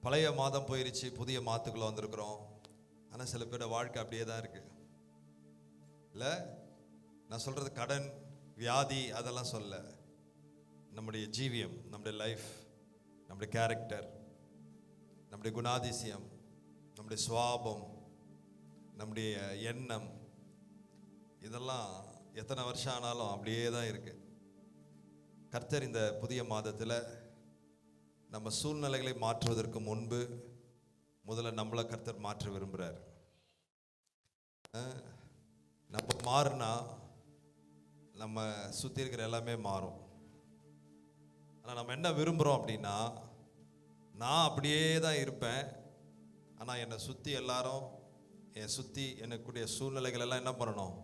பழைய மாதம் போயிருச்சு, புதிய மாதத்துக்குள்ள வந்திருக்கிறோம். ஆனால் சில பேரோட வாழ்க்கை அப்படியே தான் இருக்கு இல்லை. நான் சொல்றது கடன், வியாதி அதெல்லாம் சொல்ல. நம்முடைய ஜீவியம், நம்முடைய லைஃப், நம்முடைய கேரக்டர், நம்முடைய குணாதிசயம், நம்முடைய சுவாபம், நம்முடைய எண்ணம், இதெல்லாம் எத்தனை வருஷம் ஆனாலும் அப்படியே தான் இருக்கு. கர்த்தர் இந்த புதிய மாதத்தில் நம்ம சூழ்நிலைகளை மாற்றுவதற்கு முன்பு முதல்ல நம்மளை கர்த்தர் மாற்ற விரும்புகிறார். நம்ம மாறினா நம்ம சுற்றி இருக்கிற எல்லாமே மாறும். ஆனால் நம்ம என்ன விரும்புகிறோம் அப்படின்னா, நான் அப்படியே தான் இருப்பேன், ஆனால் என்னை சுற்றி எல்லாரும், என் சுற்றி எனக்குடைய சூழ்நிலைகள் எல்லாம் என்ன பண்ணணும்,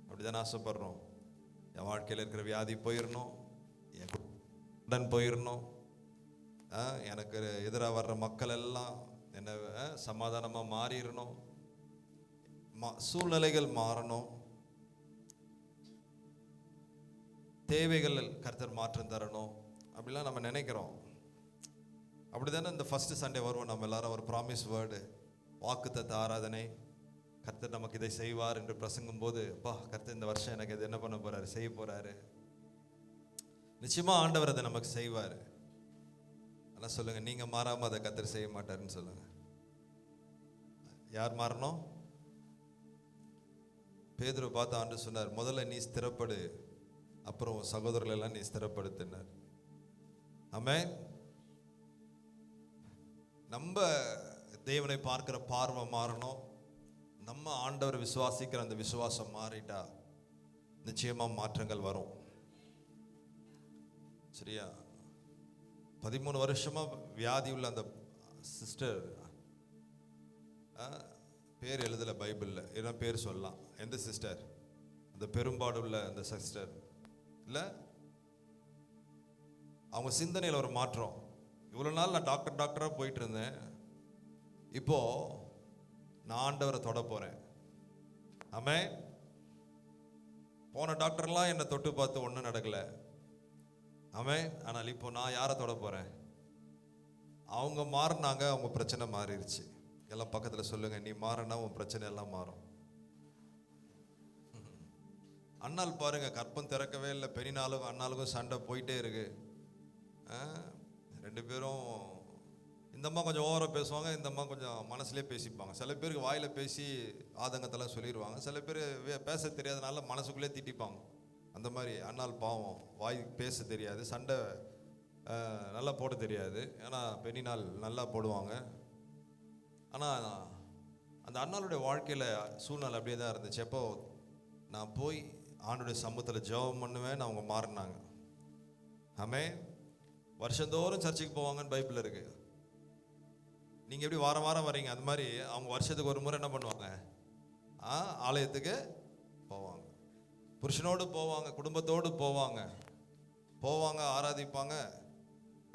அப்படி தானே ஆசைப்படுறோம். என் வாழ்க்கையில் இருக்கிற வியாதி போயிடணும், என் கடன் போயிடணும், எனக்கு எதிராக வர்ற மக்கள் எல்லாம் என்ன சமாதானமாக மாறிடணும், சூழ்நிலைகள் மாறணும், தேவைகள் கர்த்தர் மாற்றம் தரணும், அப்படிலாம் நம்ம நினைக்கிறோம். அப்படி தானே இந்த ஃபர்ஸ்ட் சண்டே வருவோம் நம்ம எல்லாரும். ஒரு ப்ராமிஸ் வேர்டு, வாக்குத்தத்த ஆராதனை. கர்த்தர் நமக்கு இதை செய்வார் என்று பிரசங்கும் போது, அப்பா கர்த்தர் இந்த வருஷம் எனக்கு இது என்ன பண்ண போறாரு, செய்ய போறாரு. நிச்சயமா ஆண்டவர் அதை நமக்கு செய்வார். ஆனால் சொல்லுங்க, நீங்க மாறாம அதை கர்த்தர் செய்ய மாட்டாருன்னு சொல்லுங்க. யார் மாறணும்? பேதுருவை பார்த்து ஆண்டு சொன்னார், முதல்ல நீ ஸ்திரப்படு, அப்புறம் சகோதரர்கள் எல்லாம் நீ ஸ்திரப்படுத்தினார். ஆமென். நம்ம தேவனை பார்க்கிற பார்வை மாறணும். நம்ம ஆண்டவர் விசுவாசிக்கிற அந்த விசுவாசம் மாறிட்டா நிச்சயமா மாற்றங்கள் வரும். சரியா? 13 வருஷமா வியாதி உள்ள அந்த சிஸ்டர், பேர் எழுதல பைபிள்ல, என்ன பேர் சொல்லலாம்? எந்த சிஸ்டர்? அந்த பெரும்பாடு உள்ள அந்த சிஸ்டர் இல்ல, அவங்க சிந்தனையில் ஒரு மாற்றம். இவ்வளவு நாள் நான் டாக்டரா போயிட்டு இருந்தேன், இப்போ நான் ஆண்டவரை தொட போறேன். ஆமென். போன டாக்டர்லாம் என்னை தொட்டு பார்த்து ஒன்றும் நடக்கல. ஆமென். ஆனால் இப்போ நான் யாரை தொட போறேன்? அவங்க மாறினாங்க, அவங்க பிரச்சனை மாறிடுச்சு. எல்லாம் பக்கத்தில் சொல்லுங்க, நீ மாறினா உன் பிரச்சனை எல்லாம் மாறும். அண்ணால் பாருங்க, கற்பம் திறக்கவே இல்லை, பெரினாலும் அண்ணாளுக்கும் சண்டை போயிட்டே இருக்கு. ரெண்டு பேரும், இந்த அம்மா கொஞ்சம் ஓவராக பேசுவாங்க, இந்த அம்மா கொஞ்சம் மனசுலேயே பேசிப்பாங்க. சில பேருக்கு வாயில் பேசி ஆதங்கத்தெல்லாம் சொல்லிடுவாங்க, சில பேர் பேச தெரியாதனால மனசுக்குள்ளே திட்டிப்பாங்க. அந்த மாதிரி அண்ணால் பாவம், வாய் பேச தெரியாது, சண்டை நல்லா போட தெரியாது. ஏன்னா பெண்ணினால் நல்லா போடுவாங்க. ஆனால் அந்த அண்ணாளுடைய வாழ்க்கையில் சூழ்நிலை அப்படியே தான் இருந்துச்சு. எப்போ நான் போய் ஆண்டுடைய சமூகத்தில் ஜெபம் பண்ணுவேன், அவங்க மாறினாங்க. ஆமென். வருஷந்தோறும் சர்ச்சுக்கு போவாங்கன்னு பைபிள் இருக்கு. நீங்கள் எப்படி வாரம் வாரம் வரீங்க, அது மாதிரி அவங்க வருஷத்துக்கு ஒரு முறை என்ன பண்ணுவாங்க, ஆலயத்துக்கு போவாங்க. புருஷனோடு போவாங்க, குடும்பத்தோடு போவாங்க, ஆராதிப்பாங்க,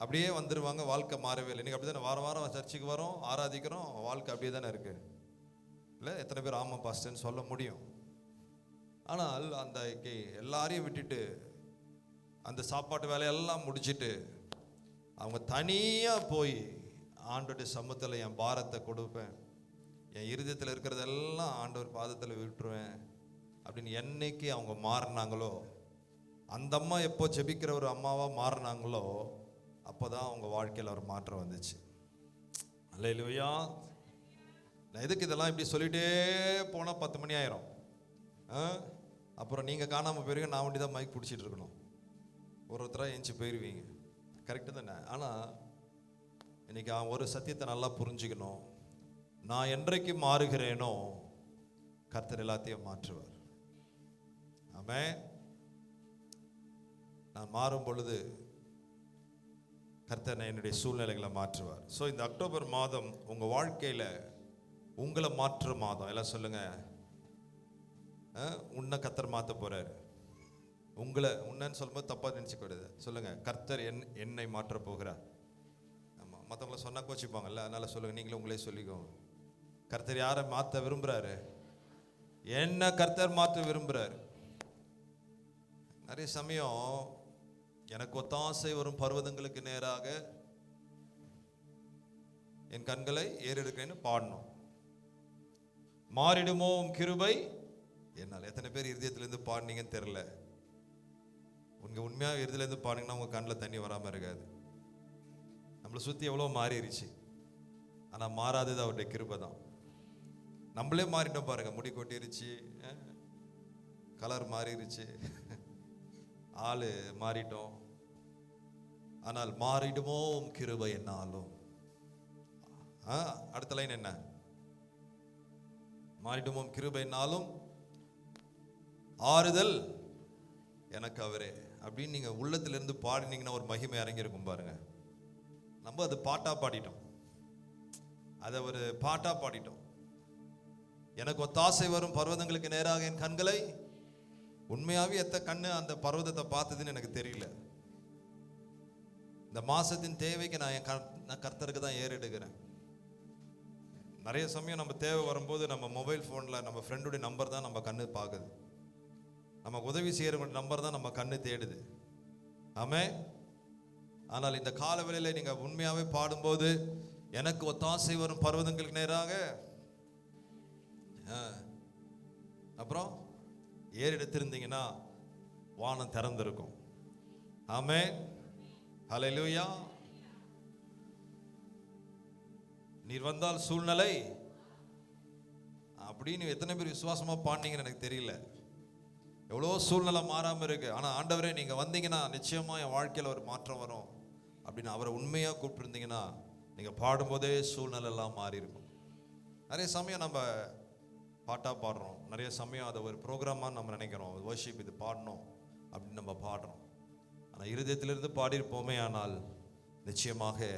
அப்படியே வந்துடுவாங்க. வாழ்க்கை மாறவே இல்லை. இன்றைக்கி அப்படி தானே, வாரம் வாரம் சர்ச்சுக்கு வரோம், ஆராதிக்கிறோம், வாழ்க்கை அப்படியே தானே இருக்கு இல்லை? எத்தனை பேர் ஆமாம் பாஸ்டர்ன்னு சொல்ல முடியும்? ஆனால் அந்த எல்லாரையும் விட்டுட்டு, அந்த சாப்பாட்டு வேலையெல்லாம் முடிச்சுட்டு, அவங்க தனியாக போய் ஆண்டோடைய சமூகத்தில் என் பாரத்தை கொடுப்பேன், என் இருதயத்தில் இருக்கிறதெல்லாம் ஆண்டவர் பாதத்தில் விட்டுருவேன் அப்படின்னு என்னைக்கு அவங்க மாறினாங்களோ, அந்த அம்மா எப்போ ஜெபிக்கிற ஒரு அம்மாவாக மாறினாங்களோ, அப்போ தான் அவங்க வாழ்க்கையில் ஒரு மாற்றம் வந்துச்சு. அல்லேலூயா. நான் எதுக்கு இதெல்லாம் இப்படி சொல்லிகிட்டே போனால் 10 மணி ஆயிரும். அப்புறம் நீங்கள் காணாமல் போயிருங்க, நான் வண்டி தான் மைக் பிடிச்சிட்டு இருக்கணும், ஒருத்தராக எஞ்சி போயிடுவீங்க. கரெக்டு தானே? ஆனால் இன்னைக்கு ஒரு சத்தியத்தை நல்லா புரிஞ்சுக்கணும். நான் என்றைக்கு மாறுகிறேனோ கர்த்தர் எல்லாத்தையும் மாற்றுவார். ஆமென். நான் மாறும் பொழுது கர்த்தர் என்னுடைய சூழ்நிலைகளை மாற்றுவார். ஸோ இந்த அக்டோபர் மாதம் உங்கள் வாழ்க்கையில் உங்களை மாற்று மாதம். எல்லாம் சொல்லுங்க, உன்னை கர்த்தர் மாற்ற போறாரு. உன்னன்னு சொல்லும்போது தப்பாக நினச்சிக்கூடாது. சொல்லுங்க, கர்த்தர் என்னை மாற்ற போகிறார். ஆமாம், மற்றவங்கள சொன்னா கோச்சிப்பாங்கல்ல, அதனால சொல்லுங்க, நீங்களே உங்களே சொல்லிக்கோங்க. கர்த்தர் யாரை மாற்ற விரும்புகிறாரு? என்ன கர்த்தர் மாற்ற விரும்புகிறாரு. நிறைய சமயம் எனக்கு ஒத்தாசை வரும் பர்வதங்களுக்கு நேராக என் கண்களை ஏறெடுக்கிறேன்னு பாடணும். மாறிடுமோ உம் கிருபை என்னால். எத்தனை பேர் இருதயத்திலேருந்து பாடினீங்கன்னு தெரியல. உங்க உண்மையாக இருதயத்திலேருந்து பாடினீங்கன்னா உங்க கண்ணில் தண்ணி வராமல் இருக்காது. நம்மளை சுற்றி எவ்வளோ மாறிடுச்சு, ஆனால் மாறாதது அவருடைய கிருபை தான். நம்மளே மாறிட்டோம் பாருங்க. முடி கொட்டிருச்சு, கலர் மாறிடுச்சு, ஆளு மாறிட்டோம். ஆனால் மாறிடுமோ உம் கிருபை என்னாலும். அடுத்த லைன் என்ன? மாறிடுமோ உம் கிருபை என்னாலும் ஆறுதல் எனக்கு அவரே அப்படின்னு நீங்க உள்ளத்திலிருந்து பாடினீங்கன்னா ஒரு மகிமை இறங்கியிருக்கும் பாருங்க. நம்ம அது பாட்டா பாடிட்டோம், அதை ஒரு பாட்டா பாடிட்டோம். எனக்கு ஒத்தாசை வரும் பர்வதங்களுக்கு நேராக என் கண்களை. உண்மையாவே எத்த கண்ணு அந்த பர்வதத்தை பார்த்ததுன்னு எனக்கு தெரியல. இந்த மாசத்தின் தேவைக்கு நான் கர்த்தருக்கு தான் ஏறெடுக்கிறேன். நிறைய சமயம் நம்ம தேவை வரும்போது நம்ம மொபைல் ஃபோனில் நம்ம ஃப்ரெண்டுடைய நம்பர் தான் நம்ம கண்ணு பார்க்குது. நம்ம உதவி செய்கிற நம்பர் தான் நம்ம கண்ணு தேடுது. ஆமே. ஆனால் இந்த கால வேளையில் நீங்கள் உண்மையாகவே பாடும்போது எனக்கு ஒத்தாசை வரும் பர்வதங்களுக்கு நேராக, அப்புறம் ஏறெடுத்திருந்தீங்கன்னா வானம் திறந்திருக்கும். ஆமே. ஹல்லேலூயா. நீர் வந்தால் சூழ்நிலை அப்படின்னு எத்தனை பேர் விசுவாசமா பாடினீங்கன்னு எனக்கு தெரியல. எவ்வளோ சூழ்நிலை மாறாமல் இருக்கு, ஆனால் ஆண்டவரே நீங்கள் வந்தீங்கன்னா நிச்சயமா என் வாழ்க்கையில் ஒரு மாற்றம் வரும் அப்படின்னு அவரை உண்மையாக கூப்பிட்டுருந்தீங்கன்னா நீங்கள் பாடும்போதே சூழ்நிலை எல்லாம் மாறி இருக்கும். நிறைய சமயம் நம்ம பாட்டாக பாடுறோம், நிறைய சமயம் அதை ஒரு ப்ரோக்ராமாக நம்ம நினைக்கிறோம். வர்ஷிப் இது பாடணும் அப்படின்னு நம்ம பாடுறோம். ஆனால் இருதயத்திலிருந்து பாடியிருப்போமே ஆனால் நிச்சயமாக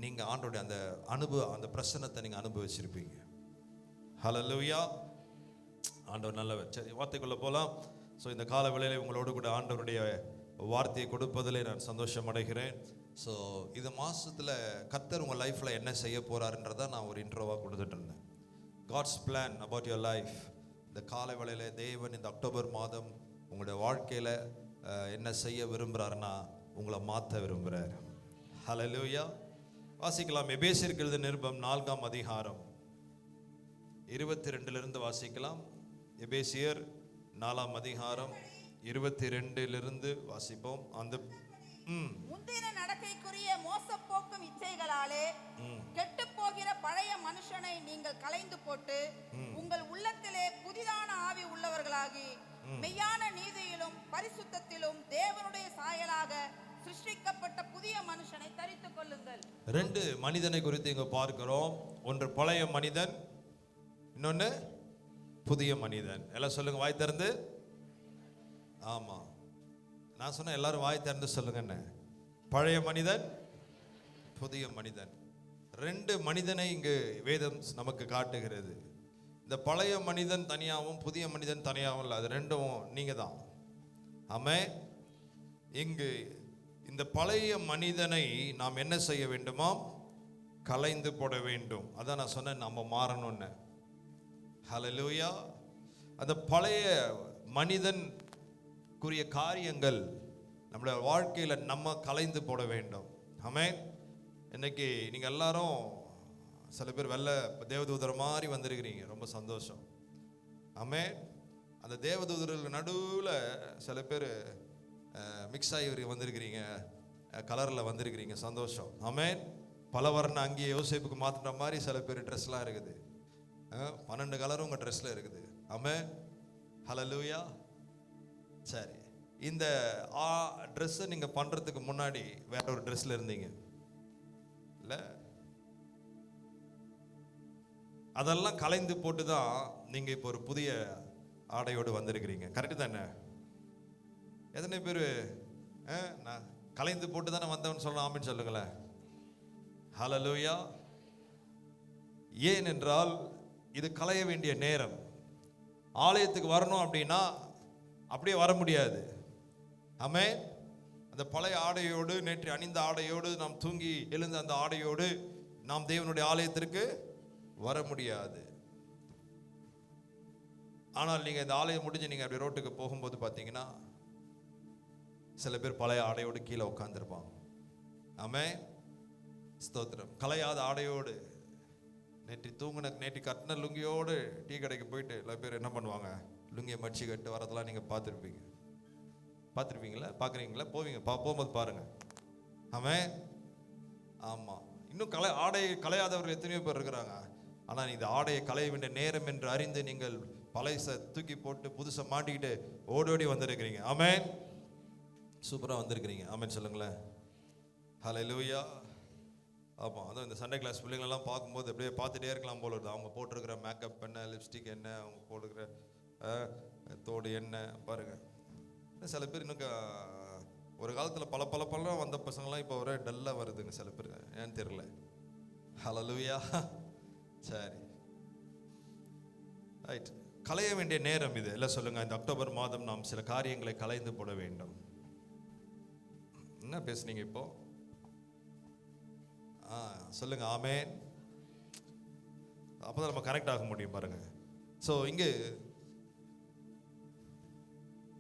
நீங்கள் ஆண்டோடைய அந்த அந்த பிரசன்னத்தை நீங்கள் அனுபவிச்சிருப்பீங்க. ஹல்லேலூயா. ஆண்டவர் நல்லவர். சரி, வார்த்தைக்குள்ளே போகலாம். ஸோ இந்த கால வேளையிலே உங்களோடு கூட ஆண்டவருடைய வார்த்தையை கொடுப்பதிலே நான் சந்தோஷம் அடைகிறேன். ஸோ இந்த மாதத்தில் கர்த்தர் உங்கள் லைஃப்பில் என்ன செய்ய போகிறாருன்றதை நான் ஒரு இன்ட்ரோவாக கொடுத்துட்டு இருந்தேன். God's plan about your life. இந்த கால வேளையில் தேவன் இந்த அக்டோபர் மாதம் உங்களுடைய வாழ்க்கையில் என்ன செய்ய விரும்புகிறாருன்னா உங்களை மாற்ற விரும்புகிறார். ஹல்லேலூயா. வாசிக்கலாம். எபேசியருக்கு எழுதின நிருபம் 4ஆம் அதிகாரம் 22 வாசிக்கலாம். எபேசியர் 4ஆம் அதிகாரம் 22 வாசிப்போம். அந்த முந்தின நடக்கைக்குரிய மோசப்போக்கும் இச்சைகளாலே கெட்டு போகிற பழைய மனுஷனை நீங்கள் களைந்து போட்டு உங்கள் உள்ளத்திலே புதிதான ஆவி உள்ளவர்களாகி மெய்யான நீதியிலும் பரிசுத்தத்திலும் தேவனுடைய சாயலாக சிருஷ்டிக்கப்பட்ட புதிய மனுஷனை தரித்துக் கொள்ளுங்கள். 2 மனிதனை குறித்து இங்க பார்க்கிறோம். ஒன்று பழைய மனிதன், இன்னொன்னு புதிய மனிதன். எல்லாம் சொல்லுங்க வாய் திறந்து. ஆமா, நான் சொன்ன எல்லாரும் வாய் திறந்து சொல்லுங்க. என்ன? பழைய மனிதன், புதிய மனிதன். 2 மனிதனை இங்கு வேதம் நமக்கு காட்டுகிறது. இந்த பழைய மனிதன் தனியாகவும் புதிய மனிதன் தனியாகவும் இல்லை, அது ரெண்டும் நீங்க தான். ஆமே. இங்கு இந்த பழைய மனிதனை நாம் என்ன செய்ய வேண்டுமா? களைந்து போட வேண்டும். அதான் நான் சொன்னேன், நம்ம மாறணும்னு. ஹல்லேலூயா. அந்த பழைய மனிதனுக்குரிய காரியங்கள் நம்மளுடைய வாழ்க்கையில் நம்ம களைந்து போட வேண்டும். ஆமே. இன்னைக்கு நீங்கள் எல்லாரும் சில பேர் வெள்ளை தேவதூதர் மாதிரி வந்திருக்கிறீங்க, ரொம்ப சந்தோஷம். ஆமே. அந்த தேவதூதர்கள் நடுவில் சில பேர் மிக்ஸ் ஆகி வந்திருக்கிறீங்க, கலரில் வந்திருக்கிறீங்க, சந்தோஷம். ஆமே. பல வர்ண அங்கேயே யோசேப்புக்கு மாற்றுற மாதிரி சில பேர் ட்ரெஸ்லாம் இருக்குது. 12 கலரும் உங்கள் ட்ரெஸ்ஸில் இருக்குது. ஆமே. ஹல்லேலூயா. சரி, இந்த ட்ரெஸ்ஸை நீங்கள் பண்ணுறதுக்கு முன்னாடி வேற ஒரு ட்ரெஸ்ஸில் இருந்தீங்க இல்லை? அதெல்லாம் கலைந்து போட்டு தான் நீங்கள் இப்போ ஒரு புதிய ஆடையோடு வந்திருக்கிறீங்க. கரெக்டு தானே? எத்தனை பேர் நான் கலைந்து போட்டு தானே வந்தவன் சொல்லலாம்? ஆமின்னு சொல்லுங்களேன். ஹல்லேலூயா. ஏன் என்றால் இது களைய வேண்டிய நேரம். ஆலயத்துக்கு வரணும் அப்படின்னா அப்படியே வர முடியாது. ஆமே. அந்த பழைய ஆடையோடு, நேற்று அணிந்த ஆடையோடு, நாம் தூங்கி எழுந்த அந்த ஆடையோடு நாம் தேவனுடைய ஆலயத்திற்கு வர முடியாது. ஆனால் நீங்கள் இந்த ஆலயம் முடிஞ்சு நீங்கள் அப்படி ரோட்டுக்கு போகும்போது பார்த்தீங்கன்னா சில பேர் பழைய ஆடையோடு கீழே உட்காந்துருப்பாங்க. ஆமே. ஸ்தோத்திரம். கலையாத ஆடையோடு நேற்று கட்டின லுங்கியோடு டீ கடைக்கு போயிட்டு எல்லா பேர் என்ன பண்ணுவாங்க, லுங்கியை மடிச்சு கட்டு வரதெல்லாம் நீங்கள் பார்த்துருப்பீங்களா, பார்க்குறீங்களா, போவீங்க, போகும்போது பாருங்க. ஆமென். ஆமாம், இன்னும் ஆடை கலையாதவர்கள் எத்தனையோ பேர் இருக்கிறாங்க. ஆனால் இந்த ஆடையை களைய வேண்டிய நேரம் என்று அறிந்து நீங்கள் பழைய தூக்கி போட்டு புதுசை மாட்டிக்கிட்டு ஓடோடி வந்திருக்கிறீங்க. ஆமென். சூப்பராக வந்திருக்கிறீங்க. ஆமென் சொல்லுங்களேன். ஹல்லேலூயா. ஆமாம், அதுவும் இந்த சண்டே கிளாஸ் பிள்ளைங்களெல்லாம் பார்க்கும்போது அப்படியே பார்த்துட்டே இருக்கலாம் போல இருக்குது. அவங்க போட்டிருக்கிற மேக்கப் என்ன, லிப்ஸ்டிக் என்ன, அவங்க போட்டுக்கிற தோடு என்ன பாருங்கள். சில பேர் இன்னும் ஒரு காலத்தில் பல வந்த பசங்களாம் இப்போ ஒரே டல்லாக வருதுங்க சில பேர், ஏன்னு தெரியல. ஹல்லேலூயா. சரி, ரைட். களைய வேண்டிய நேரம் இது எல்லாம் சொல்லுங்க. இந்த அக்டோபர் மாதம் நாம் சில காரியங்களை களைந்து போட வேண்டும். என்ன பேசுனீங்க இப்போ? சொல்லுங்க. ஆமென். அப்பதான் நம்ம கனெக்ட் ஆக முடியும் பாருங்க. ஸோ இங்கே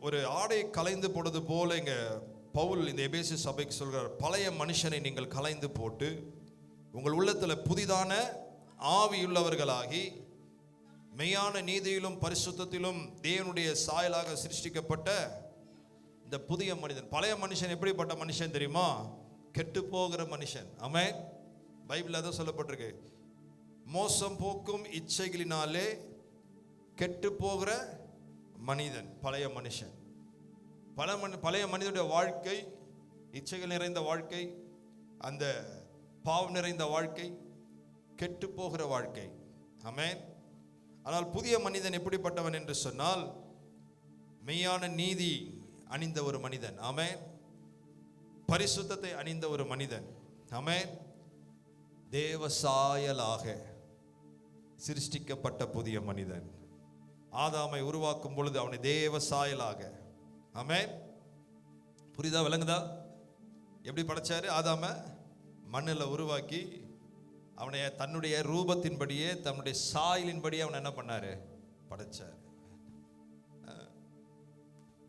ஒரு ஆடை களைந்து போடுறது போல இங்க பவுல் இந்த எபேசு சபைக்கு சொல்கிறார், பழைய மனுஷனை நீங்கள் களைந்து போட்டு உங்கள் உள்ளத்தில் புதிதான ஆவியுள்ளவர்களாகி மெய்யான நீதியிலும் பரிசுத்தத்திலும் தேவனுடைய சாயலாக சிருஷ்டிக்கப்பட்ட இந்த புதிய மனிதன். பழைய மனுஷன் எப்படிப்பட்ட மனுஷன் தெரியுமா? கெட்டு போகிற மனுஷன். ஆமென். பைபிள் அதான் சொல்லப்பட்டிருக்கு, மோசம் போக்கும் இச்சைகளினாலே கெட்டு போகிற மனிதன் பழைய மனுஷன். பழைய மனிதனுடைய வாழ்க்கை இச்சைகள் நிறைந்த வாழ்க்கை, அந்த பாவம் நிறைந்த வாழ்க்கை, கெட்டு போகிற வாழ்க்கை. ஆமென். ஆனால் புதிய மனிதன் எப்படிப்பட்டவன் என்று சொன்னால் மெய்யான நீதி அணிந்த ஒரு மனிதன். ஆமென். பரிசுத்தத்தை அணிந்த ஒரு மனிதன். ஆமென். தேவ சாயலாக சிருஷ்டிக்கப்பட்ட புதிய மனிதன். ஆதாமை உருவாக்கும் பொழுது அவனை தேவ சாயலாக. ஆமென். புரியுதா, விளங்குதா? எப்படி படைச்சாரு? ஆதாம மண்ணில் உருவாக்கி அவனை தன்னுடைய ரூபத்தின்படியே தன்னுடைய சாயலின்படியே அவனை என்ன பண்ணாரு? படைச்சார்.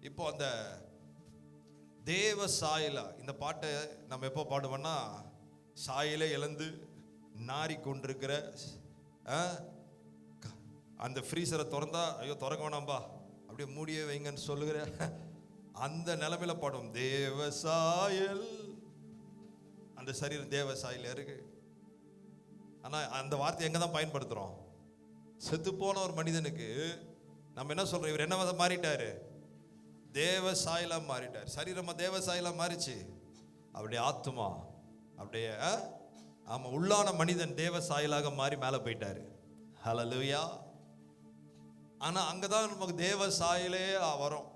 இப்போ அந்த தேவ சாயலா இந்த பாட்டை நம்ம எப்போ பாடுவோம்னா, சாயலை இழந்து நாரி கொண்டிருக்கிற அந்த ஃப்ரீசரை திறந்தா ஐயோ திறக்க வேணாம்பா அப்படியே மூடியே வைங்கன்னு சொல்லுகிற அந்த நிலைமையில பாடும். தேவ சாயல், அந்த சரீரம் தேவ சாயல் இருக்கு. ஆனா அந்த வார்த்தை எங்க தான் பயன்படுத்துறோம்? செத்து போன ஒரு மனிதனுக்கு நம்ம என்ன சொல்றோம்? இவர் என்ன மாறிட்டாரு? தேவ சாயலா மாறிட்டார். சரீரமா தேவ சாயலா மாறிச்சு, அப்படியே ஆத்துமா அப்படியே ஆமா உள்ளான மனிதன் தேவ சாயலாக மாறி மேலே போயிட்டாரு. ஹல்லேலூயா. ஆனா அங்கதான் நமக்கு தேவ சாயலே வரும்.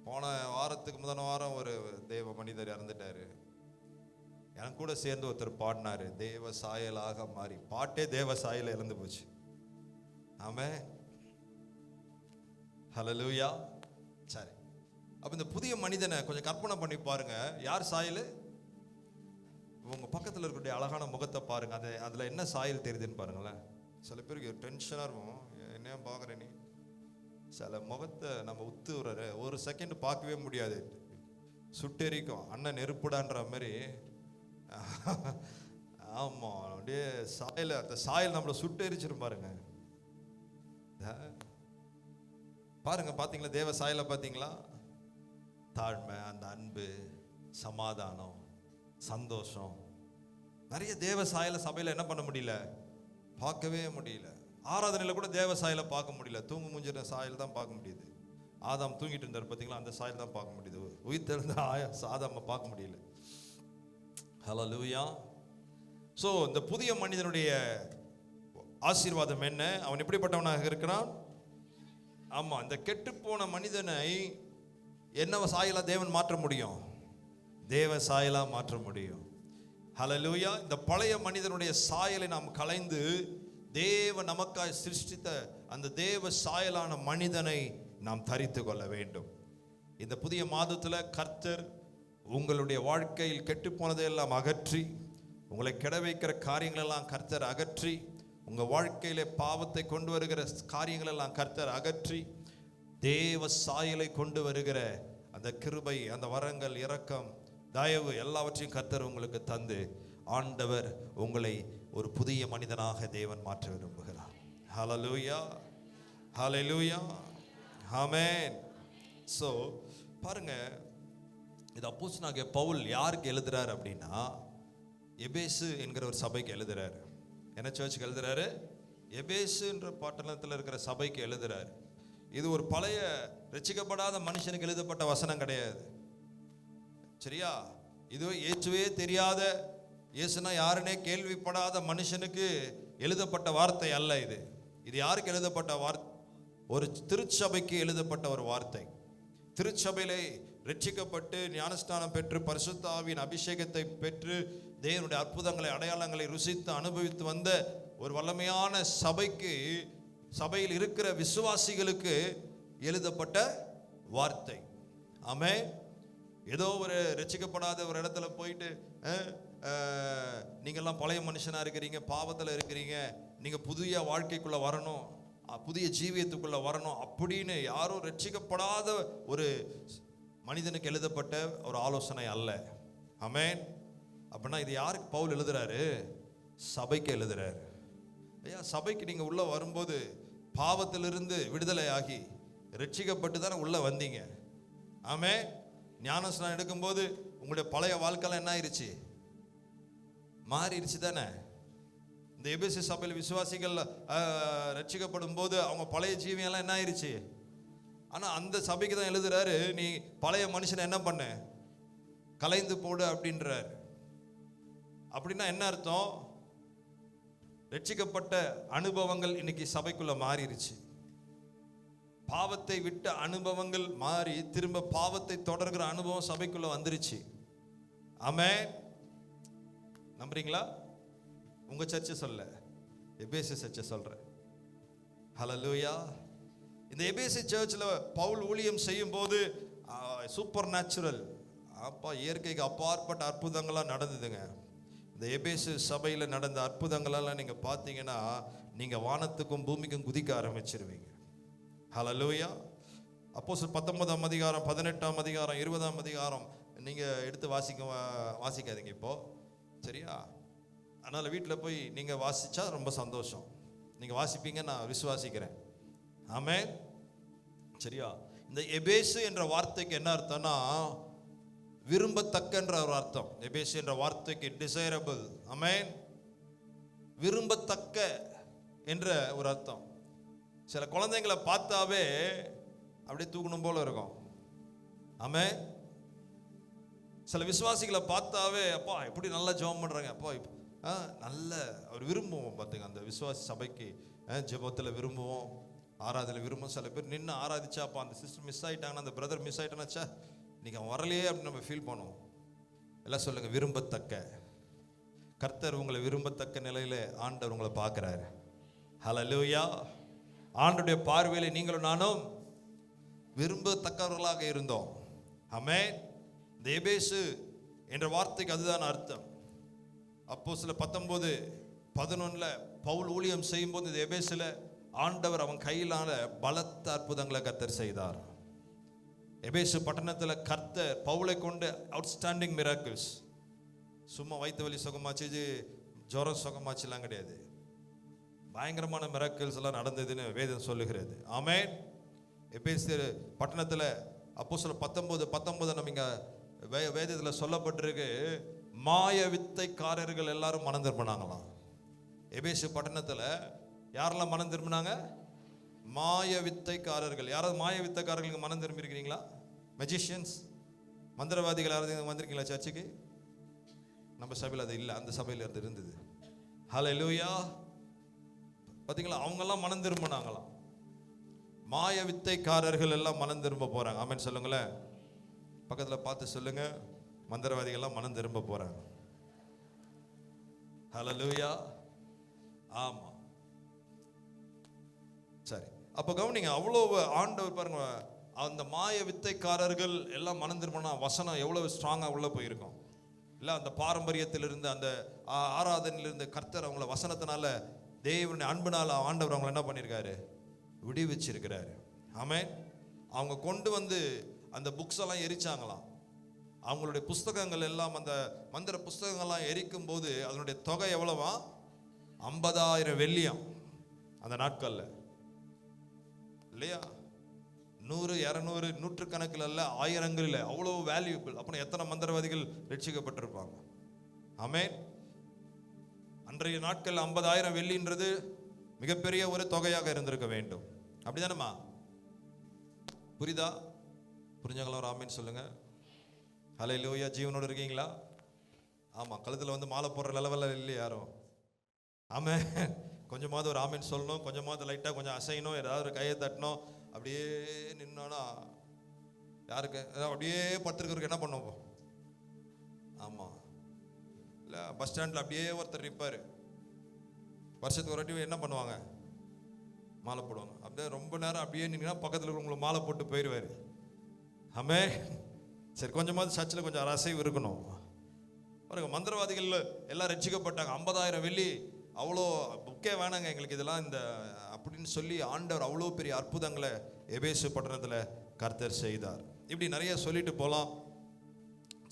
போன வாரத்துக்கு முதன வாரம் ஒரு தேவ மனிதர் இறந்துட்டாரு. எனக்கு கூட சேர்ந்து ஒருத்தர் பாடினாரு, தேவ சாயலாக மாறி. பாட்டே தேவ சாயல இழந்து போச்சு. ஆமென். ஹல்லேலூயா. சரி, அப்ப இந்த புதிய மனிதனை கொஞ்சம் கற்பனை பண்ணி பாருங்க. யார் சாயல்? உங்க பக்கத்தில் இருக்கக்கூடிய அழகான முகத்தை பாருங்க. அதுல என்ன சாயல் தெரியுதுன்னு பாருங்களேன். சில பேருக்கு டென்ஷனா இருக்கும், என்ன பாக்குற நீ? சில முகத்தை நம்ம உத்து ஒரு செகண்ட் பார்க்கவே முடியாது, சுட்டெரிக்கும். அண்ணன் நெருப்புடான்ற மாதிரி. ஆமா, அப்படியே சாயல், அந்த சாயல் நம்மளை சுட்டெரிச்சிரும் பாருங்க. பாருங்க, பாத்தீங்களா தேவ சாயலை? பாத்தீங்களா? தாழ்மை, அந்த அன்பு, சமாதானம், சந்தோஷம், நிறைய தேவ சாயலை சபையில என்ன பண்ண முடியல? பார்க்கவே முடியல. ஆராதனையில கூட தேவ சாயலை பார்க்க முடியல. தூங்கு மூஞ்சிற சாயல் தான் பார்க்க முடியுது. ஆதாம் தூங்கிட்டு இருந்தார் பாத்தீங்களா, அந்த சாயல் தான் பார்க்க முடியுது. உயிர் தெழுந்த ஆதாம பார்க்க முடியல. ஹல்லேலூயா. சோ இந்த புதிய மனிதனுடைய ஆசீர்வாதம் என்ன? அவன் எப்படிப்பட்டவனாக இருக்கிறான்? ஆமா, இந்த கெட்டு போன மனிதனை என்ன சாயலா தேவன் மாற்ற முடியும்? தேவ சாயலா மாற்ற முடியும். ஹல்லேலூயா. இந்த பழைய மனிதனுடைய சாயலை நாம் களைந்து தேவ நமக்காய் சிருஷ்டித்த அந்த தேவ சாயலான மனிதனை நாம் தரித்து கொள்ள வேண்டும். இந்த புதிய மாதத்துல கர்த்தர் உங்களுடைய வாழ்க்கையில் கெட்டு போனதையெல்லாம் அகற்றி, உங்களை கெட வைக்கிற காரியங்களெல்லாம் கர்த்தர் அகற்றி, உங்க வாழ்க்கையிலே பாவத்தை கொண்டு வருகிற காரியங்களெல்லாம் கர்த்தர் அகற்றி, தேவ சாயலை கொண்டு வருகிற அந்த கிருபை, அந்த வரங்கள், இரக்கம், தயவு எல்லாவற்றையும் கர்த்தர் உங்களுக்கு தந்து ஆண்டவர் உங்களை ஒரு புதிய மனிதனாக தேவன் மாற்ற விரும்புகிறார். ஹல்லேலூயா, ஹல்லேலூயா, ஆமென். ஸோ பாருங்க, இது அப்போஸ்தலனாகிய பவுல் யாருக்கு எழுதுறாரு அப்படின்னா, எபேசு என்கிற ஒரு சபைக்கு எழுதுறாரு. என்ன சர்ச்சுக்கு எழுதுறாரு? எபேசுன்ற பட்டணத்தில் இருக்கிற சபைக்கு எழுதுறாரு. இது ஒரு பழைய ரட்சிக்கப்படாத மனுஷனுக்கு எழுதப்பட்ட வசனம் கிடையாது. சரியா? இது இயேசுவே தெரியாத, இயேசுனா யாருன்னே கேள்விப்படாத மனுஷனுக்கு எழுதப்பட்ட வார்த்தை அல்ல இது. இது யாருக்கு எழுதப்பட்ட வார்த்தை? ஒரு திருச்சபைக்கு எழுதப்பட்ட ஒரு வார்த்தை. திருச்சபையிலே ரட்சிக்கப்பட்டு ஞானஸ்நானம் பெற்று பரிசுத்த ஆவியின் அபிஷேகத்தை பெற்று தேவனுடைய அற்புதங்களை அடையாளங்களை ருசித்து அனுபவித்து வந்த ஒரு வல்லமையான சபைக்கு, சபையில் இருக்கிற விசுவாசிகளுக்கு எழுதப்பட்ட வார்த்தை. ஆமென். ஏதோ ஒரு ரட்சிக்கப்படாத ஒரு இடத்துல போயிட்டு நீங்கள்லாம் பழைய மனுஷனா இருக்கிறீங்க, பாவத்தில் இருக்கிறீங்க, நீங்க புதிய வாழ்க்கைக்குள்ள வரணும், புதிய ஜீவியத்துக்குள்ள வரணும் அப்படின்னு யாரும் ரட்சிக்கப்படாத ஒரு மனிதனுக்கு எழுதப்பட்ட ஒரு ஆலோசனை அல்ல. ஆமென். அப்படின்னா இது யாருக்கு பவுல் எழுதுறாரு? சபைக்கு எழுதுறாரு. ஐயா, சபைக்கு நீங்க உள்ள வரும்போது பாவத்திலிருந்து விடுதலை ஆகி ரட்சிக்கப்பட்டு தானே உள்ள வந்தீங்க. ஆமென். ஞானஸ்நானம் எடுக்கும்போது உங்களுடைய பழைய வாழ்க்கைலாம் என்ன ஆயிடுச்சு? மாறிடுச்சு தானே. இந்த எபேசு சபையில் விசுவாசிகள் ரட்சிக்கப்படும் போது அவங்க பழைய ஜீவியெல்லாம் என்ன ஆயிடுச்சு? ஆனா அந்த சபைக்கு தான் எழுதுறாரு, நீ பழைய மனுஷனை என்ன பண்ண, கலைந்து போடு அப்படின்றார். அப்படின்னா என்ன அர்த்தம்? ரட்சிக்கப்பட்ட அனுபவங்கள் இன்னைக்கு சபைக்குள்ள மாறிடுச்சு. பாவத்தை விட்ட அனுபவங்கள் மாறி திரும்ப பாவத்தை தொடர்கிற அனுபவம் சபைக்குள்ள வந்துருச்சு. ஆமென். நம்புறீங்களா? உங்க சர்ச்சை சொல்ல, எபேசு சர்ச்சை சொல்றேன். ஹல்லேலூயா. இந்த எபேசு சர்ச்சில் பவுல் ஊழியம் செய்யும் போது சூப்பர் நேச்சுரல், இயற்கைக்கு அப்பாற்பட்ட அற்புதங்கள்லாம் நடந்ததுங்க. இந்த எபேசு சபையில் நடந்த அற்புதங்களெல்லாம் நீங்க பார்த்தீங்கன்னா நீங்க வானத்துக்கும் பூமிக்கும் குதிக்க ஆரம்பிச்சிருவீங்க. ஹல்லேலூயா. அப்போஸ்தலர் 19ஆம் அதிகாரம், 18ஆம் அதிகாரம், 20ஆம் அதிகாரம் நீங்க எடுத்து வாசிக்காதீங்க இப்போ, சரியா? அதனால வீட்டில் போய் நீங்க வாசிச்சா ரொம்ப சந்தோஷம். நீங்க வாசிப்பீங்க, நான் விசுவாசிக்கிறேன். ஆமென். சரியா? இந்த எபேசு என்ற வார்த்தைக்கு என்ன அர்த்தம்னா விரும்பத்தக்கன்ற ஒரு அர்த்தம். எபேசு என்ற வார்த்தைக்கு டிசைரபிள். ஆமென். விரும்பத்தக்க என்ற ஒரு அர்த்தம். சில குழந்தைங்களை பார்த்தாவே அப்படியே தூக்கணும் போல இருக்கும். ஆமென். சில விசுவாசிகளை பார்த்தாவே அப்பா எப்படி நல்லா ஜெபம் பண்றாங்க, அப்பா நல்ல ஒரு விரும்புவோம். பார்த்துங்க, அந்த விசுவாசி சபைக்கு ஜெபத்தில் விரும்புவோம், ஆராதனை விரும்பும். சில பேர் நின்று ஆராதிச்சா அப்பா அந்த சிஸ்டர் மிஸ் ஆயிட்டாங்கன்னா, அந்த பிரதர் மிஸ் ஆயிட்டானாச்சா இன்னைக்கு அவன் வரலையே அப்படின்னு நம்ம ஃபீல் பண்ணுவோம். எல்லாம் சொல்லுங்க, விரும்பத்தக்க. கர்த்தர் உங்களை விரும்பத்தக்க நிலையில ஆண்டவர் உங்களை பார்க்கிறாரு. ஹல்லேலூயா. ஆண்டவருடைய பார்வையில நீங்களும் நானும் விரும்பத்தக்கவர்களாக இருந்தோம். ஆமென். இந்த எபேசு என்ற வார்த்தைக்கு அதுதான் அர்த்தம். அப்போஸ்தலர் 19:11 பவுல் ஊழியம் செய்யும் போது இந்த எபேசுல ஆண்டவர் அவன் கையிலான பலத்த அற்புதங்களை கர்த்தர் செய்தார். எபேசு பட்டணத்துல கர்த்தர் பவுலை கொண்டு அவுட்ஸ்டாண்டிங் மிராக்கிள்ஸ், சும்மா வயிற்று வலி சுகமாச்சு, ஜுரம் சுகமாச்சுலாம் கிடையாது, பயங்கரமான மிராக்கிள்ஸ் எல்லாம் நடந்ததுன்னு வேதம் சொல்லுகிறது. ஆமென். எபேசு பட்டணத்துல அப்போஸ்தலர் 19:19 நம்ம இங்க வேதத்துல சொல்லப்பட்டிருக்கு, மாய வித்தைக்காரர்கள் எல்லாரும் மனம் திரும்பினாங்களாம். எபேசு பட்டணத்துல யாரெல்லாம் மனம் திரும்பினாங்க? மாய வித்தைக்காரர்கள். யாராவது மாய வித்தைக்காரர்களுக்கு மனம் திரும்பி இருக்கிறீங்களா? மெஜிஷியன்ஸ், மந்திரவாதிகள் யாராவது வந்திருக்கீங்களா சர்ச்சுக்கு? நம்ம சபையில் அது இல்லை, அந்த சபையில் அது இருந்தது. ஹல்லேலூயா. பார்த்தீங்களா, அவங்கெல்லாம் மனம் திரும்பினாங்களாம். மாய வித்தைக்காரர்கள் எல்லாம் மனம் திரும்ப போறாங்க. ஆமென் சொல்லுங்களேன். பக்கத்தில் பார்த்து சொல்லுங்க, மந்திரவாதிகள்லாம் மனம் திரும்ப போறாங்க. ஹல்லேலூயா. ஆமா, சரி. அப்ப கவனிங்க, அவ்வளோ ஆண்டவர் பாருங்க, அந்த மாய வித்தைக்காரர்கள் எல்லாம் மனம் திரும்பினா வசனம் எவ்வளவு ஸ்ட்ராங்கா உள்ள போயிருக்கும் இல்ல? அந்த பாரம்பரியத்திலிருந்து, அந்த ஆராதனையிலிருந்து கர்த்தர் அவங்கள வசனத்தினால, தேவனுடைய அன்புனால ஆண்டவர் அவங்களை என்ன பண்ணியிருக்காரு? விடுவிச்சிருக்கிறாரு. ஆமென். அவங்க கொண்டு வந்து அந்த புக்ஸ் எல்லாம் எரிச்சாங்களாம். அவங்களுடைய புஸ்தகங்கள் எல்லாம், அந்த மந்திர புஸ்தகங்கள்லாம் எரிக்கும் போது அதனுடைய தொகை எவ்வளவா? 50,000 வெள்ளியாம் அந்த நாட்கள்ல, இல்லையா? 100, 200, நூற்றுக்கணக்கில் அல்ல, ஆயிரங்களில், அவ்வளோ வேல்யூபிள். அப்புறம் எத்தனை மந்திரவாதிகள் ரட்சிக்கப்பட்டிருப்பாங்க. ஆமென். அன்றைய நாட்கள் 50,000 வெள்ளின்றது மிகப்பெரிய ஒரு தொகையாக இருந்திருக்க வேண்டும். அப்படிதானம்மா? புரியுதா? புரிஞ்சவங்களா ஒரு ஆமேன் சொல்லுங்க. ஹல்லேலூயா. ஜீவனோடு இருக்கீங்களா? ஆமா. கழுத்துல வந்து மாலை போடுற லெவலில் இல்லையா யாரும்? ஆமென். கொஞ்சமாவது ஒரு ஆமேன் சொல்லணும், கொஞ்சமாவது லைட்டாக கொஞ்சம் அசையணும், ஏதாவது ஒரு கையை தட்டணும். அப்படியே நின்னோன்னா யாருக்கு அப்படியே படுத்துருக்கிறதுக்கு என்ன பண்ணுவோம்? ஆமாம், இல்லை பஸ் ஸ்டாண்டில் அப்படியே ஒருத்தர் நிற்பார். வருஷத்துக்கு ஒரு வாட்டி என்ன பண்ணுவாங்க? மாலை போடுவாங்க. அப்படியே ரொம்ப நேரம் அப்படியே நின்னா பக்கத்தில் இருக்கிறவங்களுக்கு மாலை போட்டு போயிடுவார். ஆமே. சரி, கொஞ்சமாவது சர்ச்சில் கொஞ்சம் அசைவு இருக்கணும். பாருங்க, மந்திரவாதிகள் எல்லாம் ரட்சிக்கப்பட்டாங்க. 50,000 வெள்ளி அவ்வளோ புக்கே வேணாங்க எங்களுக்கு இதெல்லாம் இந்த அப்படின்னு சொல்லி ஆண்டவர் அவ்வளோ பெரிய அற்புதங்களை எபேசு பட்டணத்தில் கர்த்தர் செய்தார். இப்படி நிறைய சொல்லிட்டு போகலாம்.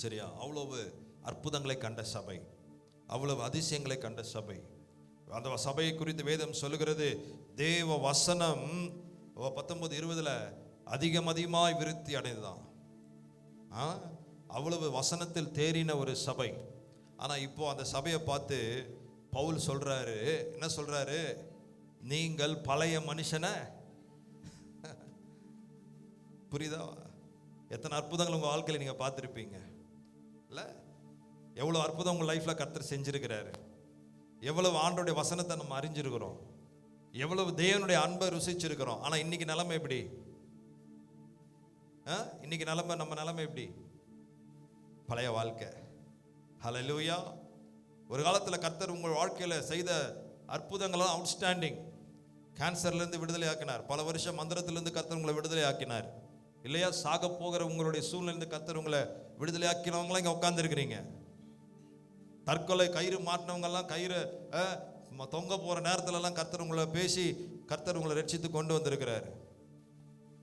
சரியா? அவ்வளவு அற்புதங்களை கண்ட சபை, அவ்வளவு அதிசயங்களை கண்ட சபை. அந்த சபையை குறித்து வேதம் சொல்லுகிறது, தேவ வசனம் 19:20 அதிகமாய் விருத்தி அடைந்துதான். அவ்வளவு வசனத்தில் தேறின ஒரு சபை. ஆனால் இப்போ அந்த சபையை பார்த்து பவுல் சொல்றாரு, என்ன சொல்றாரு? நீங்கள் பழைய மனுஷனை, புரியுதா? எத்தனை அற்புதங்கள் உங்க வாழ்க்கையில் நீங்க பார்த்துருப்பீங்க இல்ல? எவ்வளவு அற்புதம் உங்க லைஃப்ல கர்த்தர் செஞ்சிருக்கிறாரு. எவ்வளவு ஆண்டோடைய வசனத்தை நம்ம அறிஞ்சிருக்கிறோம், எவ்வளவு தேவனுடைய அன்பை ருசிச்சிருக்கிறோம். ஆனா இன்னைக்கு நிலைமை எப்படி? இன்னைக்கு நிலைமை, நம்ம நிலைமை எப்படி? பழைய வாழ்க்கை. ஹல்லேலூயா. ஒரு காலத்தில் கர்த்தர் உங்கள் வாழ்க்கையில் செய்த அற்புதங்களும் அவுட்ஸ்டாண்டிங். கேன்சர்லேருந்து விடுதலை ஆக்கினார். பல வருஷம் மந்திரத்திலிருந்து கர்த்தர் உங்களை விடுதலை ஆக்கினார், இல்லையா? சாக போகிற உங்களுடைய சூழ்நிலையிலிருந்து கர்த்தர் உங்களை விடுதலை ஆக்கினவங்களாம் இங்கே உட்காந்துருக்கிறீங்க. தற்கொலை கயிறு மாட்டினவங்கெல்லாம், கயிறு தொங்க போகிற நேரத்துலலாம் கர்த்தர் உங்களை பேசி கர்த்தர் உங்களை ரட்சித்து கொண்டு வந்திருக்கிறார்.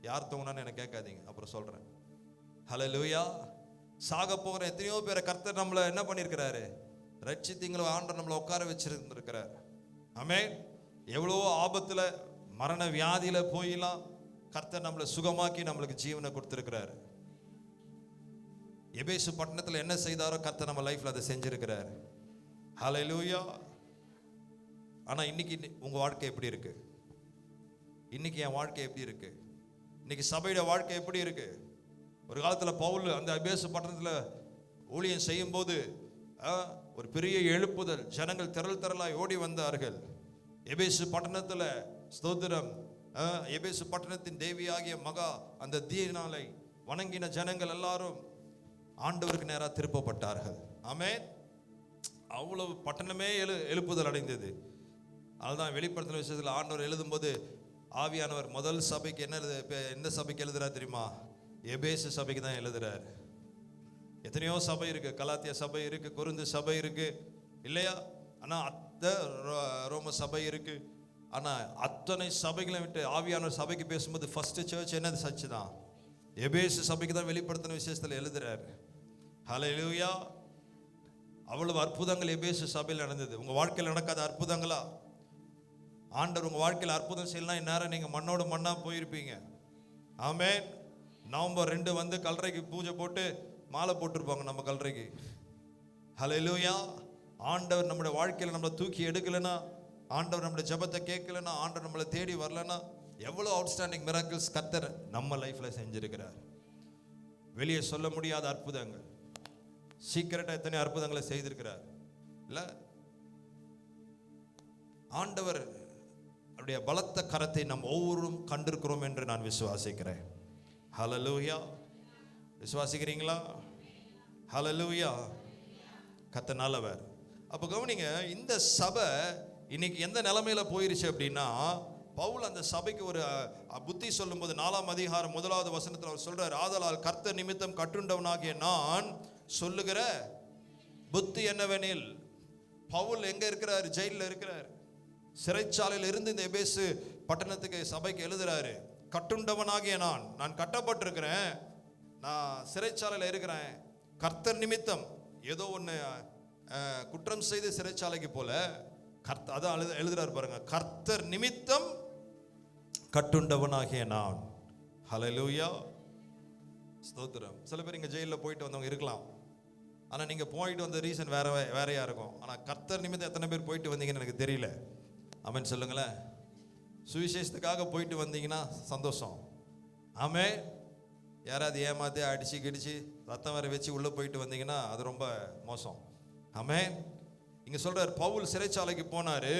யார் தொங்கினான்னு எனக்கு கேட்காதீங்க, அப்புறம் சொல்கிறேன். ஹல்லேலூயா. சாக போகிற எத்தனையோ பேரை கர்த்தர் நம்மளை என்ன பண்ணியிருக்கிறாரு? ரட்சித்தீங்களோ ஆண்டவர் நம்மளை உட்கார வச்சிருந்திருக்கிறார். ஆமென். எவ்வளோ ஆபத்தில், மரண வியாதியில் போயெல்லாம் கர்த்தர் நம்மளை சுகமாக்கி நம்மளுக்கு ஜீவனை கொடுத்திருக்கிறார். எபேசு பட்டணத்தில் என்ன செய்தாரோ கர்த்தர் நம்ம லைஃப்ல அதை செஞ்சிருக்கிறார். ஹல்லேலூயா. ஆனா இன்னைக்கு உங்க வாழ்க்கை எப்படி இருக்கு? இன்னைக்கு என் வாழ்க்கை எப்படி இருக்கு? இன்னைக்கு சபையோட வாழ்க்கை எப்படி இருக்கு? ஒரு காலத்தில் பவுல் அந்த எபேசு பட்டணத்தில் ஊழியம் செய்யும் போது ஒரு பெரிய எழுப்புதல், ஜனங்கள் திரளாய் ஓடி வந்தார்கள். எபேசு பட்டணத்தில் ஸ்தோத்திரம், எபேசு பட்டணத்தின் தேவியாகிய மகா அந்த தீனாலை வணங்கின ஜனங்கள் எல்லாரும் ஆண்டவருக்கு நேராக திருப்பப்பட்டார்கள். ஆமென். அவ்வளவு பட்டணமே எழுப்புதல் அடைந்தது. அதுதான் வெளிப்படுத்தின விஷயத்தில் ஆண்டவர் எழுதும்போது ஆவியானவர் முதல் சபைக்கு எந்த சபைக்கு எழுதுறாரு தெரியுமா? எபேசு சபைக்கு தான் எழுதுறாரு. எத்தனையோ சபை இருக்கு, கலாத்தியா சபை இருக்கு, கொரிந்து சபை இருக்கு, இல்லையா? ஆனா ரோம சபை இருக்கு. ஆனா அத்தனை சபைகளை விட்டு ஆவியானவர் சபைக்கு பேசும்போது ஃபர்ஸ்ட் சர்ச் என்னது? சர்ச் தான். எபேசு சபைக்கு தான் வெளிப்படுத்தின விசேஷத்தில் எழுதுறாரு. ஹல்லேலூயா. அவ்வளவு அற்புதங்கள் எபேசு சபையில் நடந்தது. உங்க வாழ்க்கையில் நடக்காத அற்புதங்களா? ஆண்டவர் உங்க வாழ்க்கையில் அற்புதம் செய்யலாம், இந்நேரம் நீங்க மண்ணோடு மண்ணா போயிருப்பீங்க. ஆமென். நவம்பர் 2 வந்து கல்லறைக்கு பூஜை போட்டு மாலை போட்டிருப்பாங்க நம்ம கல்லறைக்கு. ஹல்லேலூயா. ஆண்டவர் நம்முடைய வாழ்க்கையில் நம்மளை தூக்கி எடுக்கலைன்னா, ஆண்டவர் நம்முடைய ஜெபத்தை கேட்கலன்னா, ஆண்டவர் நம்மளை தேடி வரலன்னா, எவ்வளோ அவுட்ஸ்டாண்டிங் மிராக்கிள்ஸ் கர்த்தர் நம்ம லைஃப்ல செஞ்சிருக்கிறார். வெளியே சொல்ல முடியாத அற்புதங்கள், சீக்கிரட்டா எத்தனை அற்புதங்களை செய்திருக்கிறார் இல்ல? ஆண்டவர் அவருடைய பலத்த கரத்தை நாம் ஒவ்வொருவரும் கண்டிருக்கிறோம் என்று நான் விசுவாசிக்கிறேன். ஹல்லேலூயா. விசுவாசிக்கிறீங்களா? ஹல்லேலூயா. கர்த்தர் நல்லவர். அப்ப கவனிங்க, இந்த சபை இன்னைக்கு எந்த நிலைமையில போயிருச்சு அப்படின்னா, பவுல் அந்த சபைக்கு ஒரு புத்தி சொல்லும்போது 4ஆம் அதிகாரம் 1வது வசனத்தில் அவர் சொல்றார், ஆதலால் கர்த்தர் நிமித்தம் கட்டுண்டவனாகிய நான் சொல்லுகிற புத்தி என்னவெனில். பவுல் எங்க இருக்கிறார்? ஜெயிலில் இருக்கிறார். சிறைச்சாலையில் இருந்து இந்த எபேசு பட்டணத்துக்கு சபைக்கு எழுதுறாரு, கட்டுண்டவனாகிய நான் கட்டப்பட்டிருக்கிறேன், நான் சிறைச்சாலையில் இருக்கிறேன், கர்த்தர் நிமித்தம் ஏதோ ஒன்று குற்றம் செய்து சிறைச்சாலைக்கு போல அதான் எழுதுறாரு பாருங்க, கர்த்தர் நிமித்தம் கட்டுண்டவனாகிய நான். ஹல்லேலூயா, ஸ்தோத்திரம். சில பேர் இங்கே ஜெயிலில் போயிட்டு வந்தவங்க இருக்கலாம், ஆனால் நீங்கள் போயிட்டு வந்த ரீசன் வேறையாக இருக்கும். ஆனால் கர்த்தர் நிமித்தம் எத்தனை பேர் போயிட்டு வந்தீங்கன்னு எனக்கு தெரியல. ஆமென் சொல்லுங்களேன். சுவிசேஷத்துக்காக போயிட்டு வந்தீங்கன்னா சந்தோஷம். ஆமென். யாராவது ஏமாற்றி அடிச்சு கிடிச்சு ரத்தம் வர வச்சு உள்ளே போயிட்டு வந்தீங்கன்னா அது ரொம்ப மோசம். ஆமென். இங்கே சொல்கிறார், பவுல் சிறைச்சாலைக்கு போனார்,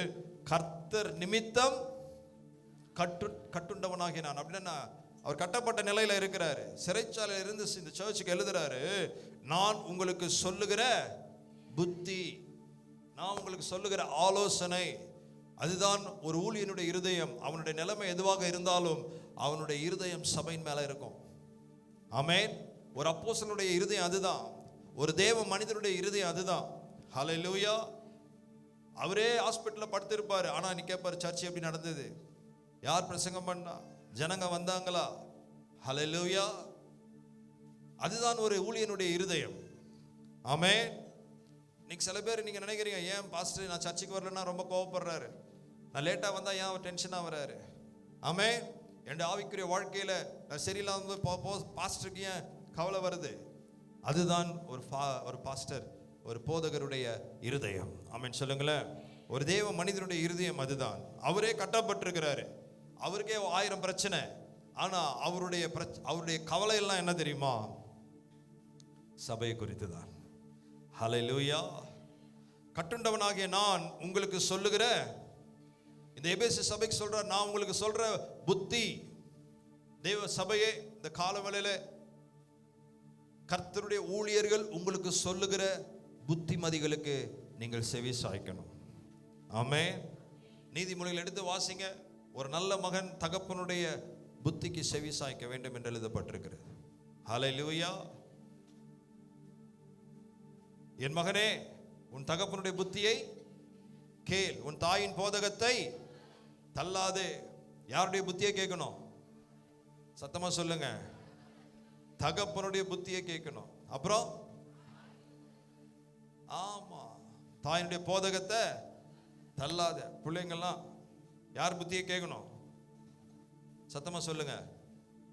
கர்த்தர் நிமித்தம் கட்டுண்டவனாகி நான். அப்படின்னா அவர் கட்டப்பட்ட நிலையில் இருக்கிறாரு, சிறைச்சாலையில் இருந்து இந்த சர்ச்சுக்கு எழுதுறாரு, நான் உங்களுக்கு சொல்லுகிற புத்தி, நான் உங்களுக்கு சொல்லுகிற ஆலோசனை, அதுதான் ஒரு ஊழியனுடைய இருதயம். அவனுடைய நிலைமை எதுவாக இருந்தாலும் அவனுடைய இருதயம் சபையின் மேல இருக்கும். ஆமென். ஒரு அப்போஸ்தலனுடைய இருதயம் அதுதான், ஒரு தேவ மனிதனுடைய இருதயம் அதுதான். ஹல்லேலூயா. அவரே ஹாஸ்பிட்டலில் படுத்திருப்பாரு, ஆனா நீ கேட்பாரு, சர்ச் எப்படி நடந்தது, யார் பிரசங்கம் பண்ணா, ஜனங்க வந்தாங்களா? ஹல்லேலூயா. அதுதான் ஒரு ஊழியனுடைய இருதயம். ஆமென். இன்னைக்கு சில பேர் நீங்க நினைக்கிறீங்க, ஏன் பாஸ்டர் நான் சர்ச்சுக்கு வரலன்னா ரொம்ப கோவப்படுறாரு, நான் லேட்டா வந்தா ஏன் அவர் டென்ஷனா வர்றாரு? ஆமென். என்னுடைய ஆவிக்குரிய வாழ்க்கையில நான் சரியில்லாம பாஸ்டருக்கு ஏன் கவலை வருது? அதுதான் ஒரு பாஸ்டர், ஒரு போதகருடைய இருதயம். ஆமென் சொல்லுங்களேன். ஒரு தேவ மனிதனுடைய இருதயம் அதுதான். அவரே கட்டப்பட்டிருக்கிறாரு, அவருக்கே 1000 பிரச்சனை, ஆனா அவருடைய கவலை எல்லாம் என்ன தெரியுமா? சபையை குறித்து தான். ஹல்லேலூயா. கட்டுண்டவனாகிய நான் உங்களுக்கு சொல்லுகிற, இந்த எபேசு சபைக்கு சொல்றார், நான் உங்களுக்கு சொல்ற புத்தி. தேவ சபையே, இந்த காலவேளையில கர்த்தருடைய ஊழியர்கள் உங்களுக்கு சொல்லுகிற புத்திமதிகளுக்கு நீங்கள் செவி சாய்க்கணும். ஆமென். நீதிமொழிகள் எடுத்து வாசிங்க. ஒரு நல்ல மகன் தகப்பனுடைய புத்திக்கு செவி சாய்க்க வேண்டும் என்று எழுதப்பட்டிருக்கிறது. ஹல்லேலூயா. என் மகனே, உன் தகப்பனுடைய புத்தியை கேள், உன் தாயின் போதகத்தை தள்ளாதே. யாருடைய புத்தியை கேட்கணும்? சத்தமா சொல்லுங்க. தகப்பனுடைய புத்தியை கேட்கணும். அப்புறம் ஆமா, தாயினுடைய போதகத்தை தள்ளாத. பிள்ளைங்கள்லாம் யார் புத்தியை கேட்கணும்? சத்தமா சொல்லுங்க.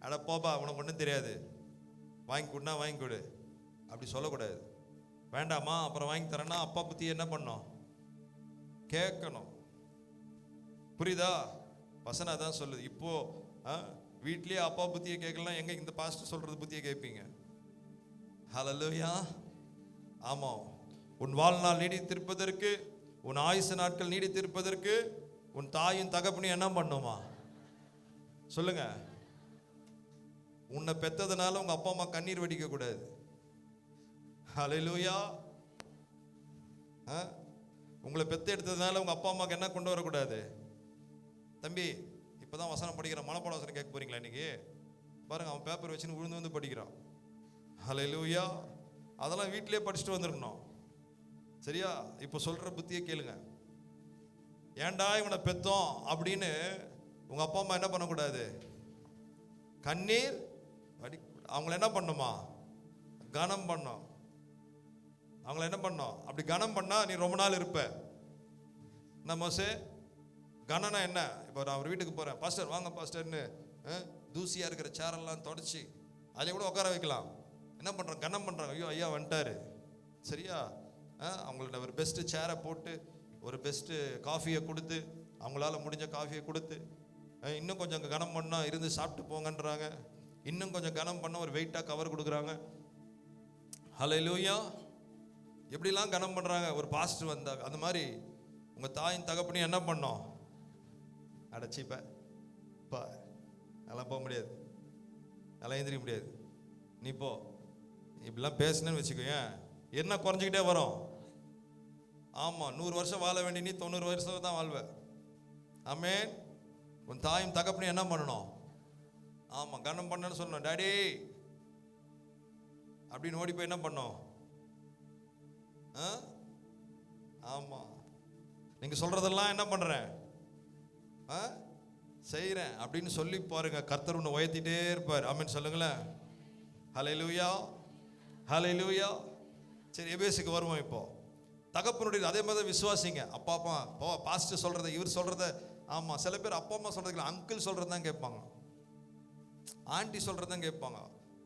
அட போபா, உனக்கு ஒன்றும் தெரியாது, வாங்கி கொடுனா வாங்கி கொடு, அப்படி சொல்லக்கூடாது. வேண்டாமா, அப்புறம் வாங்கி தரேன்னா அப்பா புத்தியை என்ன பண்ணணும்? கேட்கணும். புரியுதா? வசனம் அதான் சொல்லுது. இப்போ வீட்லயே அப்பா புத்தியை கேட்கலாம், எங்க இந்த பாஸ்டர் சொல்றது புத்தியை கேட்பீங்க? ஹல்லேலூயா. ஆமா. உன் வாழ்நாள் நீடித்திருப்பதற்கு, உன் ஆயுசு நாட்கள் நீடித்திருப்பதற்கு உன் தாயின் தகப்பனையும் என்ன பண்ணுமா? சொல்லுங்க. உன்னை பெத்ததுனால உங்க அப்பா அம்மா கண்ணீர் வடிக்க கூடாது. ஹல்லேலூயா. உங்களை பெத்து எடுத்ததுனால உங்க அப்பா அம்மாக்கு என்ன கொண்டு வரக்கூடாது? தம்பி, இப்பதான் வசனம் படிக்கிற, மனப்பாட வசனம் கேட்க போறீங்களா இன்னைக்கு? பாருங்க, அவன் பேப்பர் வச்சுன்னு விழுந்து வந்து படிக்கிறான். ஹல்லேலூயா. அதெல்லாம் வீட்டிலேயே படிச்சுட்டு வந்திருக்கணும். சரியா? இப்போ சொல்ற புத்தியை கேளுங்க. ஏன்டா இவனை பெத்தோம் அப்படின்னு உங்க அப்பா அம்மா என்ன பண்ணக்கூடாது? கண்ணீர் அவங்கள என்ன பண்ணுமா? கனம் பண்ணும். அவங்கள என்ன பண்ணோம்? அப்படி கனம் பண்ணா நீ ரொம்ப நாள் இருப்ப. மோசே, கனனா என்ன? இப்போ நான் ஒரு வீட்டுக்கு போறேன், பாஸ்டர் வாங்க பாஸ்டர்னு தூசியா இருக்கிற சேரெல்லாம் தொடச்சி அதில் கூட உட்கார வைக்கலாம். என்ன பண்றாங்க? கனம் பண்றாங்க. ஐயோ ஐயா வந்துட்டாரு. சரியா? அவங்களோட ஒரு பெஸ்ட் சேரை போட்டு, ஒரு பெஸ்ட் காஃபியை கொடுத்து, அவங்களால முடிஞ்ச காஃபியை கொடுத்து, இன்னும் கொஞ்சம் கனம் பண்ணா இருந்து சாப்பிட்டு போங்கன்றாங்க. இன்னும் கொஞ்சம் கனம் பண்ண ஒரு வெயிட்டா கவர் கொடுக்குறாங்க. ஹல்லேலூயா. எப்படிலாம் கனம் பண்றாங்க ஒரு பாஸ்டர் வந்தா. அந்த மாதிரி உங்க தாயின் தகப்பனையும் என்ன பண்ணோம்? அடைச்சிப்பா, நல்லா போக முடியாது, நல்லா எழுந்திரிக்க முடியாது, நீ போ. இப்படிலாம் பேசுனேன்னு வச்சுக்கோங்க, என்ன குறைஞ்சிக்கிட்டே வரும்? ஆமா, 100 வருஷம் வாழ வேண்டிய நீ 90 வருஷம் தான் வாழ்வ. ஆமென். உன் தாயும் தகப்பனையும் என்ன பண்ணணும்? ஆமா, கனம் பண்ணன்னு சொல்லணும். டாடி அப்படின்னு ஓடி போய் என்ன பண்ணோம்? ஆமா, நீங்க சொல்றதெல்லாம் என்ன பண்றேன், செய்யறேன் அப்படின்னு சொல்லி பாருங்க. கர்த்தர் உன்னை உயர்த்திட்டே இருப்பார். ஆமென் சொல்லுங்களேன். ஹல்லேலூயா. ஹல்லேலூயா. சரி, எபேசுக்கு வருவோம். இப்போ தகப்பனுடைய அதே மாதிரி விசுவாசிங்க. அப்பா அப்பா பாஸ்டர் சொல்றத, இவர் சொல்றத, ஆமா சில பேர் அப்பா அம்மா சொல்றதுக்கு அங்கிள் சொல்றது தான் கேட்பாங்க, ஆண்டி சொல்றது தான் கேட்பாங்க.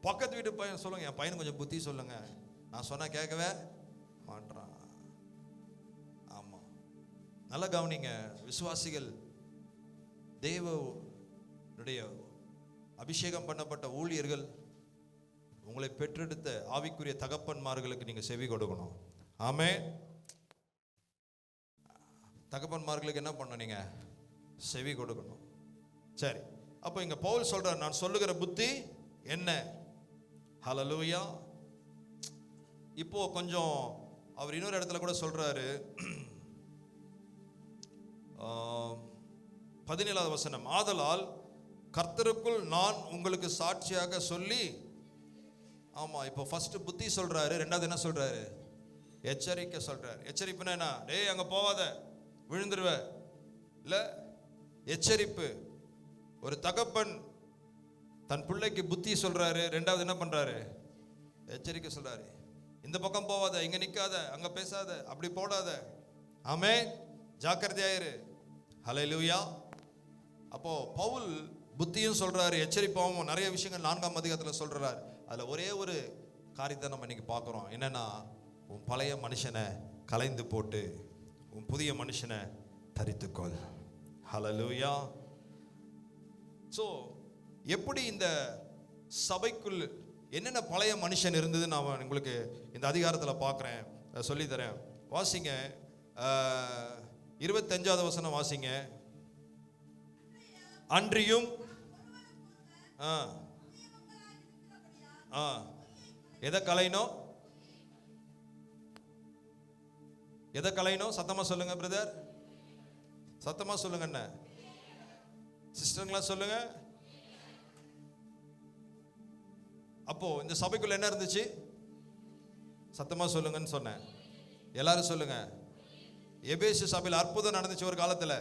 பக்கத்து வீட்டு பையன் சொல்லுங்க, என் பையனுக்கு கொஞ்சம் புத்தி சொல்லுங்க, நான் சொன்னா கேட்கவே மாட்டான். ஆமா, நல்லா கவனிங்க விசுவாசிகள், தேவனுடைய அபிஷேகம் பண்ணப்பட்ட ஊழியர்கள், உங்களை பெற்றெடுத்த ஆவிக்குரிய தகப்பன்மார்களுக்கு நீங்க செவி கொடுக்கணும். ஆமென். தகப்பன்மார்களுக்கு என்ன பண்ணணும்? நீங்க செவி கொடுக்கணும். சரி, அப்போ இங்க பவுல் சொல்றார், நான் சொல்லுகிற புத்தி என்ன? ஹல்லேலூயா. இப்போ கொஞ்சம் அவர் இன்னொரு இடத்துல கூட சொல்றாரு, 17வது வசனம், ஆதலால் கர்த்தருக்குள் நான் உங்களுக்கு சாட்சியாக சொல்லி. ஆமா, இப்போ ஃபர்ஸ்ட் புத்தி சொல்றாரு, ரெண்டாவது என்ன சொல்றாரு? எச்சரிக்கை சொல்றாரு. எச்சரிப்புனா என்ன? டேய் அங்க போவாத, விழுந்துருவ, இல்ல எச்சரிப்பு. ஒரு தகப்பன் தன் பிள்ளைக்கு புத்தி சொல்றாரு, ரெண்டாவது என்ன பண்றாரு? எச்சரிக்கை சொல்றாரு. இந்த பக்கம் போவாத, இங்க நிக்காத, அங்க பேசாத, அப்படி போடாத, ஆமென், ஜாக்கிரதையாயிரு. ஹல்லேலூயா. அப்போ பவுல் புத்தியும் சொல்றாரு, எச்சரிப்பாவும் நிறைய விஷயங்கள் 4ஆம் அதிகாரத்தில் சொல்றாரு. அதுல ஒரே ஒரு காரியத்தை நம்ம இன்னைக்கு பார்க்குறோம். என்னன்னா, உன் பழைய மனுஷனை கலைந்து போட்டு உன் புதிய மனுஷனை தரித்துக்கொள். ஹல்லேலூயா. ஸோ எப்படி இந்த சபைக்குள் என்னென்ன பழைய மனுஷன் இருந்தது நான் உங்களுக்கு இந்த அதிகாரத்தில் பார்க்குறேன், சொல்லித்தரேன். வாசிங்க, 25வது வசனம் வாசிங்க. அன்றியும் எதை கலைனோ? எதை கலைனோ? சத்தமா சொல்லுங்க பிரதர், சத்தமா சொல்லுங்க. என்ன சிஸ்டருங்களா சொல்லுங்க. அப்போ இந்த சபைக்குள்ள என்ன இருந்துச்சு? சத்தமா சொல்லுங்கன்னு சொன்னேன். எல்லாரும் சொல்லுங்க. எபேசு சபையில் அற்புதம் நடந்துச்சு ஒரு காலத்துல,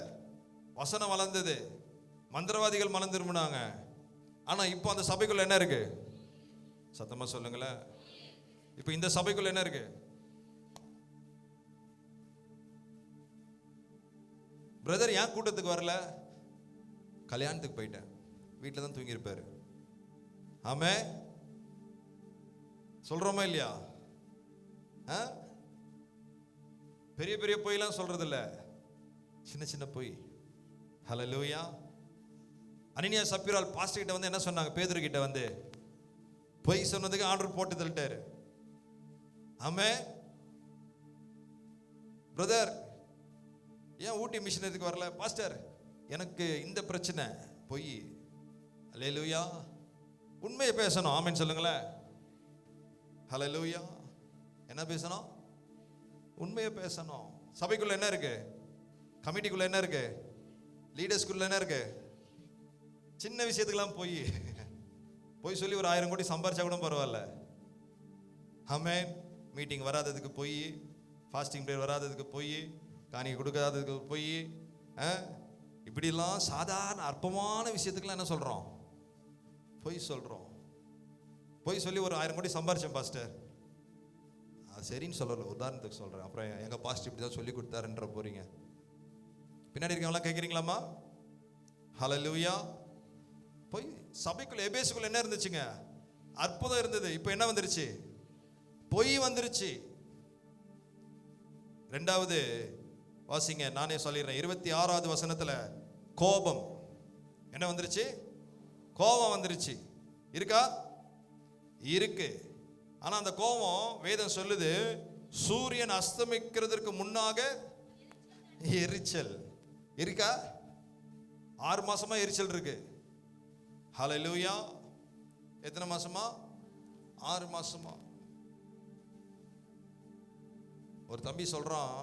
வசனம் வளர்ந்தது, மந்திரவாதிகள் மனம் திரும்பினாங்க. ஆனா இப்போ அந்த சபைக்குள்ள என்ன இருக்கு? சத்தமா சொல்லுங்களேன். இப்போ இந்த சபைக்குள்ள என்ன இருக்கு? பிரதர் ஏன் கூட்டத்துக்கு வரல? கல்யாணத்துக்கு போயிட்டேன், வீட்டில் தான் தூங்கி இருப்பாரு. ஆமே, சொல்றோமா இல்லையா? பெரிய பெரிய பொய்லாம் சொல்றது இல்ல, சின்ன சின்ன பொய். ஹல்லேலூயா. அனனியா சப்பீரால் பாஸ்டர் கிட்ட வந்து என்ன சொன்னாங்க? பேதுரு கிட்ட வந்து பொய் சொன்னதுக்கு ஆர்டர் போட்டு தள்ளிட்டாரு. ஆமே, பிரதர் ஏன் ஊட்டி மிஷனரிக்கு வரல? பாஸ்டர் எனக்கு இந்த பிரச்சனை, பொய். ஹல்லேலூயா. உண்மையை பேசணும். ஆமென் சொல்லுங்களேன். ஹல்லேலூயா. என்ன பேசணும்? உண்மையை பேசணும். சபைக்குள்ள என்ன இருக்கு? கமிட்டிக்குள்ள என்ன இருக்கு? லீடர்ஸ்குள்ள என்ன இருக்கு? சின்ன விஷயத்துக்கெல்லாம் போய் சொல்லி ஒரு 1000 கோடி சம்பாரிச்சா கூட பரவாயில்ல. ஆமென். மீட்டிங் வராததுக்கு போய், ஃபாஸ்டிங் பிரேயர் வராததுக்கு போய், காணிக்கை கொடுக்காததுக்கு போய், இப்படிலாம் சாதாரண அற்பமான விஷயத்துக்குலாம் என்ன சொல்றோம்? பொய் சொல்றோம். பொய் சொல்லி ஒரு 1000 கோடி சம்பாரிச்சேன் பாஸ்டர், அது சரின்னு சொல்லல, உதாரணத்துக்கு சொல்றேன். அப்புறம் எங்க பாஸ்டர் இப்படி தான் சொல்லி கொடுத்தாருன்ற போறீங்க. பின்னாடி இருக்கவங்களாம் கேட்குறீங்களாமா? ஹல்லேலூயா. போய் சபைக்குள்ள எபேசுக்குள்ள என்ன இருந்துச்சுங்க? அற்புதம் இருந்தது. இப்போ என்ன வந்துருச்சு? பொய் வந்துருச்சு. ரெண்டாவது வாசிங்க, நானே சொல்லிடுறேன். 26வது வசனத்துல கோபம் என்ன வந்துருச்சு? கோபம் வந்துருச்சு. இருக்கா? இருக்கு. ஆனா அந்த கோபம் வேதம் சொல்லுது, சூரியன் அஸ்தமிக்கிறதுக்கு முன்னாக எரிச்சல். இருக்கா? 6 மாசமா எரிச்சல் இருக்கு. ஹல்லேலூயா. எத்தனை மாசமா? 6 மாசமா. ஒரு தம்பி சொல்றான்,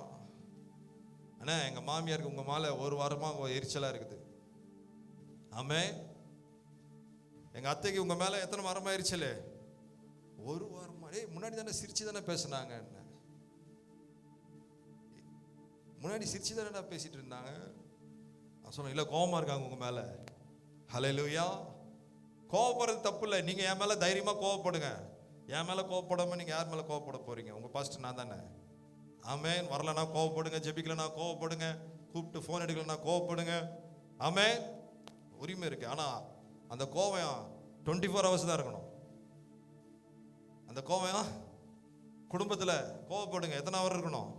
அண்ணா எங்க மாமியாருக்கு உங்க மேல 1 வாரமா எரிச்சலா இருக்குது. ஆமே. எங்க அத்தைக்கு உங்க மேல எத்தனை வாரமா எரிச்சல்? 1 வாரமா. முன்னாடி தானே சிரிச்சு தானே பேசினாங்க, முன்னாடி சிரிச்சு தானே பேசிட்டு இருந்தாங்க. நான் சொன்னேன், இல்ல கோபமா இருக்காங்க உங்க மேல. ஹல்லேலூயா. கோபப்படுறது தப்பு இல்லை. நீங்க என் மேல தைரியமா கோபப்படுங்க. என் மேலே கோவப்படாமல் நீங்கள் யார் மேலே கோவப்பட போகிறீங்க? உங்கள் பாஸ்டர் நான் தானே. ஆமென். வரலன்னா கோவப்படுங்க, ஜெபிக்கலன்னா கோவப்படுங்க, கூப்பிட்டு ஃபோன் எடுக்கலன்னா கோவப்படுங்க. ஆமென். உரிமை இருக்கு. ஆனால் அந்த கோவம் 24 hours தான் இருக்கணும். அந்த கோவம் குடும்பத்தில் கோவப்படுங்க, எத்தனை ஹவர் இருக்கணும்?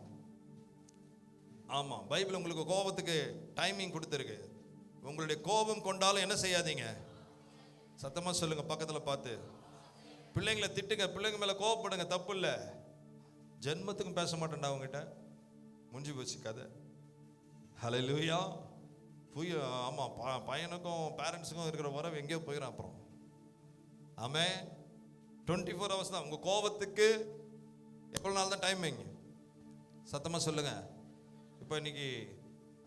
ஆமாம், பைபிள் உங்களுக்கு கோபத்துக்கு டைமிங் கொடுத்துருக்கு. உங்களுடைய கோபம் கொண்டாலும் என்ன செய்யாதீங்க? சத்தமாக சொல்லுங்க, பக்கத்தில் பார்த்து. பிள்ளைங்களை திட்டுங்க, பிள்ளைங்க மேலே கோவப்படுங்க, தப்பு இல்லை. ஜென்மத்துக்கும் பேச மாட்டேன்டா அவங்ககிட்ட, முடிஞ்சு போச்சு கதை. ஹல்லேலூயா. ஆமாம், பையனுக்கும் பேரண்ட்ஸுக்கும் இருக்கிற உறவு எங்கேயோ போயிடும் அப்புறம். ஆமென். 24 hours தான். உங்கள் கோபத்துக்கு எவ்வளோ நாள் தான் டைமிங்? சத்தமாக சொல்லுங்க. இப்போ இன்னைக்கு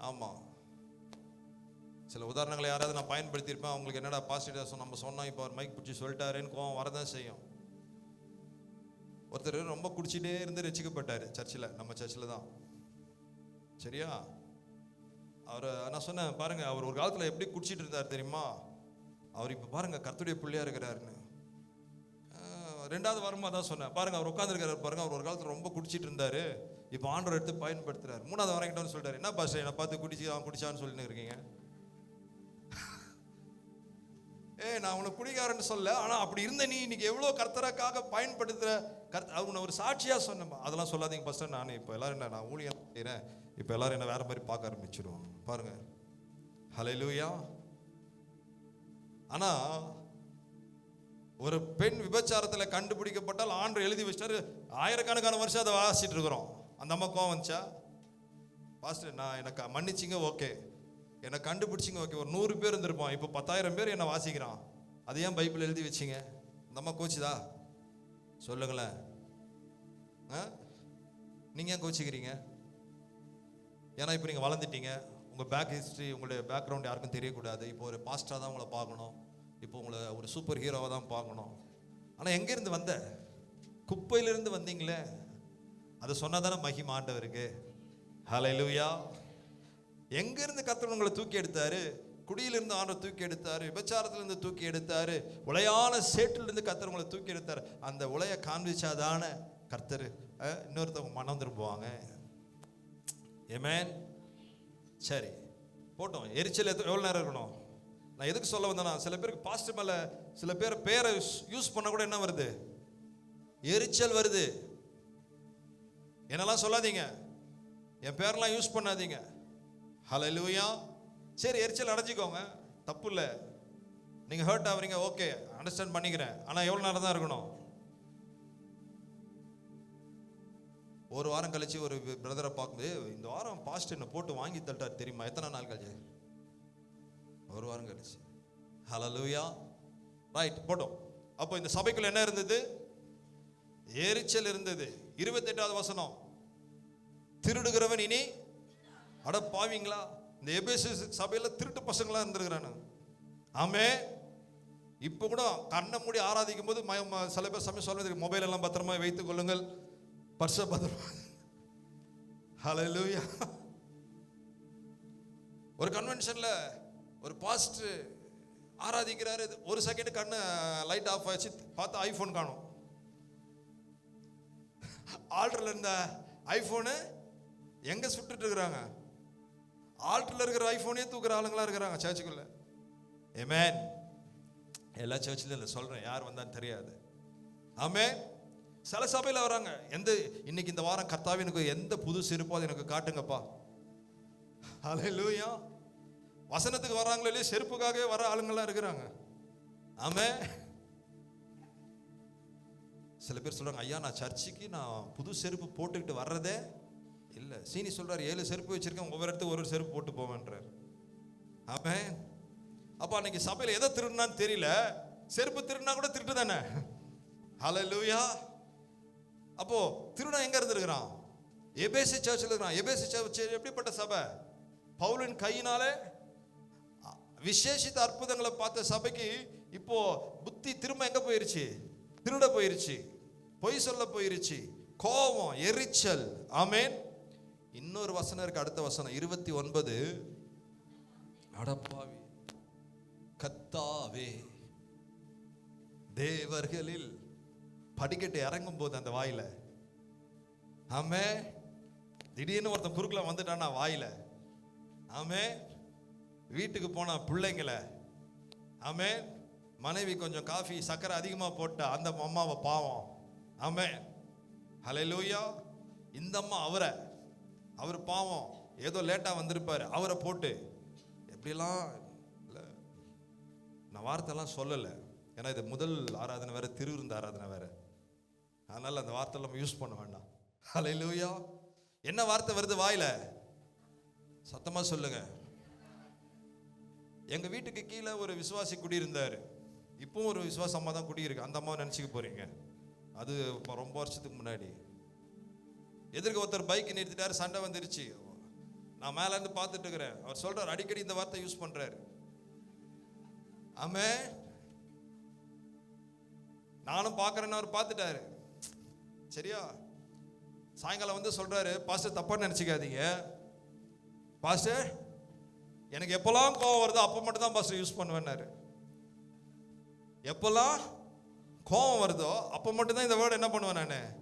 ஆமாம், சில உதாரணங்களை யாராவது நான் பயன்படுத்தியிருப்பேன். அவங்களுக்கு என்னடா பாசிட்டிவ் நம்ம சொன்னோம், இப்போ அவர் மைக் பிடிச்சி சொல்லிட்டாருன்னு கோவம் வரதான் செய்யும். ஒருத்தர் ரொம்ப குடிச்சிட்டே இருந்து ரசிக்கப்பட்டார் சர்ச்சில், நம்ம சர்ச்சில் தான். சரியா? அவர் நான் சொன்னேன் பாருங்க, அவர் ஒரு காலத்தில் எப்படி குடிச்சிட்டு இருந்தார் தெரியுமா? அவர் இப்போ பாருங்க கர்த்தருடைய பிள்ளையா இருக்கிறாருன்னு. 2வது வாரமாக தான் சொன்னேன் பாருங்க, அவர் உட்காந்துருக்காரு பாருங்க. அவர் ஒரு காலத்தில் ரொம்ப குடிச்சிட்டு இருந்தாரு, இப்போ ஆண்டவர் எடுத்து பயன்படுத்துறாரு. 3வது வாரம் கிட்ட சொல்லிட்டாரு, என்ன பாஸ்டர் என்னை பார்த்து குடிச்சான்னு சொல்லிட்டு இருக்கீங்க? நான் உனக்கு குடிக்காரன்னு சொல்ல, ஆனால் அப்படி இருந்த நீ இன்னைக்கு எவ்வளோ கர்த்தருக்காக பயன்படுத்துகிற அவங்க ஒரு சாட்சியாக சொன்னேன். அதெல்லாம் சொல்லாதீங்க பாஸ்டர். நான் இப்போ எல்லாரும் என்ன, நான் ஊழியம் செய்கிறேன், இப்போ எல்லாரும் என்ன வேற மாதிரி பார்க்க ஆரம்பிச்சிடுவோம் பாருங்க. ஹல்லேலூயா. ஆனால் ஒரு பெண் விபச்சாரத்தில் கண்டுபிடிக்கப்பட்டால் ஆண்டவர் எழுதி வச்சிட்டாரு. ஆயிரக்கணக்கான வருஷம் அதை வாசிட்டு இருக்கிறோம். அந்த அம்மா கோவம் வந்துச்சா? பாஸ்டர் நான் எனக்கு மன்னிச்சிங்க, ஓகே, என்னை கண்டுபிடிச்சிங்க, ஓகே. ஒரு 100 பேர் இருந்திருப்போம், இப்போ 10,000 பேர் என்னை வாசிக்கிறான். அது ஏன் பைபிள் எழுதி வச்சிங்க? அந்த அம்மா கோச்சுதா? சொல்லுங்களேன். நீங்கள் ஏன் கோச்சிக்கிறீங்க? ஏன்னா இப்போ நீங்கள் வளர்ந்துட்டீங்க, உங்கள் பேக் ஹிஸ்ட்ரி, உங்களுடைய பேக்ரவுண்ட் யாருக்கும் தெரியக்கூடாது. இப்போ ஒரு பாஸ்டராக தான் உங்களை பார்க்கணும், இப்போ உங்களை ஒரு சூப்பர் ஹீரோவாக தான் பார்க்கணும். ஆனால் எங்கேருந்து வந்த? குப்பையிலிருந்து வந்தீங்களே, அதை சொன்னால் தானே மகிமை ஆண்டவருக்கு. ஹல்லேலூயா. எங்கேருந்து கர்த்தர் உங்களை தூக்கி எடுத்தாரு? குடியிலிருந்து ஆண்டவர் தூக்கி எடுத்தாரு, விபச்சாரத்திலிருந்து தூக்கி எடுத்தாரு, உளையான சேற்றிலிருந்து கர்த்தர் உங்களை தூக்கி எடுத்தாரு. அந்த உலையை காண்பிச்சாதான கர்த்தர் இன்னொருத்தவங்க மனம் திரும்புவாங்க. ஆமென். சரி போட்டோம். எரிச்சல் எவ்வளோ நேரம் இருக்கணும்? நான் எதுக்கு சொல்ல வந்தேன்னா, சில பேருக்கு பாஸ்டர் மேலே சில பேர் பேரை யூஸ் பண்ண கூட என்ன வருது? எரிச்சல் வருது. என்னெல்லாம் சொல்லாதீங்க, என் பேரெல்லாம் யூஸ் பண்ணாதீங்க. ஹல்லேலூயா. சரி, எரிச்சல் அடைஞ்சிக்கோங்க, தப்பு இல்லை. நீங்கள் ஹர்ட் ஆகுறீங்க, ஓகே, அண்டர்ஸ்டாண்ட் பண்ணிக்கிறேன். ஆனால் எவ்வளோ நேரம் தான் இருக்கணும்? ஒரு வாரம் கழிச்சு ஒரு பிரதரை பார்க்கும்போது, இந்த வாரம் பாஸ்டர் என்ன போட்டு வாங்கி தள்ளிட்டார் தெரியுமா? எத்தனை நாள் கழிச்சு? ஒரு வாரம் கழிச்சு. ஹல்லேலூயா. ரைட், போட்டோம். அப்போ இந்த சபைக்குள்ள என்ன இருந்தது? எரிச்சல் இருந்தது. 28வது வசனம், திருடுகிறவன் இனி அட பாவீங்களா? இந்த எபேசு சபையில திருட்டு பசங்களா இருந்திருக்கிறானு. ஆமே. இப்போ கூட கண்ணை மூடி ஆராதிக்கும் போது சில பேர் சமயம் சொல்றது, மொபைல் எல்லாம் பத்திரமா வைத்துக் கொள்ளுங்கள், பர்ஸை பத்திரமா. ஹல்லேலூயா. ஒரு கன்வென்ஷன்ல ஒரு பாஸ்டர் ஆராதிக்கிறாரு, ஒரு செகண்ட் கண்ணு லைட் ஆஃப் ஆச்சு, பார்த்தா ஐபோன் காணும். ஆல்டர்ல இருந்த ஐபோனு எங்க சுட்டுட்டு இருக்கிறாங்க? ஆல்டர்ல இருக்கிற ஐபோனே தூக்குற ஆளுங்களா இருக்கிறாங்க சர்ச்சுக்குள்ள. ஆமென். எல்லா சர்ச்சிலும் இல்லை, சொல்றேன், யார் வந்தான்னு தெரியாது. ஆமென். சில சபையில் வராங்க, இன்னைக்கு இந்த வாரம் கர்த்தாவே எனக்கு எந்த புது செருப்போ அது எனக்கு காட்டுங்கப்பா. ஹல்லேலூயா. வசனத்துக்கு வராங்களோ இல்லையா, செருப்புக்காகவே வர ஆளுங்கள்லாம் இருக்கிறாங்க. ஆமென். சில பேர் சொல்றாங்க, ஐயா நான் சர்ச்சுக்கு நான் புது செருப்பு போட்டுக்கிட்டு வர்றதே இல்லை. சீனி சொல்றாரு, 7 செருப்பு வச்சிருக்கேன், ஒவ்வொரு இடத்துக்கு ஒரு செருப்பு போட்டு போவேன்றார். ஆமென். அப்போ அன்னைக்கு சபையில் எதை திருடுனான்னு தெரியல, செருப்பு திருடுனா கூட திருட்டு தானே. ஹல்லேலூயா. அப்போ திருடா எங்க இருந்திருக்கிறான்? எபேசு சர்ச்சில் இருக்கிறான். எபேசு சர்ச் எப்படிப்பட்ட சபை? பவுலின் கையினாலே விசேஷித்த அற்புதங்களை பார்த்த சபைக்கு இப்போ புத்தி திரும்ப எங்க போயிருச்சு? திருட போயிருச்சு, பொய் சொல்ல போயிருச்சு, கோபம், எரிச்சல். ஆமென். இன்னொரு வசனம் இருக்கு, அடுத்த வசனம் 29. அடப்பாவி, கர்த்தாவே தேவர்களில் படிக்கட்டு இறங்கும் போது அந்த வாயில, ஆமே, திடீர்னு ஒருத்தன் குறுக்குல வந்துட்டானா வாயில, ஆமே, வீட்டுக்கு போனா பிள்ளைங்களை, ஆமே, மனைவி கொஞ்சம் காஃபி சக்கரை அதிகமா போட்ட அந்த அம்மாவை பாவம், ஆமே, ஹல்லேலூயா. இந்த அம்மா அவர் பாவம், ஏதோ லேட்டா வந்திருப்பாரு, அவரை போட்டு எப்படிலாம் இல்லை. நான் வார்த்தைலாம் சொல்லலை, ஏன்னா இது முதல் ஆராதனை வேற, திருவிருந்த ஆராதனை வேற, அதனால அந்த வார்த்தை நம்ம யூஸ் பண்ண வேண்டாம். ஹல்லேலூயா. என்ன வார்த்தை வருது வாயில? சத்தமா சொல்லுங்க. எங்க வீட்டுக்கு கீழே ஒரு விசுவாசி குடியிருந்தாரு. இப்பவும் ஒரு விசுவாச அம்மா தான் குடியிருக்கு. அந்த அம்மாவை நினைச்சுக்க போறீங்க, அது ரொம்ப வருஷத்துக்கு முன்னாடி. எதிர்க்க ஒருத்தர் பைக் நிறுத்திட்டாரு, சண்டை வந்துருச்சு. நான் மேல இருந்து பார்த்துட்டு இருக்கிறேன். அவர் சொல்றாரு, அடிக்கடி இந்த வார்த்தை யூஸ் பண்றாரு, ஆமே, நானும் பார்க்கறேன்னு அவர் பார்த்துட்டாரு. சரியா? சாயங்காலம் வந்து சொல்றாரு, பாஸ்டர் தப்பா நினைச்சுக்காதீங்க பாஸ்டர், எனக்கு எப்பெல்லாம் கோவம் வருதோ அப்போ மட்டும் தான் பாஸ்டர் யூஸ் பண்ணுவேன்னாரு. எப்பெல்லாம் கோவம் வருதோ அப்போ மட்டும் தான் இந்த வேர்டு என்ன பண்ணுவேன் நான்.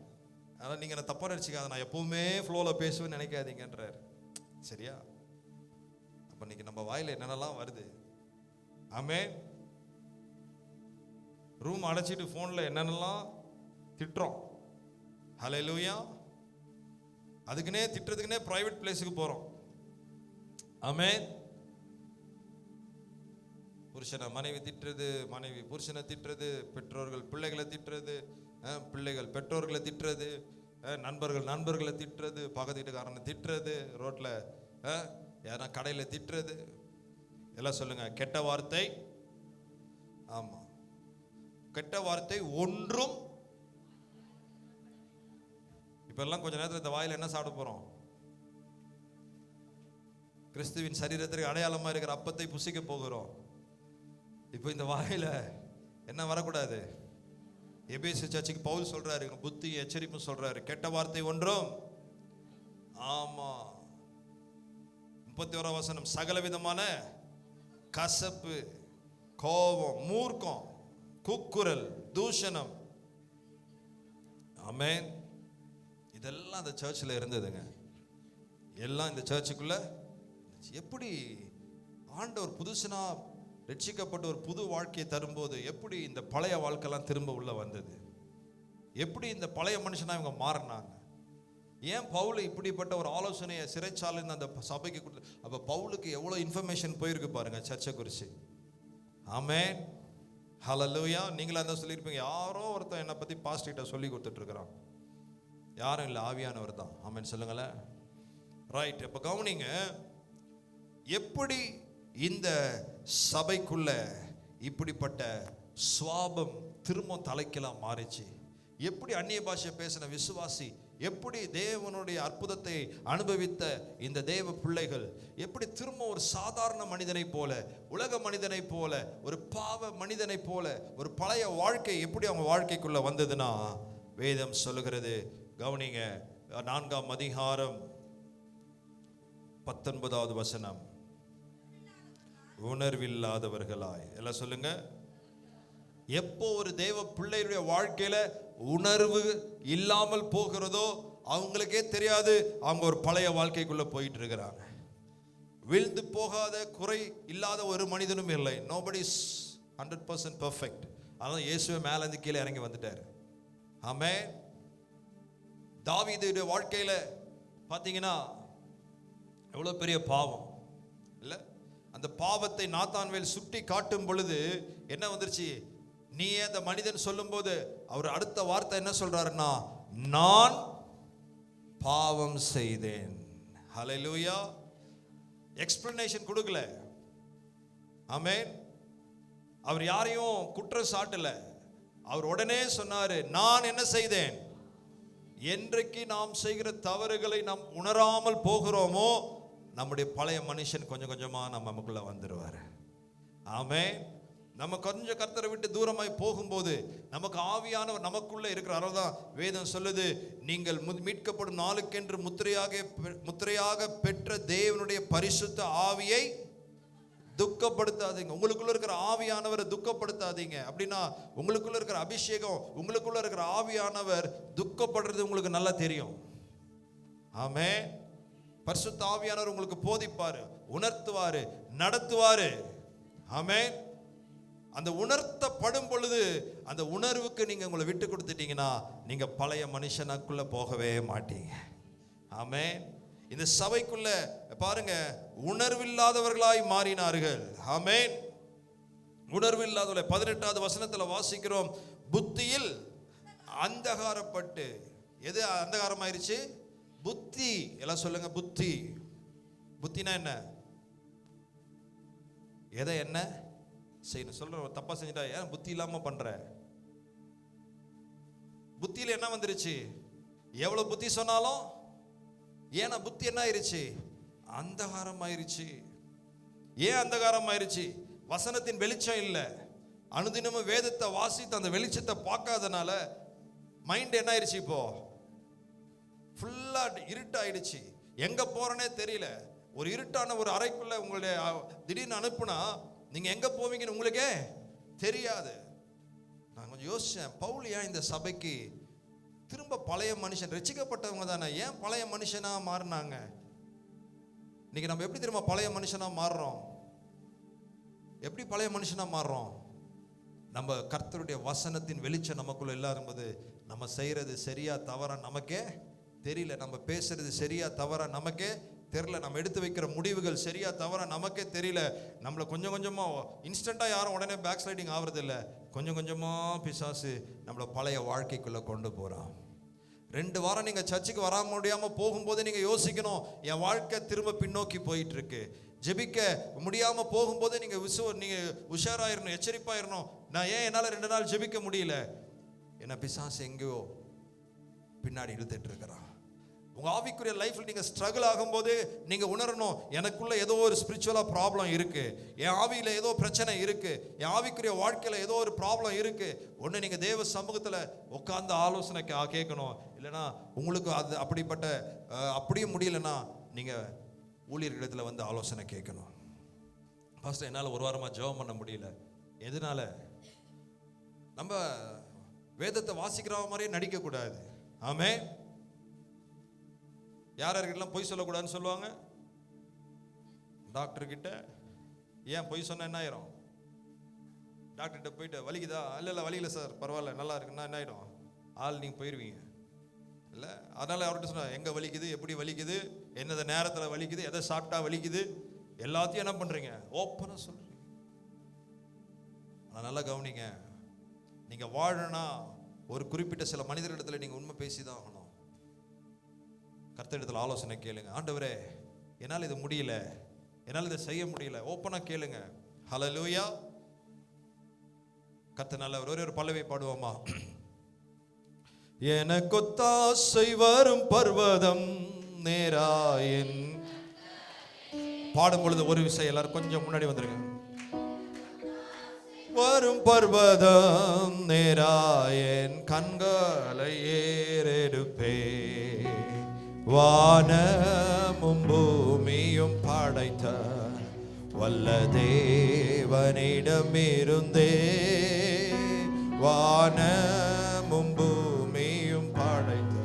அதனால் நீங்கள் என்ன தப்பா நினச்சிக்காத, நான் எப்பவுமே ஃப்ளோவில் பேசுவேன்னு நினைக்காதீங்கன்றார். சரியா? அப்போ இன்னைக்கு நம்ம வாயில் என்னென்னலாம் வருது, ஆமே, ரூம் அடைச்சிட்டு ஃபோனில் என்னென்னலாம் திட்டுறோம். ஹல்லேலூயா. அதுக்குன்னே திட்டுறதுக்குன்னே பிரைவேட் பிளேஸுக்கு போகிறோம். ஆமே. புருஷனை மனைவி திட்டுறது, மனைவி புருஷனை திட்டுறது, பெற்றோர்கள் பிள்ளைகளை திட்டுறது, பிள்ளைகள் பெற்றோர்களை திட்டுறது, நண்பர்களை திட்டுறது, பக்கத்து வீட்டுக்காரனை திட்டுறது, ரோட்ல யாரா கடையில் திட்டுறது, எல்லாம் சொல்லுங்க கெட்ட வார்த்தை. ஆமா, கெட்ட வார்த்தை ஒன்றும். இப்ப எல்லாம் கொஞ்ச நேரத்தில் இந்த வாயில என்ன சாப்பிட போறோம்? கிறிஸ்துவின் சரீரத்திற்கு அடையாளமா இருக்கிற அப்பத்தை புசிக்க போகிறோம். இப்போ இந்த வாயில என்ன வரக்கூடாது? எபேசு சர்ச்சுக்கு பவுல் சொல்றாரு, புத்தி எச்சரிப்பு சொல்றாரு, கெட்ட வார்த்தை ஒன்றும். ஆமா, 31 வசனம், சகல விதமான கசப்பு, கோபம், மூர்க்கம், கூக்குரல், தூஷணம். ஆமென். இதெல்லாம் அந்த சர்ச்சில் இருந்ததுங்க. எல்லாம் இந்த சர்ச்சுக்குள்ள. எப்படி ஆண்டவர் புதுசுனா ரட்சிக்கப்பட்ட ஒரு புது வாழ்க்கையை தரும்போது எப்படி இந்த பழைய வாழ்க்கைலாம் திரும்ப உள்ள வந்தது? எப்படி இந்த பழைய மனுஷனா இவங்க மாறினாங்க? ஏன் பவுல் இப்படிப்பட்ட ஒரு ஆலோசனையை சிறைச்சாலைன்னு அந்த சபைக்கு கொடுத்து? அப்போ பவுலுக்கு எவ்வளோ இன்ஃபர்மேஷன் போயிருக்கு பாருங்க சர்ச்சை குறித்து. ஆமென், ஹல்லேலூயா. நீங்களா தான் சொல்லியிருப்பீங்க, யாரோ ஒருத்தன் என்னை பற்றி பாஸ்டர்கிட்ட சொல்லி கொடுத்துட்டு இருக்கிறான். யாரும் இல்லை, ஆவியானவர் தான். ஆமென் சொல்லுங்களேன். ரைட். இப்போ கவனிங்க, எப்படி இந்த சபைக்குள்ள இப்படிப்பட்ட சுவாபம் திரும்ப தலைக்கெல்லாம் மாறிச்சு? எப்படி அந்நிய பாஷை பேசின விசுவாசி, எப்படி தேவனுடைய அற்புதத்தை அனுபவித்த இந்த தேவ பிள்ளைகள் எப்படி திரும்ப ஒரு சாதாரண மனிதனை போல, உலக மனிதனை போல, ஒரு பாவ மனிதனை போல ஒரு பழைய வாழ்க்கை எப்படி அவங்க வாழ்க்கைக்குள்ள வந்ததுன்னா, வேதம் சொல்லுகிறது. கவனிங்க, 4ஆம் அதிகாரம் 19வது வசனம். உணர்வில்லாதவர்களாய். எல்லாம் சொல்லுங்க. எப்போ ஒரு தேவ பிள்ளையுடைய வாழ்க்கையில உணர்வு இல்லாமல் போகிறதோ அவங்களுக்கே தெரியாது அவங்க ஒரு பழைய வாழ்க்கைக்குள்ள போயிட்டு இருக்கிறாங்க. விழுந்து போகாத, குறை இல்லாத ஒரு மனிதனும் இல்லை. Nobody is 100% perfect. அதனால இயேசுவே மேல இருந்து கீழே இறங்கி வந்துட்டாரு. ஆமென். தாவீதுடைய வாழ்க்கையில பாத்தீங்கன்னா எவ்வளவு பெரிய பாவம் இல்ல? அந்த பாவத்தை நாத்தான்வேல் சுட்டி காட்டும் பொழுது என்ன வந்துருச்சு? நீ அந்த மனிதன் சொல்லும் போது அவர் அடுத்த வார்த்தை என்ன சொல்றாருன்னா, நான் பாவம் செய்தேன். ஹல்லேலூயா. எக்ஸ்பிளனேஷன் கொடுக்கல. ஆமென். அவர் யாரையும் குற்றம் சாட்டல. அவர் உடனே சொன்னாரு, நான் என்ன செய்தேன்? என்றைக்கு நாம் செய்கிற தவறுகளை நாம் உணராமல் போகிறோமோ நம்முடைய பழைய மனுஷன் கொஞ்சம் கொஞ்சமா நமக்குள்ள வந்துடுவார். ஆமென். நம்ம கொஞ்சம் கர்த்தரை விட்டு தூரமாய் போகும்போது நமக்கு ஆவியானவர் நமக்குள்ள இருக்கிற அளவுதான் வேதம் சொல்லுது. நீங்கள் மீட்கப்படும் நாளுக்கென்று முத்திரையாக பெற்ற தேவனுடைய பரிசுத்த ஆவியை துக்கப்படுத்தாதீங்க. உங்களுக்குள்ள இருக்கிற ஆவியானவரை துக்கப்படுத்தாதீங்க. அப்படின்னா உங்களுக்குள்ள இருக்கிற அபிஷேகம், உங்களுக்குள்ள இருக்கிற ஆவியானவர் துக்கப்படுறது உங்களுக்கு நல்லா தெரியும். ஆமென். பரிசுத்த ஆவியானவர் உங்களுக்கு போதிப்பாரு, உணர்த்துவாரு, நடத்துவாரு. ஆமென். அந்த உணர்த்தப்படும் பொழுது அந்த உணர்வுக்கு நீங்க உங்களை விட்டு கொடுத்துட்டீங்கன்னா நீங்க பழைய மனுஷனுக்குள்ள போகவே மாட்டீங்க. ஆமென். இந்த சபைக்குள்ள பாருங்க, உணர்வில்லாதவர்களாய் மாறினார்கள். ஆமென். உணர்வில்லாதவர்கள். 18வது வசனத்துல வாசிக்கிறோம், புத்தியில் அந்தகாரப்பட்டு. எது அந்தகாரமாயிருச்சு? புத்தி. எல்லாம் சொல்லுங்க, புத்தி. புத்தினா என்ன? எதை என்ன செய்யணும்? சொல்ற தப்பா செஞ்சுட்டா ஏன் புத்தி இல்லாம பண்ற? புத்தியில என்ன வந்துருச்சு? எவ்வளவு புத்தி சொன்னாலும் ஏன்னா புத்தி என்ன ஆயிருச்சு? அந்தகாரம் ஆயிருச்சு. ஏன் அந்தகாரம் ஆயிருச்சு? வசனத்தின் வெளிச்சம் இல்லை. அனுதினமும் வேதத்தை வாசித்து அந்த வெளிச்சத்தை பார்க்காதனால மைண்ட் என்ன ஆயிருச்சு? இப்போ ஃபுல்லா இருட்டாயிடுச்சு. எங்க போறனே தெரியல. ஒரு இருட்டான ஒரு அறைக்குள்ள உங்களுடைய திடீர்னு அனுப்புனா நீங்க எங்க போவீங்கன்னு உங்களுக்கே தெரியாது. நான் கொஞ்சம் யோசிச்சேன், பவுல் ஏன் இந்த சபைக்கு திரும்ப பழைய மனுஷன், ரட்சிக்கப்பட்டவங்க தானே, ஏன் பழைய மனுஷனா மாறினாங்க? இன்னைக்கு நம்ம எப்படி திரும்ப பழைய மனுஷனா மாறுறோம்? எப்படி பழைய மனுஷனா மாறுறோம்? நம்ம கர்த்தருடைய வசனத்தின் வெளிச்சம் நமக்குள்ள இல்லாதபோது நம்ம செய்யறது சரியா தவறா நமக்கே தெரியல. நம்ம பேசுறது சரியா தவறா நமக்கே தெரியல. நம்ம எடுத்து வைக்கிற முடிவுகள் சரியா தவறா நமக்கே தெரியல. நம்மளை கொஞ்சம் கொஞ்சமா இன்ஸ்டண்டா யாரும் உடனே பேக் ஸ்லைடிங் ஆகுறது இல்லை. கொஞ்சம் கொஞ்சமா பிசாசு நம்மளை பழைய வாழ்க்கைக்குள்ள கொண்டு போறான். 2 வாரம் நீங்க சர்ச்சுக்கு வர முடியாம போகும்போது நீங்க யோசிக்கணும், என் வாழ்க்கை திரும்ப பின்னோக்கி போயிட்டு இருக்கு. ஜெபிக்க முடியாம போகும்போது நீங்க உஷாராயிரணும், எச்சரிப்பாயிரணும். நான் ஏன் என்னால 2 நாள் ஜெபிக்க முடியல? என்ன பிசாசு எங்கேயோ பின்னாடி இழுத்துட்டு இருக்கிறான். உங்க ஆவிக்குரிய லைஃப்ல நீங்க ஸ்ட்ரகிள் ஆகும்போது நீங்க உணரணும், எனக்குள்ள ஏதோ ஒரு ஸ்பிரிச்சுவலா ப்ராப்ளம் இருக்கு, என் ஆவியில ஏதோ பிரச்சனை இருக்கு, என் ஆவிக்குரிய வாழ்க்கையில ஏதோ ஒரு ப்ராப்ளம் இருக்கு. ஒண்ணு நீங்க தேவ சமூகத்துல உட்கார்ந்து ஆலோசனை கேட்கணும். இல்லைன்னா உங்களுக்கு அது அப்படிப்பட்ட அப்படியும் முடியலன்னா நீங்க ஊழியர்களிடத்துல வந்து ஆலோசனை கேட்கணும். பாஸ்டர், என்னால் 1 வாரமா ஜெபம் பண்ண முடியல. எதனால? நம்ம வேதத்தை வாசிக்கிற மாதிரியே நடிக்க கூடாது. ஆமென். யாரெல்லாம் பொய் சொல்லக்கூடாதுன்னு சொல்லுவாங்க? டாக்டர் கிட்ட ஏன் பொய் சொன்ன என்ன ஆயிரும்? டாக்டர்கிட்ட போயிட்டு வலிக்குதா? இல்லை வலிக்கல சார், பரவாயில்ல, நல்லா இருக்குன்னா என்ன ஆயிடும்? நீங்க போயிருவீங்க இல்லை. அதனால அவர்கிட்ட சொன்ன, எங்க வலிக்குது, எப்படி வலிக்குது, என்னது நேரத்தில் வலிக்குது, எதை சாப்பிட்டா வலிக்குது, எல்லாத்தையும் என்ன பண்றீங்க? ஓப்பனா சொல்றீங்க. நல்லா கவனிங்க, நீங்க வாழணும்னா ஒரு குறிப்பிட்ட சில மனிதர்களிடத்துல நீங்க உண்மை பேசிதான் ஆகணும். கர்த்தரிடத்துல ஆலோசனை கேளுங்க. ஆண்டவரே, என்னால் இது முடியல, என்னால் இதை செய்ய முடியல. ஓப்பனா கேளுங்க. ஹல்லேலூயா. கர்த்தர் நல்லவர். ஒரே ஒரு பல்லவி பாடுவோமா? எனக்கொத்தாசை வரும் பர்வதம் நேராயன். பாடும் பொழுது ஒரு விஷயம் எல்லாரும் கொஞ்சம் முன்னாடி வந்துருங்க. வரும் பர்வதம் நேராயன் கண்களை ஏறெடுப்பே, வானமும் பூமியும் படைத்த வல்ல தேவனிடமிருந்தே, வானமும் பூமியும் படைத்த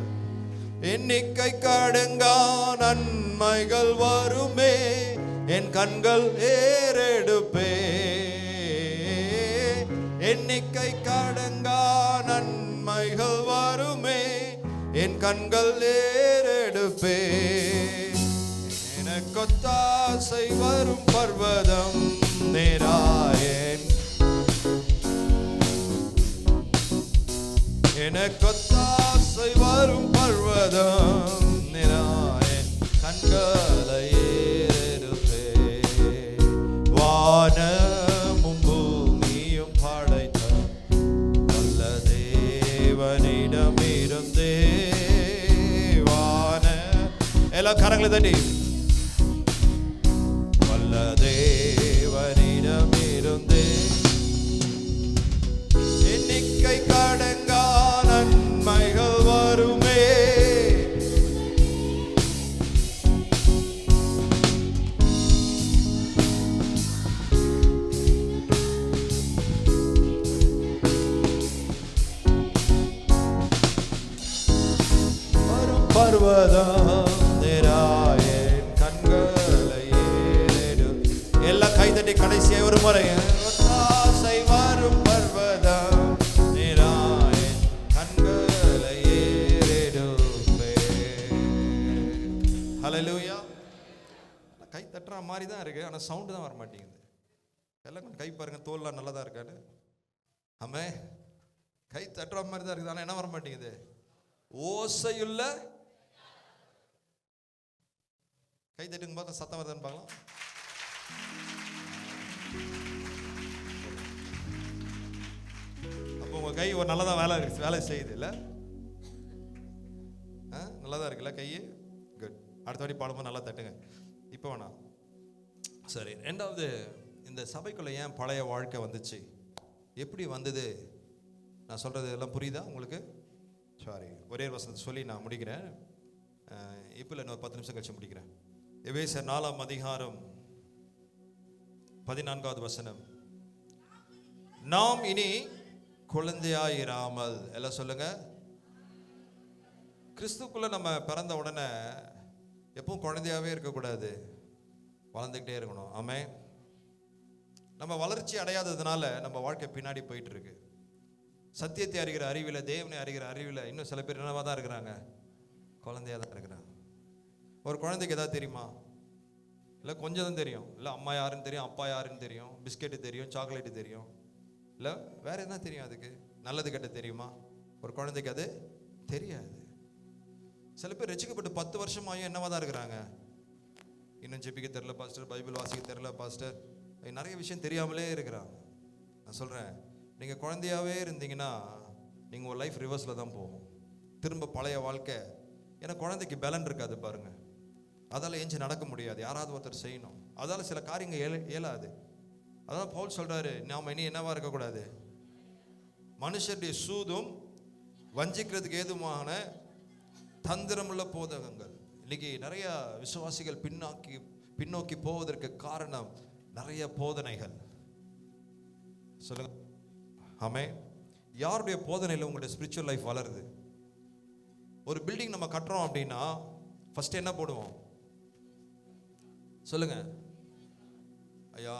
எண்ணிக்கை கடங்கா நன்மைகள் வருமே, என் கண்கள் ஏறெடுப்பே, எண்ணிக்கை கடங்கா நன்மைகள் வருமே, என் கண்கள் ஏறெடுப்பே. எனக்கொத்தாசை வரும் பர்வதம் நேராயன், எனக்கொத்தாசை வரும் பர்வதம் நேராயன் கண்களை ஏறெடுப்பே, வானமும் பூமியும் படைத்த வல்ல தேவனிடமிருந்தே, எல்லா கரங்களை தட்டி, வல்ல தேவனிடமிருந்தே எண்ணிக்கை கடங்கா நன்மைகள் வருமே, பர்வதம் நேராயன் கண்களை ஏறெடும். எல்லாம் கைதட்டி கடைசியா ஒரு முறை. ஒத்தாசை வரும் பர்வதம் நேராயன் கண்களை ஏறெடுப்பே. ஹல்லேலூயா. கை தட்டுற மாதிரி தான் இருக்கு, ஆனா சவுண்டு தான் வர மாட்டேங்குது. எல்லாம் கொஞ்சம் கை பாருங்க, தோல்லாம் நல்லதா இருக்கான்னு. ஆமே, கை தட்டுற மாதிரி தான் இருக்குது, ஆனா என்ன வர மாட்டேங்குது? ஓசையுள்ள கை தட்டுங்க பார்க்க, சத்தம் வருதுன்னு பார்க்கலாம். அப்போ உங்க கை ஒரு நல்லதா வேலை செய்யுது இல்ல? நல்லதா இருக்குல்ல கை? குட். அடுத்த வாட்டி பாடும்போது நல்லா தட்டுங்க. இப்போ வேணாம். சரி, ரெண்டாவது, இந்த சபைக்குள்ள ஏன் பழைய வாழ்க்கை வந்துச்சு? எப்படி வந்தது? நான் சொல்றது எல்லாம் புரியுதா உங்களுக்கு? சாரி, ஒரே வசனத்தை சொல்லி நான் முடிக்கிறேன். இப்போ இல்லை, இன்னொரு 10 நிமிஷம் கழிச்சு முடிக்கிறேன். எபேசியர் 4ஆம் அதிகாரம் 14வது வசனம். நாம் இனி குழந்தையாயிராமல், எல்லாம் சொல்லுங்க. கிறிஸ்துக்குள்ள நம்ம பிறந்த உடனே எப்பவும் குழந்தையாவே இருக்கக்கூடாது, வளர்ந்துக்கிட்டே இருக்கணும். ஆமே. நம்ம வளர்ச்சி அடையாததுனால நம்ம வாழ்க்கை பின்னாடி போயிட்டு இருக்கு. சத்தியத்தை அறிகிற அறிவில், தேவனை அறிகிற அறிவில் இன்னும் சில பேர் என்னவா தான் இருக்கிறாங்க? குழந்தையா தான் இருக்கிறாங்க. ஒரு குழந்தைக்கு ஏதாவது தெரியுமா? இல்லை கொஞ்சம் தான் தெரியும். இல்லை அம்மா யாருன்னு தெரியும், அப்பா யாருன்னு தெரியும், பிஸ்கெட்டு தெரியும், சாக்லேட்டு தெரியும், இல்லை வேற என்ன தெரியும்? அதுக்கு நல்லது கெட்ட தெரியுமா? ஒரு குழந்தைக்கு அது தெரியாது. சில பேர் ரட்சிக்கப்பட்டு 10 வருஷமாயும் என்னவா தான் இருக்கிறாங்க? இன்னும் ஜெபிக்க தெரியல பாஸ்டர், பைபிள் வாசிக்க தெரியல பாஸ்டர், நிறைய விஷயம் தெரியாமலே இருக்கிறாங்க. நான் சொல்கிறேன், நீங்கள் குழந்தையாகவே இருந்தீங்கன்னா நீங்கள் ஒரு லைஃப் ரிவர்ஸில் தான் போகும், திரும்ப பழைய வாழ்க்கை. ஏன்னா குழந்தைக்கு பலன் இருக்காது பாருங்க, அதால் ஏஞ்சி நடக்க முடியாது, யாராவது ஒருத்தர் செய்யணும், அதால் சில காரியங்கள் இயலாது. அதான் பவுல் சொல்கிறாரு, நாம் இனி என்னவா இருக்கக்கூடாது? மனுஷருடைய சூதும் வஞ்சிக்கிறதுக்கு ஏதுமான தந்திரமுள்ள போதகங்கள். இன்னைக்கு நிறைய விசுவாசிகள் பின்னோக்கி போவதற்கு காரணம் நிறைய போதனைகள். சொல்லுங்க. ஆமே. யாருடைய போதனையில் உங்களுடைய ஸ்பிரிச்சுவல் லைஃப் வளருது? ஒரு பில்டிங் நம்ம கட்டுறோம் அப்படின்னா ஃபர்ஸ்ட் என்ன போடுவோம்? சொல்லுங்க. ஐயா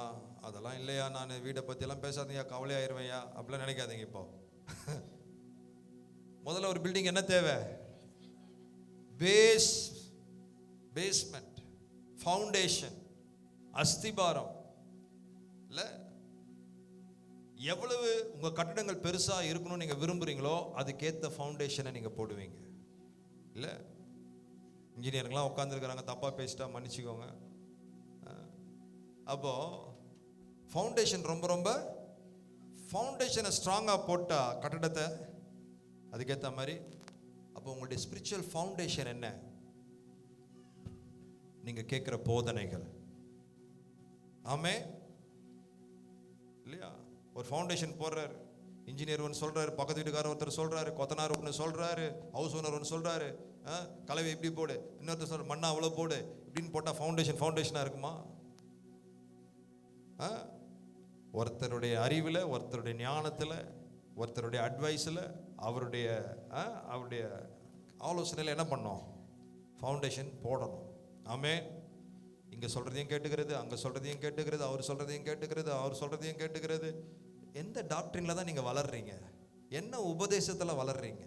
அதெல்லாம் இல்லையா, நான் வீட்டை பற்றியெல்லாம் பேசாதீங்க, கவலையாயிருவேயா அப்படிலாம் நினைக்காதீங்க. இப்போ முதல்ல ஒரு பில்டிங் என்ன தேவை? பேஸ்மெண்ட், ஃபவுண்டேஷன், அஸ்திபாரம். இல்ல, எவ்வளவு உங்க கட்டடங்கள் பெருசா இருக்கணும் நீங்க விரும்புறீங்களோ அதுக்கேற்ற ஃபவுண்டேஷனை நீங்க போடுவீங்க. இல்ல, இன்ஜினியருங்கெல்லாம் உட்காந்துருக்கிறாங்க, தப்பா பேசிட்டா மன்னிச்சுக்கோங்க. அப்போ ஃபவுண்டேஷன் ரொம்ப ஃபவுண்டேஷனை ஸ்ட்ராங்கா போட்டா கட்டடத்தை அதுக்கேற்ற மாதிரி. அப்போ உங்களுடைய ஸ்பிரிச்சுவல் ஃபவுண்டேஷன் என்ன? நீங்க கேட்கிற போதனைகள். ஆமே இல்லையா? ஒரு ஃபவுண்டேஷன் போடுறாரு, இன்ஜினியர் ஒன்று சொல்றாரு, பக்கத்து வீட்டுக்காரர் ஒருத்தர் சொல்றாரு, கொத்தனார் ஒன்று சொல்றாரு, ஹவுஸ் ஓனர் ஒன்று சொல்றாரு, கலவை இப்படி போடு, இன்னொருத்தர் சொல்ற மண்ணா அவ்வளோ போடு, இப்படின்னு போட்டால் ஃபவுண்டேஷனாக இருக்குமா? ஒருத்தருடைய அறிவில், ஒருத்தருடைய ஞானத்தில், ஒருத்தருடைய அட்வைஸில், அவருடைய ஆலோசனையில் என்ன பண்ணோம்? ஃபவுண்டேஷன் போடணும். ஆமே. இங்கே சொல்கிறதையும் கேட்டுக்கிறது, அங்கே சொல்கிறதையும் கேட்டுக்கிறது, அவர் சொல்கிறதையும் கேட்டுக்கிறது, அவர் சொல்கிறதையும் கேட்டுக்கிறது. எந்த டாக்டரினில் தான் நீங்கள் வளர்றீங்க? என்ன உபதேசத்தில் வளர்றீங்க?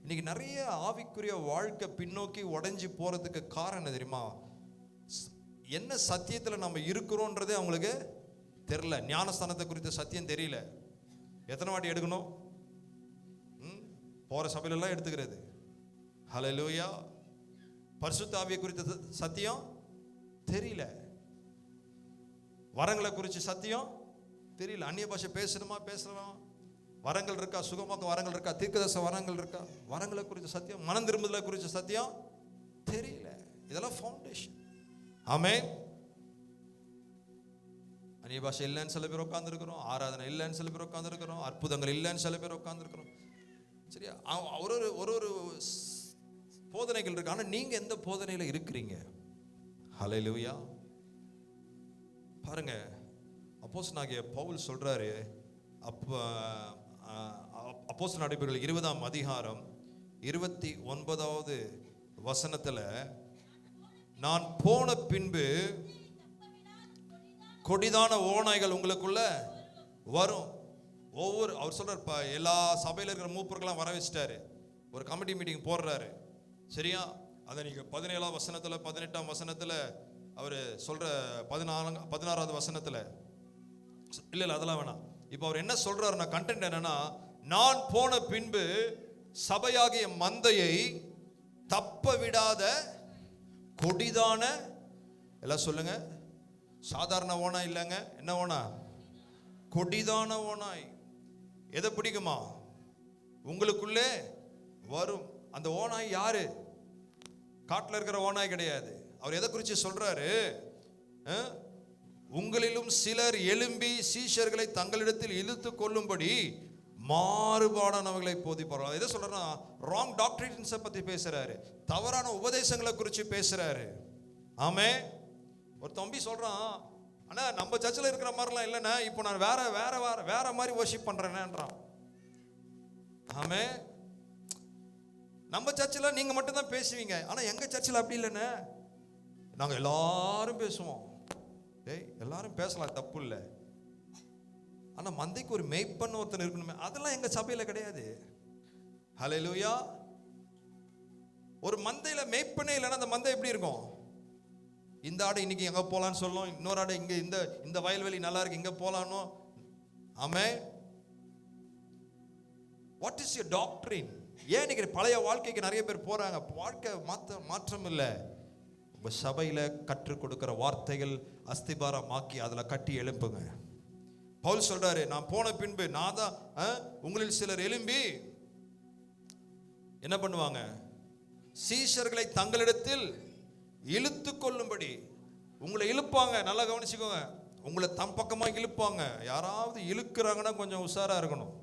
இன்னைக்கு நிறைய ஆவிக்குரிய வாழ்க்கை பின்னோக்கி உடைஞ்சி போகிறதுக்கு காரணம் தெரியுமா? என்ன சத்தியத்தில் நம்ம இருக்கிறோன்றதே அவங்களுக்கு தெரியல. ஞானஸ்தானத்தை குறித்த சத்தியம் தெரியல. எத்தனை வாட்டி எடுக்கணும்? போகிற சபையிலெல்லாம் எடுத்துக்கிறது. ஹல்லேலூயா. பரிசுத்த ஆவியை குறித்த சத்தியம் தெரியல. வரங்களை குறித்து சத்தியம் தெரியல. அந்நிய பாஷை பேசலாம், வரங்கள் இருக்கா, சுகமாக்க வரங்கள் இருக்கா, தீர்க்கதரிசன வரங்கள் இருக்கா, வரங்களை குறித்த சத்தியம், மனம் திரும்புதலை குறித்த சத்தியம் தெரியல. இதெல்லாம் ஃபவுண்டேஷன். ஆமென். அந்நிய பாஷை இல்லைன்னு சில பேர் உட்காந்துருக்கிறோம், ஆராதனை இல்லைன்னு சில பேர் உட்காந்துருக்கிறோம், அற்புதங்கள் இல்லைன்னு சில பேர் உட்காந்துருக்கிறோம். சரியா? ஒரு போதனைகள் இருக்கு. ஆனால் நீங்க எந்த போதனையில இருக்கிறீங்க? ஹல்லேலூயா. பாருங்க, அப்போஸ்தலனாகிய பவுல் சொல்றாரு, அப்போஸ்தலர் நடபடிகள் 20ஆம் அதிகாரம் 29வது வசனத்துல நான் போன பின்பு கொடிதான ஓநாய்கள் உங்களுக்குள்ள வரும். அவர் சொல்றாரு, எல்லா சபையில இருக்கிற மூப்பர்கள்லாம் வர வச்சிட்டாரு, ஒரு கமிட்டி மீட்டிங் போடுறாரு. சரியா? அதை நீங்க 17ஆம் வசனத்துல 18ஆம் வசனத்துல அவர் சொல்ற 16வது வசனத்துல இல்ல அதெல்லாம் வேணாம். இப்போ அவர் என்ன சொல்றாருன்னா, கண்டென்ட் என்னன்னா, நான் போன பின்பு சபையாகிய மந்தையை தப்ப விடாத கொடிதான, எல்லாம் சொல்லுங்க, சாதாரண ஓனாய் இல்லைங்க. என்ன ஓனாய்? கொடிதான ஓனாய். எதை பிடிக்குமா? உங்களுக்குள்ளே வரும். அந்த ஓனாய் யாரு? காட்டில் இருக்கிற ஓனாய் கிடையாது. அவர் எதை குறித்து சொல்றாரு? உங்களிலும் சிலர் எழும்பி சீஷர்களை தங்களிடத்தில் இழுத்து கொள்ளும்படி மாறுபாடானவர்களை போதிப்பார்கள். எதை சொல்றா? ராங் டாக்டரின்ஸை பத்தி பேசுறாரு, தவறான உபதேசங்களை குறித்து பேசுறாரு. ஆமே. ஒரு தம்பி சொல்றான், ஆனா நம்ம சர்ச்சில் இருக்கிற மாதிரிலாம் இல்லைன்னா, இப்போ நான் வேற வேற வேற வேற மாதிரி வர்ஷிப் பண்றேன்ன்றான். ஆமே. நம்ம சர்ச்சில் நீங்க மட்டும் தான் பேசுவீங்க, ஆனா எங்க சர்ச்சில் அப்படி இல்லைன்னு, நாங்க எல்லாரும் பேசுவோம். எல்லாரும் பேசலாம், தப்பு இல்லை. ஆனா மந்தைக்கு ஒரு மேய்ப்பன் ஒருத்தன் இருக்கணுமே, அதெல்லாம் எங்க சபையில கிடையாது. ஹல்லேலூயா. ஒரு மந்தையில மேய்ப்பனே இல்லைன்னா அந்த மந்தை எப்படி இருக்கும்? இந்த ஆடு இன்னைக்கு எங்க போலான்னு சொல்லும், இன்னொரு ஆடு இங்க இந்த வயல்வெளி நல்லா இருக்கு இங்க போலானோ. ஆமே. வாட் இஸ் யுவர் டாக்டரின்? ஏன் இன்னைக்கு பழைய வாழ்க்கைக்கு நிறைய பேர் போறாங்க? வாழ்க்கை மாற்றம் இல்லை. உங்க சபையில கற்றுக் கொடுக்கிற வார்த்தைகள் அஸ்திபாரமாக்கி அதுல கட்டி எழுப்புங்க. பவுல் சொல்றாரு, நான் போன பின்பு நான் தான் உங்களில் சிலர் எழும்பி என்ன பண்ணுவாங்க? சீஷர்களை தங்களிடத்தில் இழுத்து கொள்ளும்படி. உங்களை இழுப்பாங்க, நல்லா கவனிச்சுக்கோங்க. உங்களை தம் பக்கமா இழுப்பாங்க. யாராவது இழுக்கிறாங்கன்னா கொஞ்சம் உஷாரா இருக்கணும்.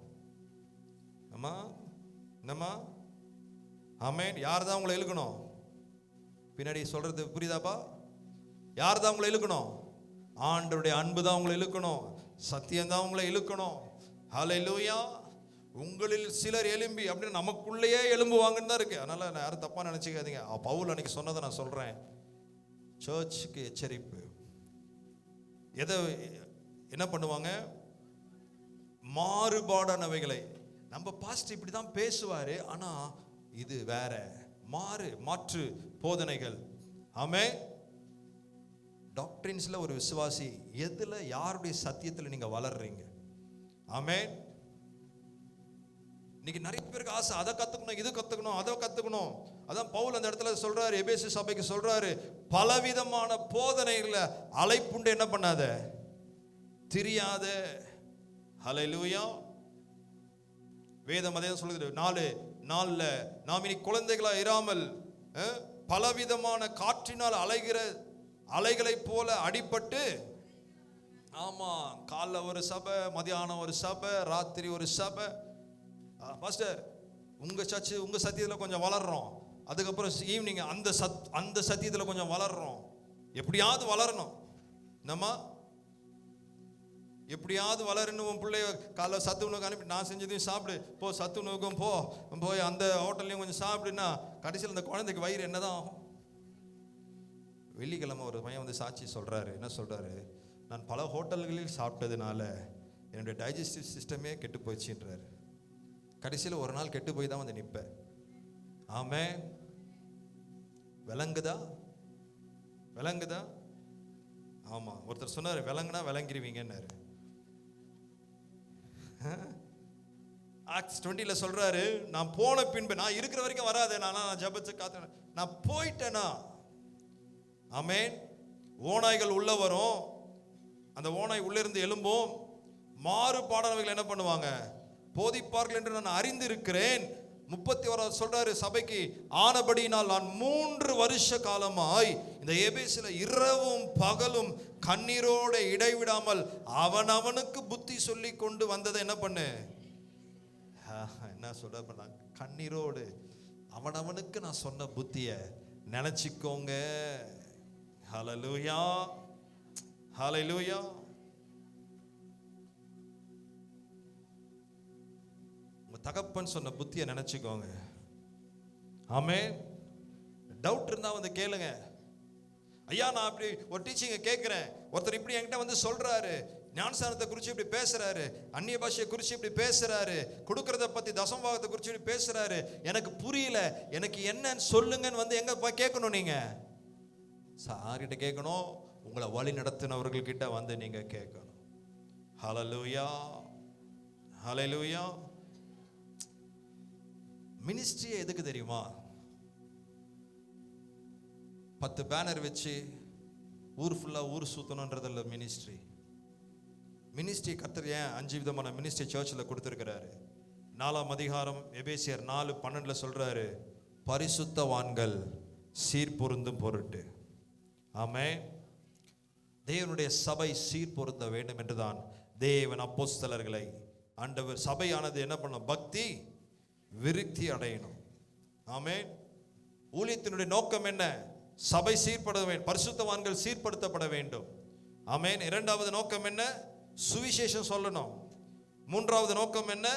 ஆமா, என்னம்மா? ஆமேன். யார் தான் உங்களை இழுக்கணும்? பின்னாடி சொல்றது புரியுதாப்பா? யார் தான் உங்களை இழுக்கணும்? ஆண்டவருடைய அன்பு தான் உங்களை இழுக்கணும், சத்தியம் தான் உங்களை இழுக்கணும். ஹல்லேலூயா. உங்களில் சிலர் எழும்பி அப்படின்னு நமக்குள்ளேயே எழும்புவாங்கன்னு தான் இருக்கு. அதனால நான் யாரும் தப்பா நினைச்சுக்காதீங்க. பவுல் அன்னைக்கு சொன்னதை நான் சொல்றேன். சர்ச்சுக்கு எச்சரிப்பு. எதை என்ன பண்ணுவாங்க? மாறுபாடானவைகளை. நம்ம பாஸ்டர் இப்படி தான் பேசுவாரு, ஆனா இது வேற, மாற்று போதனைகள். ஆமே. டாக்டரின்ஸ்ல ஒரு விசுவாசி எதுல, யாருடைய சத்தியத்துல நீங்க வளர்றீங்க? ஆமே. இன்னைக்கு நிறைய பேருக்கு ஆசை, அதை கத்துக்கணும், இது கத்துக்கணும், அதை கத்துக்கணும். அதான் பவுல் அந்த இடத்துல சொல்றாரு, எபேசு சபைக்கு சொல்றாரு, பலவிதமான போதனைகளை அலைப்புண்டு என்ன பண்ணாத, தெரியாத. ஹல்லேலூயா. வேதம் அதே சொல்லுது, 4:4 நாம் இனி குழந்தைகளா இராமல் பலவிதமான காற்றினால் அலைகிற அலைகளைப் போல அடிபட்டு. ஆமா, காலைல ஒரு சபை, மதியானம் ஒரு சபை, ராத்திரி ஒரு சபை. பாஸ்டர் உங்க சர்ச்சு உங்க சத்தியத்தில் கொஞ்சம் வளர்றோம், அதுக்கப்புறம் ஈவினிங் அந்த சத்தியத்தில் கொஞ்சம் வளர்றோம். எப்படியாவது வளரணும். நம்ம எப்படியாவது வளரணும். உன் பிள்ளைய காலைல சத்து உணவுக்கு அனுப்பி, நான் செஞ்சதையும் சாப்பிடு போ, சத்து உணவுக்கும் போய் அந்த ஹோட்டல்லையும் கொஞ்சம் சாப்பிடுன்னா கடைசியில் அந்த குழந்தைக்கு வயிறு என்னதான் ஆகும்? வெள்ளிக்கிழமை ஒரு பையன் வந்து சாட்சி சொல்றாரு. என்ன சொல்றாரு? நான் பல ஹோட்டல்களில் சாப்பிட்டதுனால என்னுடைய டைஜஸ்டிவ் சிஸ்டமே கெட்டு போச்சுன்றாரு. கடைசியில் ஒரு நாள் கெட்டு போய் தான் வந்து நிற்பேன். ஆமே. விளங்குதா? ஆமா. ஒருத்தர் சொன்னாரு, விளங்குனா விளங்கிருவீங்கன்னாரு. ஆக்ட்ஸ் 20 சொல்றாரு, நான் போன பின்பு, நான் இருக்கிற வரைக்கும் வராதே, நான் ஜெபத்தை காத்து, நான் போயிட்டேனா. ஆமேன். ஓநாய்கள் உள்ள வரும், அந்த ஓநாய் உள்ள இருந்து எழும்பும், மாறுபாடானவைகள் என்ன பண்ணுவாங்க? போதிப்பார்கள் என்று நான் அறிந்திருக்கிறேன். 31 சொல்றாரு சபைக்கு, ஆனபடியினால் நான் 3 வருஷ காலமாய் இந்த எபேசில இரவும் பகலும் கண்ணீரோடு இடைவிடாமல் அவனுக்கு புத்தி சொல்லி கொண்டு வந்ததை என்ன பண்ணு? என்ன சொல்ற? கண்ணீரோடு அவனுக்கு நான் சொன்ன புத்திய நினைச்சுக்கோங்க. ஹல்லேலூயா, ஹல்லேலூயா. தகப்பன் சொன்ன புத்தியை நினைச்சுக்கோங்க. ஆமென். டவுட் இருந்தா வந்து கேளுங்க. ஐயா நான் அப்படி ஒரு டீச்சிங்கை கேட்கிறேன், ஒருத்தர் இப்படி என்கிட்ட வந்து சொல்றாரு, ஞானஸ்தானத்தை குறித்து இப்படி பேசுறாரு, அந்நிய பாஷையை குறித்து இப்படி பேசுறாரு, கொடுக்கறத பத்தி தசமபாகத்தை குறித்து இப்படி பேசுறாரு, எனக்கு புரியல, எனக்கு என்னன்னு சொல்லுங்கன்னு வந்து எங்க போய் கேட்கணும்? நீங்க சார்கிட்ட கேட்கணும், உங்களை வழி நடத்தினவர்கள் கிட்ட வந்து நீங்க கேட்கணும். ஹல்லேலூயா, ஹல்லேலூயா. மினிஸ்ட்ரி எதுக்கு தெரியுமா? 10 பேனர் வச்சு ஊர் ஃபுல்லா ஊர் சுத்தணுன்றது இல்லை மினிஸ்ட்ரி. மினிஸ்ட்ரி கர்த்தர் ஏன் 5 விதமான மினிஸ்ட்ரி சர்ச்சில் கொடுத்துருக்கிறாரு. 4ஆம் அதிகாரம் எபேசியர் 4:12 சொல்றாரு, பரிசுத்தவான்கள் சீர்பொருந்தும் பொருட்டு. ஆமென். தேவனுடைய சபை சீர்பொருந்த வேண்டும் என்றுதான் தேவன் அப்போஸ்தலர்களை ஆண்டவர், சபையானது என்ன பண்ணணும்? பக்தி விருத்தி அடையணும். ஆமென். ஊழியத்தினுடைய நோக்கம் என்ன? சபை சீர்பட வேண்டும், பரிசுத்தவான்கள் சீர்படுத்தப்பட வேண்டும். ஆமென். 2வது நோக்கம் என்ன? சுவிசேஷம் சொல்லணும். 3வது நோக்கம் என்ன?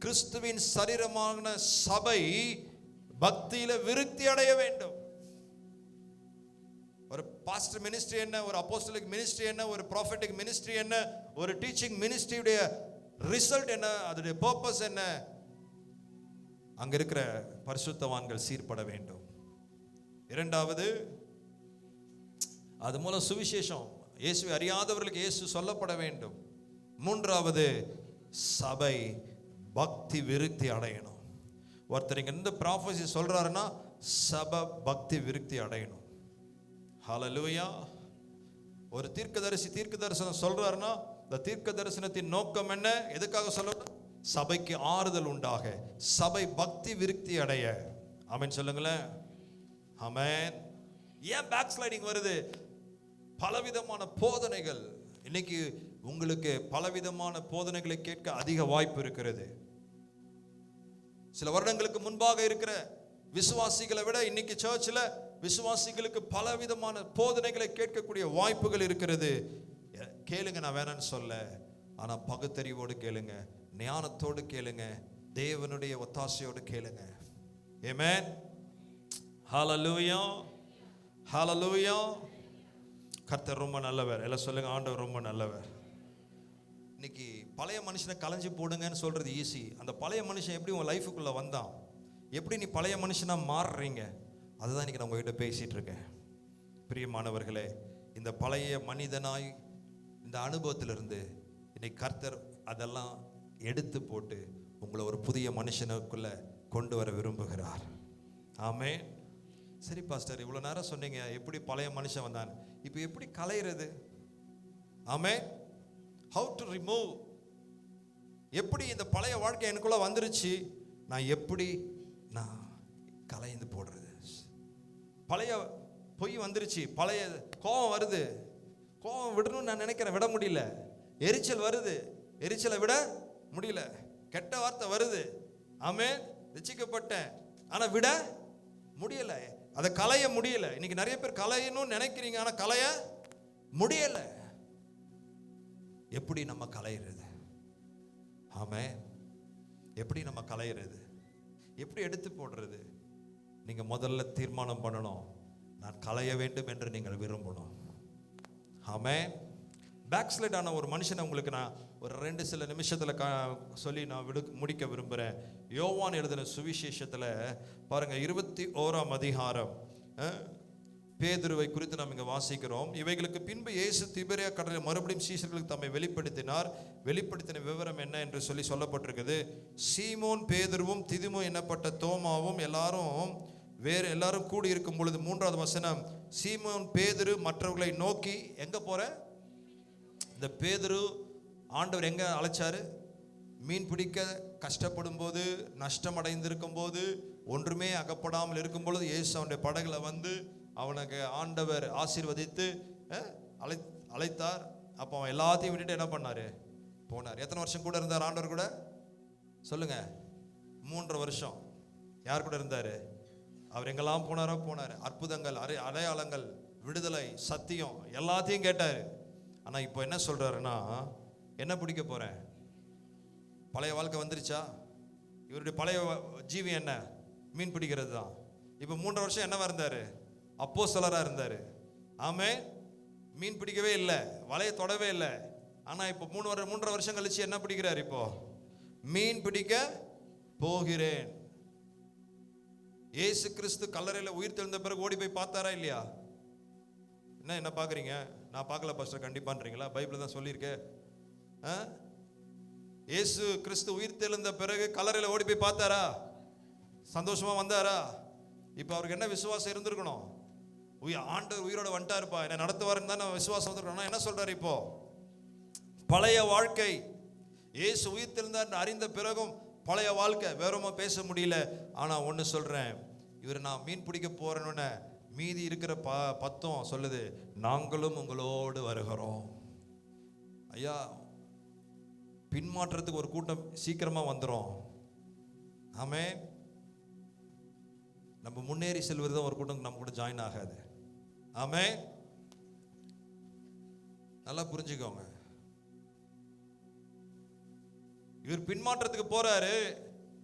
கிறிஸ்துவின் சரீரமான சபை பக்தியில விருத்தி அடைய வேண்டும். ஒரு பாஸ்டர் மினிஸ்ட்ரி என்ன, ஒரு அப்போஸ்தலிக் மினிஸ்ட்ரி என்ன, ஒரு ப்ராஃபெட்டிக் மினிஸ்ட்ரி என்ன, ஒரு டீச்சிங் மினிஸ்ட்ரியுடைய ரிசல்ட் என்ன, அதோடைய பர்பஸ் என்ன? அங்க இருக்கிற பரிசுத்தவான்கள் சீர்பட வேண்டும். 2வது, அது மூலம் சுவிசேஷம், இயேசுவை அறியாதவர்களுக்கு இயேசு சொல்லப்பட வேண்டும். 3வது, சபை பக்தி விருத்தி அடையணும். ஒருத்தர் இங்க இந்த ப்ராஃபஸி சொல்றாருன்னா சபை பக்தி விருத்தி அடையணும். ஹல்லேலூயா. ஒரு தீர்க்கதரிசி தீர்க்க தரிசனம் சொல்றாருன்னா இந்த தீர்க்க தரிசனத்தின் நோக்கம் என்ன? எதுக்காக சொல்லணும்? சபைக்கு ஆறுதல் உண்டாக, சபை பக்தி விருத்தி அடைய. ஆமென் சொல்லுங்களேன். ஆமென். ஏன் பேக் ஸ்லைடிங் வருது? பலவிதமான போதனைகள். இன்னைக்கு உங்களுக்கு பலவிதமான போதனைகளை கேட்க அதிக வாய்ப்பு இருக்கிறது. சில வருடங்களுக்கு முன்பாக இருக்கிற விசுவாசிகளை விட இன்னைக்கு சர்ச்சில் விசுவாசிகளுக்கு பலவிதமான போதனைகளை கேட்கக்கூடிய வாய்ப்புகள் இருக்கிறது. கேளுங்க, நான் வேணான்னு சொல்ல, ஆனா பகுத்தறிவோடு கேளுங்க, ஞானத்தோடு கேளுங்க, தேவனுடைய ஒத்தாசையோடு கேளுங்க. ஆமென். ஹல்லேலூயா, ஹல்லேலூயா. கர்த்தர் ரொம்ப நல்லவர். எல்லாம் சொல்லுங்க, ஆண்டவர் ரொம்ப நல்லவர். இன்னைக்கு பழைய மனுஷனை களைஞ்சு போடுங்கன்னு சொல்றது ஈஸி. அந்த பழைய மனுஷன் எப்படி உங்க லைஃபுக்குள்ள வந்தான், எப்படி நீ பழைய மனுஷனா மாறுறீங்க, அதுதான் இன்னைக்கு நான் உங்ககிட்ட பேசிட்டு இருக்கேன். பிரியமானவர்களே, இந்த பழைய மனிதனாய் இந்த அனுபவத்திலிருந்து இன்னைக்கு கர்த்தர் அதெல்லாம் எடுத்து போட்டு உங்களை ஒரு புதிய மனுஷனுக்குள்ள கொண்டு வர விரும்புகிறார். ஆமென். சரி பாஸ்டர், இவ்வளோ நேரம் சொன்னீங்க எப்படி பழைய மனுஷன் வந்தான், இப்போ எப்படி களையிறது? ஆமென். How to remove? எப்படி இந்த பழைய வாழ்க்கை எனக்குள்ள வந்துருச்சு, நான் எப்படி நான் களைந்து போடுறது? பழைய பொய் வந்துருச்சு, பழைய கோபம் வருது, கோபம் விடணும்னு நான் நினைக்கிறேன், விட முடியல. எரிச்சல் வருது, எரிச்சலை விட முடியல. கெட்ட வார்த்தை வருது, ஆமென், ரட்சிக்கப்பட்டேன், ஆனா விட முடியல, அதை களைய முடியல. இன்னைக்கு நிறைய பேர் களையணும்னு நினைக்கிறீங்க, ஆனா களைய முடியல. எப்படி நம்ம களையிறது? ஆமென். எப்படி நம்ம களையிறது? எப்படி எடுத்து போடுறது? நீங்க முதல்ல தீர்மானம் பண்ணணும், நான் களைய வேண்டும் என்று நீங்கள் விரும்பணும். ஆமென். பேக்ஸ்லைட் ஆன ஒரு மனுஷனை உங்களுக்கு நான் ஒரு 2 சில நிமிஷத்துல சொல்லி நான் முடிக்க விரும்புகிறேன். யோவான் எழுதின சுவிசேஷத்தில் பாருங்க, 21ஆம் அதிகாரம் பேதுருவை குறித்து நாம் இங்கே வாசிக்கிறோம். இவைகளுக்கு பின்பு இயேசு திபேரியா கடலில் மறுபடியும் சீஷர்களுக்கு தம்மை வெளிப்படுத்தினார். வெளிப்படுத்தின விவரம் என்ன என்று சொல்லப்பட்டிருக்குது. சீமோன் பேதுருவும் திதுமு என்னப்பட்ட தோமாவும் எல்லாரும் கூடி இருக்கும் பொழுது, 3வது வசனம், சீமோன் பேதுரு மற்றவர்களை நோக்கி, எங்க போற? இந்த பேதுரு ஆண்டவர் எங்க அழைச்சாரு? மீன் பிடிக்க கஷ்டப்படும் போது, நஷ்டம் அடைந்திருக்கும் போது, ஒன்றுமே அகப்படாமல் இருக்கும் பொழுது இயேசு அவனுடைய படகுல வந்து அவனுக்கு ஆண்டவர் ஆசீர்வதித்து அழைத்தார். அப்போ அவன் எல்லாத்தையும் விட்டுட்டு என்ன பண்ணாரு? போனார். எத்தனை வருஷம் கூட இருந்தார் ஆண்டவர் கூட? சொல்லுங்க. 3 வருஷம். யார் கூட இருந்தாரு? அவர் எங்கெல்லாம் போனார். அற்புதங்கள், அடையாளங்கள், விடுதலை, சத்தியம் எல்லாத்தையும் கேட்டாரு. ஆனா இப்போ என்ன சொல்றாருன்னா, என்ன பிடிக்க போறேன்? பழைய வாழ்க்கை வந்துருச்சா? இவருடைய பழைய ஜீவி என்ன? மீன் பிடிக்கிறது தான். இப்போ 3.5 வருஷம் என்னவா இருந்தாரு? அப்போஸ்தலரா இருந்தாரு. ஆமென். மீன் பிடிக்கவே இல்லை, வலையை தொடவே இல்லை. ஆனா இப்போ 3.5 வருஷம் கழிச்சு என்ன பிடிக்கிறார்? இப்போ மீன் பிடிக்க போகிறேன். இயேசு கிறிஸ்து கல்லறையில உயிர் தெழுந்த பிறகு ஓடி போய் பார்த்தாரா இல்லையா? என்ன பாக்குறீங்க? நான் பார்க்கல பாஸ்டர் கண்டிப்பான்றீங்களா? பைபிள் தான் சொல்லியிருக்கேன். இயேசு கிறிஸ்து உயிர் தெழுந்த பிறகு கல்லறையில ஓடி போய் பார்த்தாரா? சந்தோஷமா வந்தாரா? இப்போ அவருக்கு என்ன விசுவாசம் இருந்திருக்கணும்? ஆண்டவர் உயிரோட வந்துட்டாருப்பா, என்ன நடத்துவாருன்னு தான் விசுவாசம் வந்துருக்கணும். என்ன சொல்றாரு? இப்போ பழைய வாழ்க்கை, இயேசு உயிர் தெழுந்தார் அறிந்த பிறகும் பழைய வாழ்க்கை. வேறமா பேச முடியல. ஆனா ஒன்னு சொல்றேன், இவர் நான் மீன் பிடிக்க போறேன்னு மீதி இருக்கிற 10 சொல்லுது, நாங்களும் உங்களோடு வருகிறோம். ஐயா, பின்மாற்றத்துக்கு ஒரு கூட்டம் சீக்கிரமா வந்துடும். ஆமென். நம்ம முன்னேறி செல்வது தான் ஒரு கூட்டம் நம்ம கூட ஜாயின் ஆகாது. ஆமென். நல்லா புரிஞ்சுக்கோங்க. இவர் பின்மாற்றத்துக்கு போறாரு,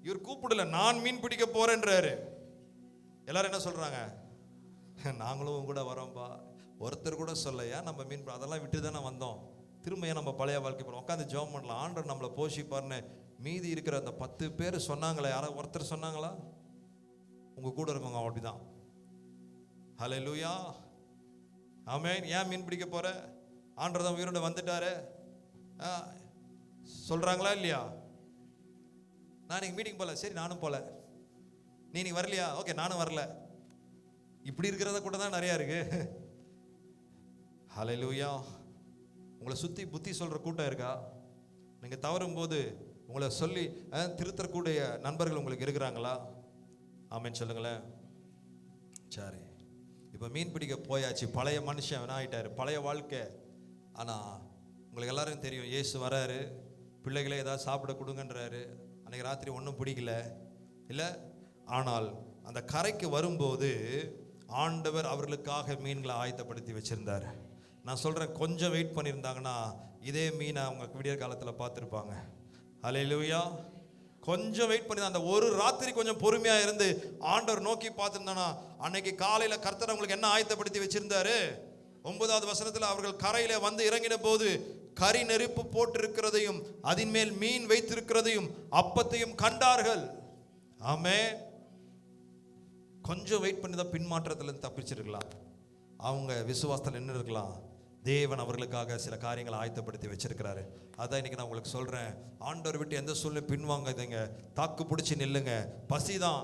இவர் கூப்பிடல, நான் மீன் பிடிக்க போறேன்றாரு. எல்லாரும் என்ன சொல்றாங்க? நாங்களும் கூட வரோம்பா. ஒருத்தர் கூட சொல்லையா நம்ம மீன் அதெல்லாம் விட்டு தானே வந்தோம், திரும்ப ஏன் நம்ம பழைய வாழ்க்கை போறோம், உட்காந்து ஜெபம் பண்ணலாம், ஆண்டவர் நம்மளை போஷிப்பார்னு மீதி இருக்கிற அந்த 10 பேர் சொன்னாங்களே, யாராவது ஒருத்தர் சொன்னாங்களா? உங்க கூட இருக்கவங்க அப்படிதான். ஹல்லேலூயா, ஆமென். ஏன் மீன் பிடிக்க போற? ஆண்டவர் தான் உயிரோட வந்துட்டாரு சொல்றாங்களா இல்லையா? நான் இன்னைக்கு மீட்டிங் போல, சரி நானும் போல. நீ வரலையா? ஓகே நானும் வரல. இப்படி இருக்கிறத கூட தான் நிறைய இருக்கு. ஹல்லேலூயா. உங்களை சுத்தி புத்தி சொல்ற கூட்டம் இருக்கா? நீங்க தவறும் போது உங்களை சொல்லி திருத்தக்கூடிய நண்பர்கள் உங்களுக்கு இருக்கிறாங்களா? ஆமென் சொல்லுங்களேன். சரி, இப்போ மீன் பிடிக்க போயாச்சு. பழைய மனுஷன் என்ன ஆயிட்டாரு, பழைய வாழ்க்கை. ஆனா உங்களுக்கு எல்லாரும் தெரியும், இயேசு வராரு, பிள்ளைகளை ஏதாவது சாப்பிட கொடுங்கன்றாரு. அன்னைக்கு ராத்திரி ஒன்றும் பிடிக்கல இல்லை. ஆனால் அந்த கரைக்கு வரும்போது ஆண்டவர் அவர்களுக்காக மீன்களை ஆயத்தப்படுத்தி வச்சிருந்தார். நான் சொல்றேன், கொஞ்சம் வெயிட் பண்ணியிருந்தாங்கன்னா இதே மீனை அவங்க விடிய காலத்தில் பார்த்துருப்பாங்க. ஹல்லேலூயா. கொஞ்சம் வெயிட் பண்ணி அந்த ஒரு ராத்திரி கொஞ்சம் பொறுமையா இருந்து ஆண்டவர் நோக்கி பார்த்துருந்தானா அன்னைக்கு காலையில கர்த்தர் அவங்களுக்கு என்ன ஆயத்தப்படுத்தி வச்சிருந்தாரு? 9வது வசனத்தில் அவர்கள் கரையில வந்து இறங்கின போது கரி நெருப்பு போட்டிருக்கிறதையும் அதன் மேல் மீன் வைத்திருக்கிறதையும் அப்பத்தையும் கண்டார்கள். ஆமென். கொஞ்சம் வெயிட் பண்ணி தான் பின்மாற்றத்துல தப்பிச்சிருக்கலாம். அவங்க விசுவாசத்தில் நின்று இருக்கலாம். தேவன் அவர்களுக்காக சில காரியங்களை ஆயத்தப்படுத்தி வச்சிருக்கிறாரு. அதான் இன்னைக்கு நான் உங்களுக்கு சொல்றேன், ஆண்டவர் விட்டு எந்த சூழ்நிலை பின்வாங்காதீங்க, தாக்கு பிடிச்சி நில்லுங்க. பசிதான்,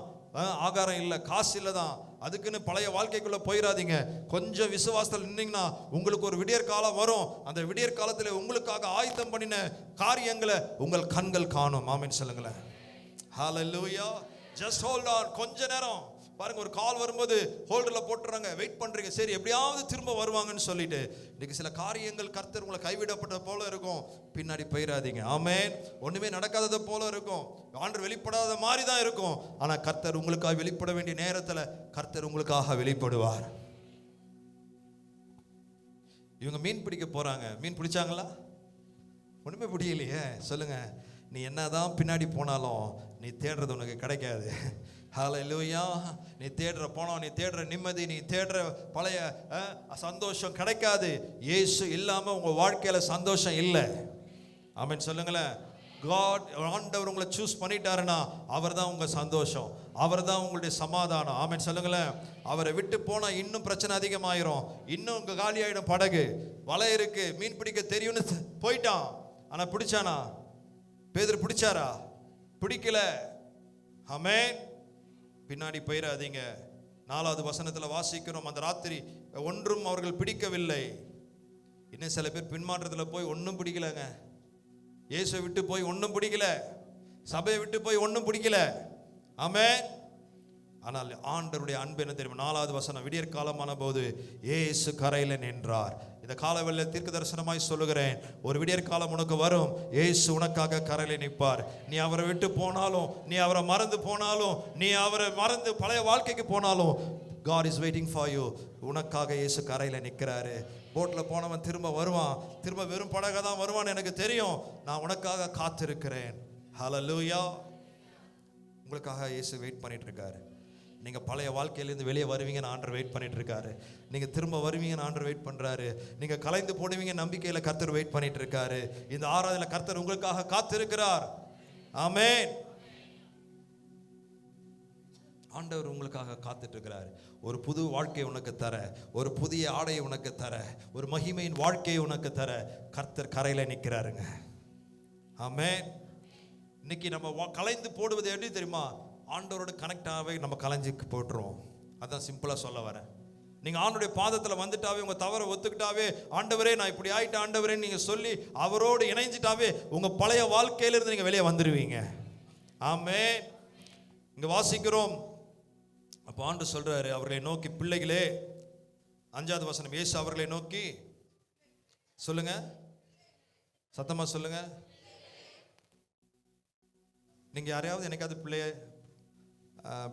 ஆகாரம் இல்லை, காசு இல்லை தான், அதுக்குன்னு பழைய வாழ்க்கைக்குள்ள போயிடாதீங்க. கொஞ்சம் விசுவாசத்தில் நின்னீங்கன்னா உங்களுக்கு ஒரு விடியற் காலம் வரும். அந்த விடியற் காலத்தில் உங்களுக்காக ஆயத்தம் பண்ணின காரியங்களை உங்கள் கண்கள் காணும். ஆமென் சொல்லுங்களேன். ஹல்லேலூயா. Just hold on. கொஞ்ச நேரம் பாருங்க, ஒரு கால் வரும்போது ஹோல்டர்ல போட்டுறாங்க, வெயிட் பண்றீங்க, சரி எப்படியாவது திரும்ப வருவாங்கன்னு சொல்லிட்டு. இன்னைக்கு சில காரியங்கள் கர்த்தர் உங்களை கைவிடப்பட்ட போல இருக்கும், பின்னாடி போயிடாதீங்க. ஆமென். ஒண்ணுமே நடக்காதது போல இருக்கும், ஆண்டவர் வெளிப்படாத மாதிரி தான் இருக்கும். ஆனா கர்த்தர் உங்களுக்காக வெளிப்பட வேண்டிய நேரத்துல கர்த்தர் உங்களுக்காக வெளிப்படுவார். இவங்க மீன் பிடிக்க போறாங்க. மீன் பிடிச்சாங்களா? ஒண்ணுமே பிடிக்கலையே. சொல்லுங்க, நீ என்னதான் பின்னாடி போனாலும் நீ தேடுறது உனக்கு கிடைக்காது. ஹல்லேலூயா. நீ தேடுற பணம், நீ தேடுற நிம்மதி, நீ தேடுற பழைய சந்தோஷம் கிடைக்காது. இயேசு இல்லாம உங்க வாழ்க்கையில சந்தோஷம் இல்லை. ஆமென் சொல்லுங்களேன். God, ஆண்டவர் உங்களை சூஸ் பண்ணிட்டாருன்னா அவர் தான் உங்க சந்தோஷம், அவர் தான் உங்களுடைய சமாதானம். ஆமென் சொல்லுங்களேன். அவரை விட்டு போனா இன்னும் பிரச்சனை அதிகமாயிரும், இன்னும் உங்க காலி ஆயிடும். படகு வலை இருக்கு, மீன் பிடிக்க தெரியும்னு போயிட்டான், ஆனா பிடிச்சானா? பேதுரு பிடிச்சாரா? பிடிக்கல. ஆமென். பின்னாடி போயிடாதீங்க. 4வது வசனத்துல வாசிக்கிறோம், அந்த ராத்திரி ஒன்றும் அவர்கள் பிடிக்கவில்லை. இன்னும் சில பேர் பின்மாற்றத்துல போய் ஒன்றும் பிடிக்கலங்க. இயேசுவை விட்டு போய் ஒன்றும் பிடிக்கல, சபையை விட்டு போய் ஒன்றும் பிடிக்கல. ஆமென். ஆனால் ஆண்டவருடைய அன்பு என்ன தெரியும்? 4வது வசனம், விடியற் காலமான போது இயேசு கரையில நின்றார். இந்த காலவெளியில தீர்க்க தரிசனமாய் சொல்லுகிறேன், ஒரு விடியற் காலம் உனக்கு வரும், இயேசு உனக்காக கரையில நிற்பார். நீ அவரை விட்டு போனாலும், நீ அவரை மறந்து போனாலும், நீ அவரை மறந்து பழைய வாழ்க்கைக்கு போனாலும், God is waiting for you. உனக்காக இயேசு கரையில நிற்கிறாரு. போட்ல போனவன் திரும்ப வருவான், திரும்ப வெறும் படகை தான் வருவான் எனக்கு தெரியும். நான் உனக்காக காத்திருக்கிறேன். ஹல்லேலூயா. உங்களுக்காக இயேசு வெயிட் பண்ணிட்டு இருக்காரு. நீங்க பழைய வாழ்க்கையிலேருந்து வெளியே வருவீங்கன்னு ஆண்டவர் வெயிட் பண்ணிட்டு இருக்காரு. நீங்க திரும்ப வருவீங்கன்னு ஆண்டவர் வெயிட் பண்றாரு. நீங்க கலைந்து போடுவீங்க நம்பிக்கையில கர்த்தர் வெயிட் பண்ணிட்டு இருக்காரு. இந்த ஆராதனையில கர்த்தர் உங்களுக்காக காத்திருக்கிறார். ஆமென். ஆண்டவர் உங்களுக்காக காத்துட்டு இருக்கிறார். ஒரு புது வாழ்க்கையை உனக்கு தர, ஒரு புதிய ஆடையை உனக்கு தர, ஒரு மகிமையின் வாழ்க்கையை உனக்கு தர கர்த்தர் கரையில நிற்கிறாருங்க. ஆமென். இன்னைக்கு நம்ம கலைந்து போடுவது எப்படி தெரியுமா? ஆண்டவரோட கனெக்ட் ஆகவே நம்ம கலைஞ்சு போட்டுருவோம். அதான் சிம்பிளா சொல்ல வரேன். நீங்க ஆண்டவருடைய பாதத்துல வந்துட்டாவே, உங்க தவறை ஒத்துக்கிட்டாவே, ஆண்டவரே நான் இப்படி ஆயிட்டேன் ஆண்டவரே நீங்க சொல்லி அவரோடு இணைஞ்சிட்டாவே உங்க பழைய வாழ்க்கையிலிருந்து நீங்க வெளியே வந்துடுவீங்க. ஆமென். இங்க வாசிக்கிறோம். அப்போ ஆண்டவர் சொல்றாரு, அவர்களை நோக்கி பிள்ளைகளே, 5வது வசனம், இயேசு அவர்களை நோக்கி சொல்லுங்க, சத்தமா சொல்லுங்க. நீங்க யாரையாவது எனக்காவது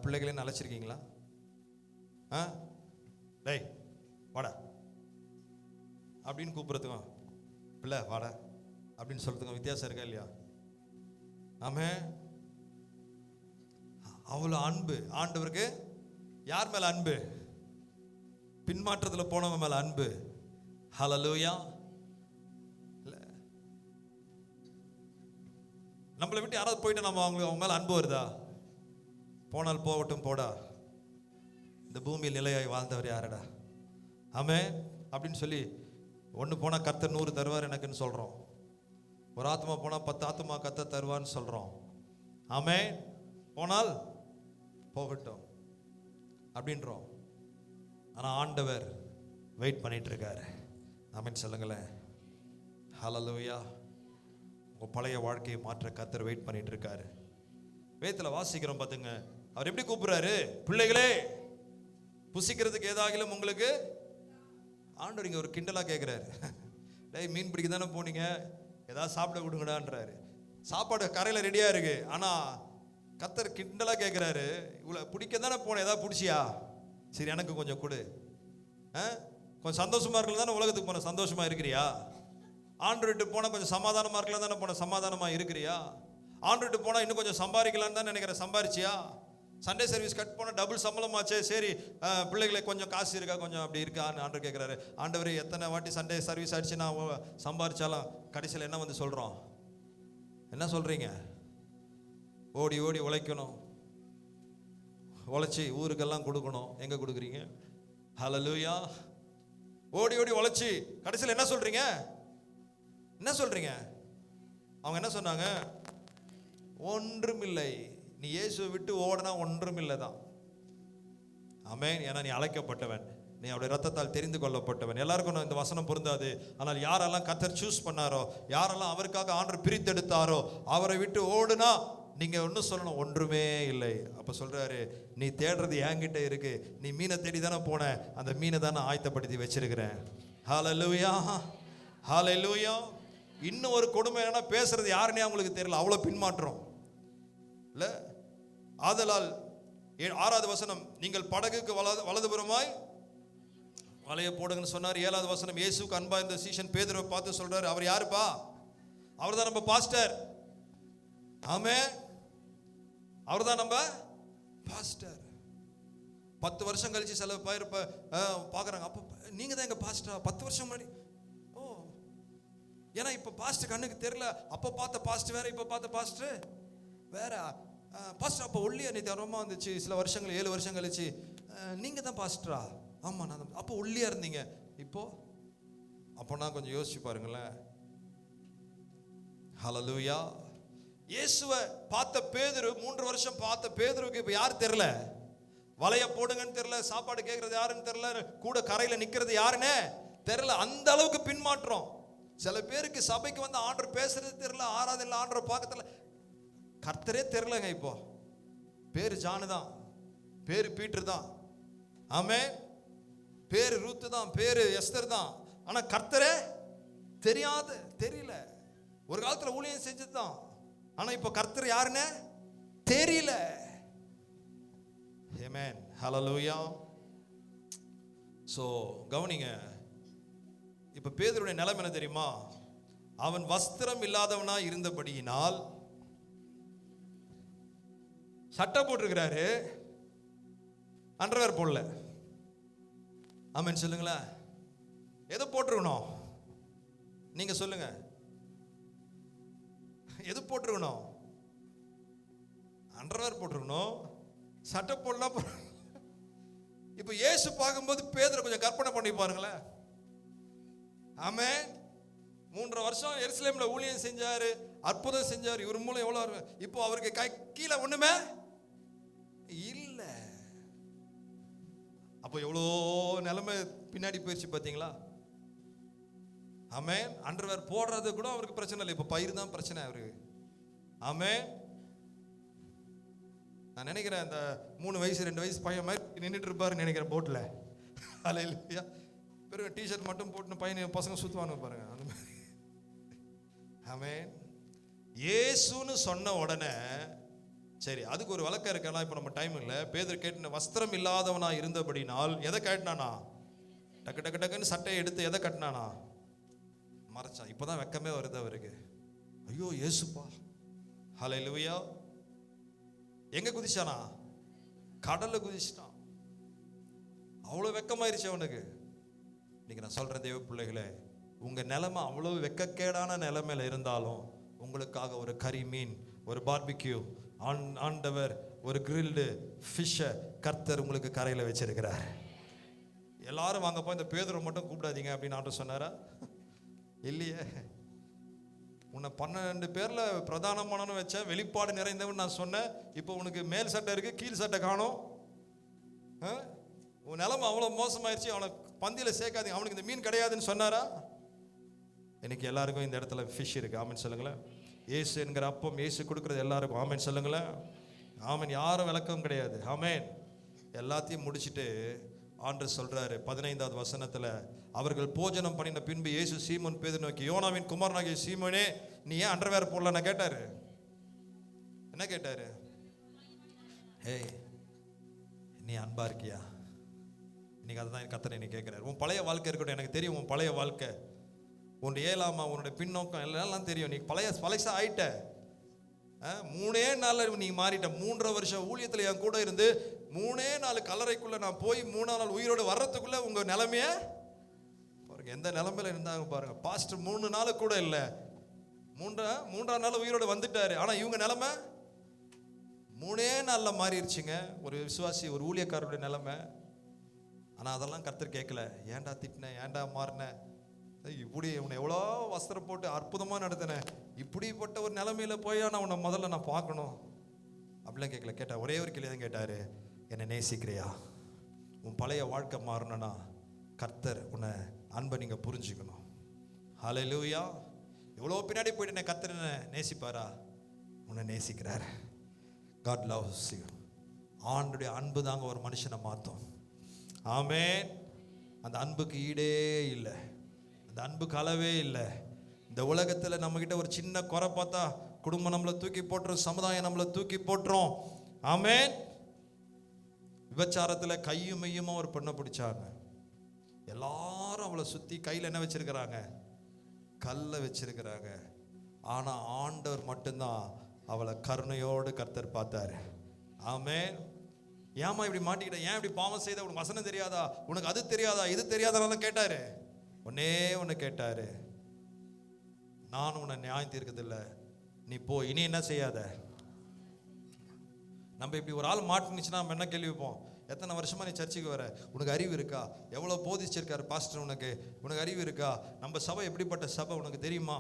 பிள்ளைகளே அழைச்சிருக்கீங்களா? டேய் வாடா அப்படின்னு கூப்பிடுறதுக்கும் பிள்ளை வாடா அப்படின்னு சொல்றதுக்கும் வித்தியாசம் இருக்கா இல்லையா? ஆமே. அவ்வளோ அன்பு ஆண்டவருக்கு. யார் மேல அன்பு? பின்மாற்றத்தில் போனவங்க மேல அன்பு. ஹல்லேலூயா. நம்மளை விட்டு யாராவது போயிட்டு நம்ம அவங்க மேல அன்பு வருதா? போனால் போகட்டும் போடா, இந்த பூமியில் நிலையாய் வாழ்ந்தவர் யாரடா? ஆமே அப்படின்னு சொல்லி ஒன்று போனால் கர்த்தர் 100 தருவார் எனக்குன்னு சொல்கிறோம். ஒரு ஆத்மா போனால் 10 ஆத்மா கர்த்தர் தருவார்னு சொல்கிறோம். ஆமே. போனால் போகட்டும் அப்படின்றோம். ஆனால் ஆண்டவர் வெயிட் பண்ணிட்டு இருக்காரு. ஆமென் சொல்லுங்களேன். ஹல்லேலூயா. உங்கள் பழைய வாழ்க்கையை மாற்ற கர்த்தர் வெயிட் பண்ணிட்டு இருக்காரு. வேதத்தில் வாசிக்கிறோம் பார்த்துங்க. அவர் எப்படி கூப்பிடுறாரு? பிள்ளைகளே, புசிக்கிறதுக்கு ஏதாகிலும் உங்களுக்கு. ஆண்டவர் இங்கே ஒரு கிண்டலா கேட்குறாரு. டேய் மீன் பிடிக்க தானே போனீங்க, ஏதாவது சாப்பிட கொடுங்கடான்றாரு. சாப்பாடு கரையில் ரெடியாக இருக்கு. ஆனால் கர்த்தர் கிண்டலா கேட்குறாரு, இவ்வளோ பிடிக்க தானே போனேன், ஏதாவது பிடிச்சியா? சரி எனக்கு கொஞ்சம் கொடு. கொஞ்சம் சந்தோஷமா இருக்கலாம் தானே உலகத்துக்கு போன, சந்தோஷமா இருக்கிறியா? ஆண்டவர்கிட்ட போனால் கொஞ்சம் சமாதானமாக இருக்கலாம் தானே போன, சமாதானமாக இருக்கிறியா? ஆண்டவர்கிட்ட போனால் இன்னும் கொஞ்சம் சம்பாதிக்கலான்னு தான் நினைக்கிறேன், சம்பாரிச்சியா? சண்டே சர்வீஸ் கட் போனால் டபுள் சம்பளமாச்சே, சரி பிள்ளைகளை கொஞ்சம் காசு இருக்கா, கொஞ்சம் அப்படி இருக்கான்னு ஆண்டவர் கேட்குறாரு. ஆண்டவர் எத்தனை வாட்டி சண்டே சர்வீஸ் அடிச்சு நான் சம்பாரிச்சாலும் கடைசியில் என்ன வந்து சொல்கிறோம்? என்ன சொல்கிறீங்க? ஓடி ஓடி உழைக்கணும், உழைச்சி ஊருக்கெல்லாம் கொடுக்கணும். எங்கே கொடுக்குறீங்க? ஹல்லேலூயா. ஓடி ஓடி உழைச்சி கடைசியில் என்ன சொல்கிறீங்க? என்ன சொல்கிறீங்க? அவங்க என்ன சொன்னாங்க? ஒன்றுமில்லை. நீ இயேசுவை விட்டு ஓடனா ஒன்றுமில்லை தான். ஆமென். ஏன்னா நீ அழைக்கப்பட்டவன், நீ அவருடைய ரத்தத்தால் தெரிந்து கொள்ளப்பட்டவன். எல்லாருக்கும் இந்த வசனம் பொருந்தாது. ஆனால் யாரெல்லாம் கர்த்தர் சூஸ் பண்ணாரோ, யாரெல்லாம் அவருக்காக ஆண்டவர் பிரித்தெடுத்தாரோ, அவரை விட்டு ஓடுனா நீங்க ஒன்றும் சொல்லணும், ஒன்றுமே இல்லை. அப்ப சொல்றாரு, நீ தேடுறது என்கிட்ட இருக்கு. நீ மீனை தேடி தானே போன, அந்த மீனை தானே ஆயத்தப்படுத்தி வச்சிருக்கிறேன். ஹல்லேலூயா, ஹல்லேலூயா. இன்னும் ஒரு கொடுமை என்னன்னா, பேசுறது யாருன்னே அவங்களுக்கு தெரியல, அவ்வளோ பின்மாற்றம் இல்லை. ஆதலால் 6வது வசனம், நீங்கள் படகுக்கு வலதுபுறமாய் வலைய போடுங்கன்னு சொன்னார். 7வது வசனம், இயேசுக்கு அன்பா இருந்த சீஷன் பேதுருவை பார்த்து சொல்றாரு, அவர் யாருப்பா? அவர் தான் நம்ம பாஸ்டர். ஆமே, அவர் தான் நம்ம பாஸ்டர். 10 வருஷம் கழிச்சு சில பேர் பார்க்குறாங்க, அப்போ நீங்க தான் எங்க பாஸ்டரா? 10 வருஷம் முன்னாடி. ஓ, ஏன்னா இப்போ பாஸ்டர் கண்ணுக்கு தெரியல. அப்போ பார்த்த பாஸ்டர் வேற, இப்போ பார்த்த பாஸ்டர் வேற. பாஸ்டர் அப்போ ஒல்லியா நீ தரமா வந்துச்சு, சில வருஷங்கள் 7 வருஷம் கழிச்சு நீங்க தான் பாஸ்டரா? ஆமா நான் தான். அப்போ ஒல்லியா இருந்தீங்க, இப்போ அப்போனா கொஞ்சம் யோசிச்சு பாருங்களேன். ஹல்லேலூயா. இயேசுவை பார்த்த பேதுரு, 3 வருஷம் பார்த்த பேதுருக்கு இப்போ யார் தெரியல? வலைய போடுங்கன்னு தெரியல, சாப்பாடு கேட்கறது யாருன்னு தெரியல, கூட கரையில் நிற்கிறது யாருன்னு தெரியல. அந்த அளவுக்கு பின்மாற்றம். சில பேருக்கு சபைக்கு வந்து ஆண்டவர் பேசுறது தெரியல, ஆராதனை ஆண்டவர் பார்க்கறதுல கர்த்தரே தெரியலங்க. இப்போ பேரு ஜானு தான், பேரு பீட்டர் தான், ஆமே, பேரு ரூத்து தான், பேரு எஸ்தர் தான். ஆனா கர்த்தரே தெரியாது, தெரியல. ஒரு காலத்துல ஊழியம் செஞ்சது தான், ஆனா இப்போ கர்த்தர் யாருன்னு தெரியல. ஆமென், ஹல்லேலூயா. சோ கவனிங்க, இப்ப பேதுருடைய நிலைமை என்ன தெரியுமா? அவன் வஸ்திரம் இல்லாதவனா இருந்தபடியினால், சட்டை போட்டிருக்கிறாரு, அண்டர்வேர் போடல. ஆமென் சொல்லுங்களேன். எதை போட்டிருக்கணும்? நீங்க சொல்லுங்க, எது போட்டிருக்கணும்? அண்டர்வேர் போட்டிருக்கணும், சட்டை போடலாம். இப்ப இயேசு பார்க்கும்போது பேதுரு கொஞ்சம் கற்பனை பண்ணி பாருங்களேன். ஆமென். 3 வருஷம் எருசலேம்ல ஊழியம் செஞ்சாரு, அற்புதம் செஞ்சாரு. இவர் மூலம் எவ்வளவு, இப்போ அவருக்கு கீழே ஒண்ணுமே இல்ல. அப்போ எவ்வளோ நிலைமை பின்னாடி போயிடுச்சு பாத்தீங்களா? ஆமென். அண்டர்வேர் போடுறது கூட அவருக்கு பிரச்சனை இல்லை, இப்ப பயிர் தான் பிரச்சனை அவருக்கு. ஆமென். நான் நினைக்கிறேன் அந்த 3 வயசு 2 வயசு பையன் மாதிரி நின்றுட்டு இருப்பாருன்னு நினைக்கிறேன் போட்ல. அல்லேலூயா. பெரிய டிஷர்ட் மட்டும் போட்டு பையன் பசங்க சுத்துவானுங்க பாருங்க, அந்த மாதிரி. ஆமென். இயேசுன்னு சொன்ன உடனே சரி, அதுக்கு ஒரு வழக்கம் இருக்கலாம். இப்போ நம்ம டைம் இல்லை. பேதுரு கேட்டு வஸ்திரம் இல்லாதவனா இருந்தபடினால் எதை கேட்டானா? டக்கு டக்கு டக்குன்னு சட்டையை எடுத்து எதை கட்டினானா? மறைச்சான். இப்போதான் வெக்கமே வருது அவருக்கு. ஐயோ இயேசுப்பா. ஹல்லேலூயா. எங்க குதிச்சானா? கடல்ல குதிச்சிட்டான். அவ்வளவு வெக்கமாயிருச்சு அவனுக்கு. இன்னைக்கு நான் சொல்றேன் தேவ பிள்ளைகளே, உங்க நிலைமை அவ்வளவு வெக்கக்கேடான நிலைமையில இருந்தாலும் உங்களுக்காக ஒரு கறி மீன், ஒரு பார்பிக்யூ, ஆண்டவர் ஒரு கிரில்டு ஃபிஷ்ஷை கர்த்தர் உங்களுக்கு கரையில வச்சிருக்கிறார். எல்லாரும் வாங்கப்போ இந்த பேதுரு மட்டும் கூப்பிடாதீங்க அப்படின்னு ஆண்டவர் சொன்னாரா? இல்லையே. உன்னை 12 பேர்ல பிரதானமானவன் வச்ச, வெளிப்பாடு நிறைந்தவன் நான் சொன்னேன். இப்போ உனக்கு மேல் சட்டை இருக்கு, கீழ் சட்டை காணும். உன் நிலைமை அவ்வளவு மோசமாயிருச்சு, அவனை பந்தியில சேர்க்காதீங்க, அவனுக்கு இந்த மீன் கிடையாதுன்னு சொன்னாரா? இன்னைக்கு எல்லாருக்கும் இந்த இடத்துல ஃபிஷ் இருக்கு. ஆமென் சொல்லுங்களேன். இயேசு என்கிற அப்பம் இயேசு கொடுக்கறது எல்லாருக்கும். ஆமென் சொல்லுங்களேன். ஆமென். யாரும் விளக்கம் கிடையாது. ஆமென். எல்லாத்தையும் முடிச்சுட்டு ஆண்டவர் சொல்றாரு 15வது வசனத்துல, அவர்கள் போஜனம் பண்ணின பின்பு இயேசு சீமோன் பேதுரு நோக்கி, யோனாவின் குமாரனாகிய சீமோனே, நீ ஏன் அண்டர்வேர் போடலன்னு கேட்டாரு. என்ன கேட்டாரு? ஏய், நீ அன்பா இருக்கியா? இன்னைக்கு அதுதான் கர்த்தர் நீ கேட்கிறாரு. உன் பழைய வாழ்க்கை இருக்கட்டும், எனக்கு தெரியும் உன் பழைய வாழ்க்கை, உன் ஏலாமா, உன்னுடைய பின்னோக்கம் எல்லாம் தெரியும். நீ பழைசா ஆயிட்ட. 3 நாள்ல நீ மாறிட்ட. 3.5 வருஷம் ஊழியத்துல என் கூட இருந்து 3 நாள் கல்லறைக்குள்ள நான் போய் 3ஆம் நாள் உயிரோடு வர்றதுக்குள்ள உங்க நிலைமைய பாருங்க, எந்த நிலைமையில இருந்தாங்க பாருங்க. பாஸ்டர் 3 நாள் கூட இல்லை, 3ஆம் நாள் உயிரோடு வந்துட்டாரு. ஆனா இவங்க நிலைமை 3 நாள்ல மாறிடுச்சுங்க. ஒரு விசுவாசி, ஒரு ஊழியக்காரருடைய நிலைமை. ஆனா அதெல்லாம் கர்த்தர் கேட்கல. ஏன்டா திட்டின, ஏன்டா மாறின, இப்படி உன்னை எவ்வளோ வஸ்திரம் போட்டு அற்புதமாக நடத்தினேன், இப்படிப்பட்ட ஒரு நிலைமையில போய் நான் உன்னை முதல்ல நான் பார்க்கணும் அப்படிலாம் கேட்கல. கேட்டா ஒரே ஒரு கேள்வி தான் கேட்டாரு, என்னை நேசிக்கிறியா? உன் பழைய வாழ்க்கை மாறணும்னா கர்த்தர் உன்னை அன்பை நீங்க புரிஞ்சுக்கணும். ஹல்லேலூயா. எவ்வளோ பின்னாடி போயிட்டு கர்த்தர் என்ன நேசிப்பாரா? உன்னை நேசிக்கிறார். God loves you. ஆண்டுடைய அன்பு தாங்க ஒரு மனுஷனை மாற்றும். ஆமென். அந்த அன்புக்கு ஈடே இல்லை, அந்த அன்புக்கு அளவே இல்லை. இந்த உலகத்தில் நம்மகிட்ட ஒரு சின்ன குறை பார்த்தா குடும்பம் நம்மளை தூக்கி போட்டுரும், சமுதாயம் நம்மளை தூக்கி போட்டுரும். ஆமென். விபச்சாரத்தில் கையும் மையுமா ஒரு பெண்ணை பிடிச்சாங்க. எல்லாரும் அவளை சுற்றி கையில் என்ன வச்சிருக்கிறாங்க? கல்லை வச்சிருக்கிறாங்க. ஆனால் ஆண்டவர் மட்டும்தான் அவளை கருணையோடு கர்த்தர் பார்த்தாரு. ஆமென். ஏமா இப்படி மாட்டிக்கிட்ட, ஏன் இப்படி பாவம் செய்த, உனக்கு வசனம் தெரியாதா, உனக்கு அது தெரியாதா, இது தெரியாதனால கேட்டாரு. ஒன்னே ஒன்று கேட்டாரு, நான் உன்னை நியாயம் தீர்க்கதில்லை, நீ போ, இனி என்ன செய்யாத. நம்ம இப்படி ஒரு ஆள் மாட்டினுச்சுன்னா நம்ம என்ன கேள்வி வைப்போம்? எத்தனை வருஷமா நீ சர்ச்சுக்கு வர, உனக்கு அறிவு இருக்கா? எவ்வளோ போதிச்சிருக்காரு பாஸ்டர் உனக்கு அறிவு இருக்கா? நம்ம சபை எப்படிப்பட்ட சபை உனக்கு தெரியுமா?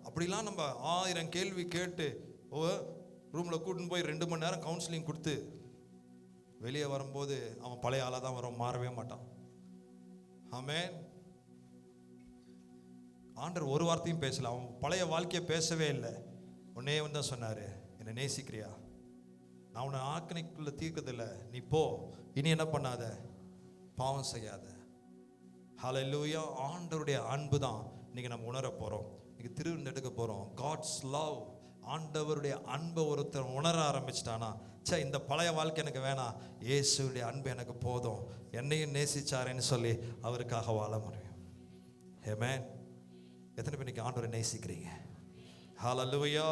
அப்படிலாம் நம்ம 1000 கேள்வி கேட்டு ரூமில் கூட்டின்னு போய் 2 மணி நேரம் கவுன்சிலிங் கொடுத்து வெளியே வரும்போது அவன் பழைய ஆளாக தான் வரும், மாறவே மாட்டான். ஆமென். ஆண்டவர் ஒரு வார்த்தையும் பேசல, அவன் பழைய வாழ்க்கையை பேசவே இல்லை. உன்னே வந்து தான் சொன்னாரு, என்னை நேசிக்கிறியா? நான் உன்னை ஆக்கணிக்குள்ள தீர்க்கதில்லை, நீ போ, இனி என்ன பண்ணாத, பாவம் செய்யாத. ஹல்லேலூயா. ஆண்டவருடைய அன்பு தான் இன்னைக்கு நம்ம உணர போறோம். இன்னைக்கு திருவிருந்து எடுக்க போறோம். God's love. ஆண்டவருடைய அன்பை ஒருத்தர் உணர ஆரம்பிச்சிட்டானா, இந்த பழைய வாழ்க்கை எனக்கு வேணாம், இயேசுடைய அன்பு எனக்கு போதும், என்னையும் நேசிச்சாரேன்னு சொல்லி அவருக்காக வாழ முடியும். ஆமென். எத்தனை பேர் இன்னைக்கு ஆண்டவரை நேசிக்கிறீங்க? ஹல்லேலூயா.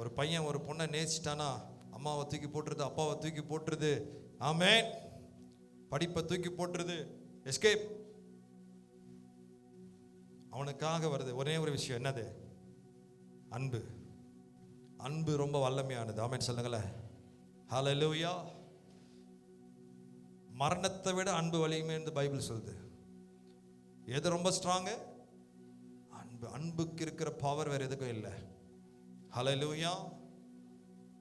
ஒரு பையன் ஒரு பொண்ணை நேசிட்டானா அம்மாவை தூக்கி போட்டுருது, அப்பாவை தூக்கி போட்டுருது. ஆமென். படிப்பை தூக்கி போட்டுருது, எஸ்கேப். அவனுக்காக வருது ஒரே ஒரு விஷயம், என்னது? அன்பு. அன்பு ரொம்ப வல்லமையானது. ஆமென் சொல்லுங்களேன். ஹல்லேலூயா. மரணத்தை விட அன்பு வலிமை என்று பைபிள் சொல்லுது. எது ரொம்ப ஸ்ட்ராங்கு? அன்பு. அன்புக்கு இருக்கிற பவர் வேற எதுக்கும் இல்லை. ஹல்லேலூயா.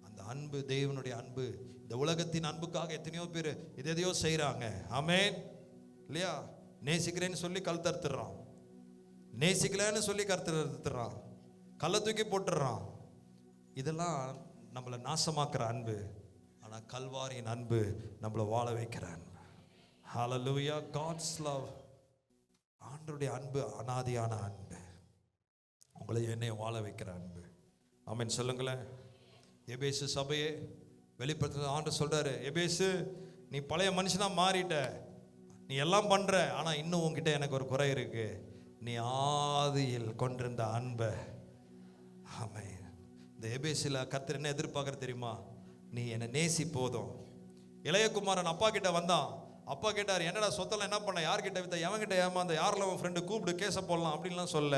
அந்த அன்பு, தேவனுடைய அன்பு. இந்த உலகத்தின் அன்புக்காக எத்தனையோ பேர் எதையோ செய்கிறாங்க. ஆமென் இல்லையா? நேசிக்கிறேன்னு சொல்லி கல் தறுத்துறான், நேசிக்கலன்னு சொல்லி கருத்துறான், கல்லை தூக்கி போட்டுறான். இதெல்லாம் நம்மளை நாசமாக்குற அன்பு. ஆனால் கல்வாரியின் அன்பு நம்மளை வாழ வைக்கிற அன்பு. ஹல்லேலூயா. காட்ஸ் லவ், ஆண்டவருடைய அன்பு அனாதியான அன்பு, உங்களை என்னைய வாழ வைக்கிற அன்பு. ஆமென் சொல்லுங்களேன். எபேசு சபையே வெளிப்படுத்த ஆண்டவர் சொல்றாரு, எபேசு நீ பழைய மனுஷனா மாறிட்ட, நீ எல்லாம் பண்ற, ஆனா இன்னும் உன்கிட்ட எனக்கு ஒரு குறை இருக்கு. நீ ஆதியில் கொண்டிருந்த அன்பை. ஆமென். இந்த எபேசில கர்த்தர் என்ன எதிர்பார்க்கற தெரியுமா? நீ என்னை நேசி போதும். இளையகுமாரன் அப்பா கிட்ட வந்தான். அப்பா கேட்டார், என்னடா சொத்தெல்லாம் என்ன பண்ண, யார்கிட்ட வித்த, எவன்கிட்ட ஏமாந்த, யாரில் உன் ஃப்ரெண்டு, கூப்பிடு கேஸை போடலாம் அப்படின்லாம் சொல்ல.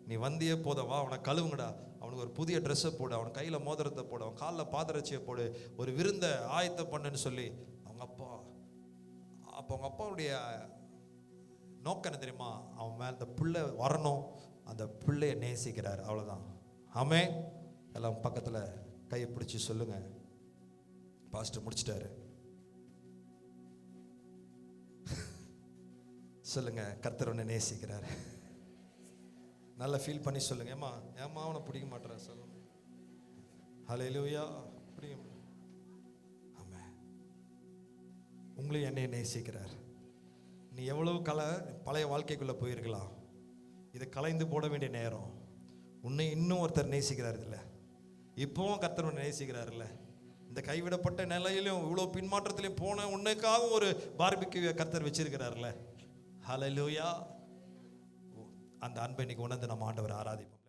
நீ வந்தியே போதும், வா அவனை கழுவுங்கடா, அவனுக்கு ஒரு புதிய ட்ரெஸ்ஸை போடு, அவன் கையில் மோதிரத்தை போடு, அவன் காலில் பாதரட்சியை போடு, ஒரு விருந்தை ஆயத்தம் பண்ணுன்னு சொல்லி அவங்க அப்பா. அப்போ அவங்க அப்பாவுடைய நோக்கம் என்ன தெரியுமா? அவன் மேலே அந்த பிள்ளை வரணும், அந்த பிள்ளையை நேசிக்கிறார், அவ்வளோதான். ஆமென். எல்லாம் பக்கத்தில் கையை பிடிச்சி சொல்லுங்க, பாஸ்டர் முடிச்சிட்டாரு. சொல்லுங்க, கர்த்தர் உன்னை நேசிக்கிறார். நல்லா ஃபீல் பண்ணி சொல்லுங்க. ஏமா ஏமா அவனை பிடிக்க மாட்டேற சொல்லுங்க. ஹல்லேலூயா. பிடிக்க. ஆமென். உங்களையும் என்னைய நேசிக்கிறார். நீ எவ்வளவு பழைய வாழ்க்கைக்குள்ள போயிருக்கலாம், இதை கலைந்து போட வேண்டிய நேரம். உன்னை இன்னும் ஒருத்தர் நேசிக்கிறார் இல்லை? இப்போவும் கர்த்தர் உன்னை நேசிக்கிறார் இல்லை? இந்த கைவிடப்பட்ட நிலையிலும் இவ்வளோ பின்மாற்றத்திலையும் போன உன்னைக்காக ஒரு பார்பிக்யூ கர்த்தர் வச்சிருக்கிறார்ல. ஹல்லேலூயா. அந்த அன்பை இன்னைக்கு உணர்ந்து நம்ம ஆண்டவரை ஆராதிப்போம்.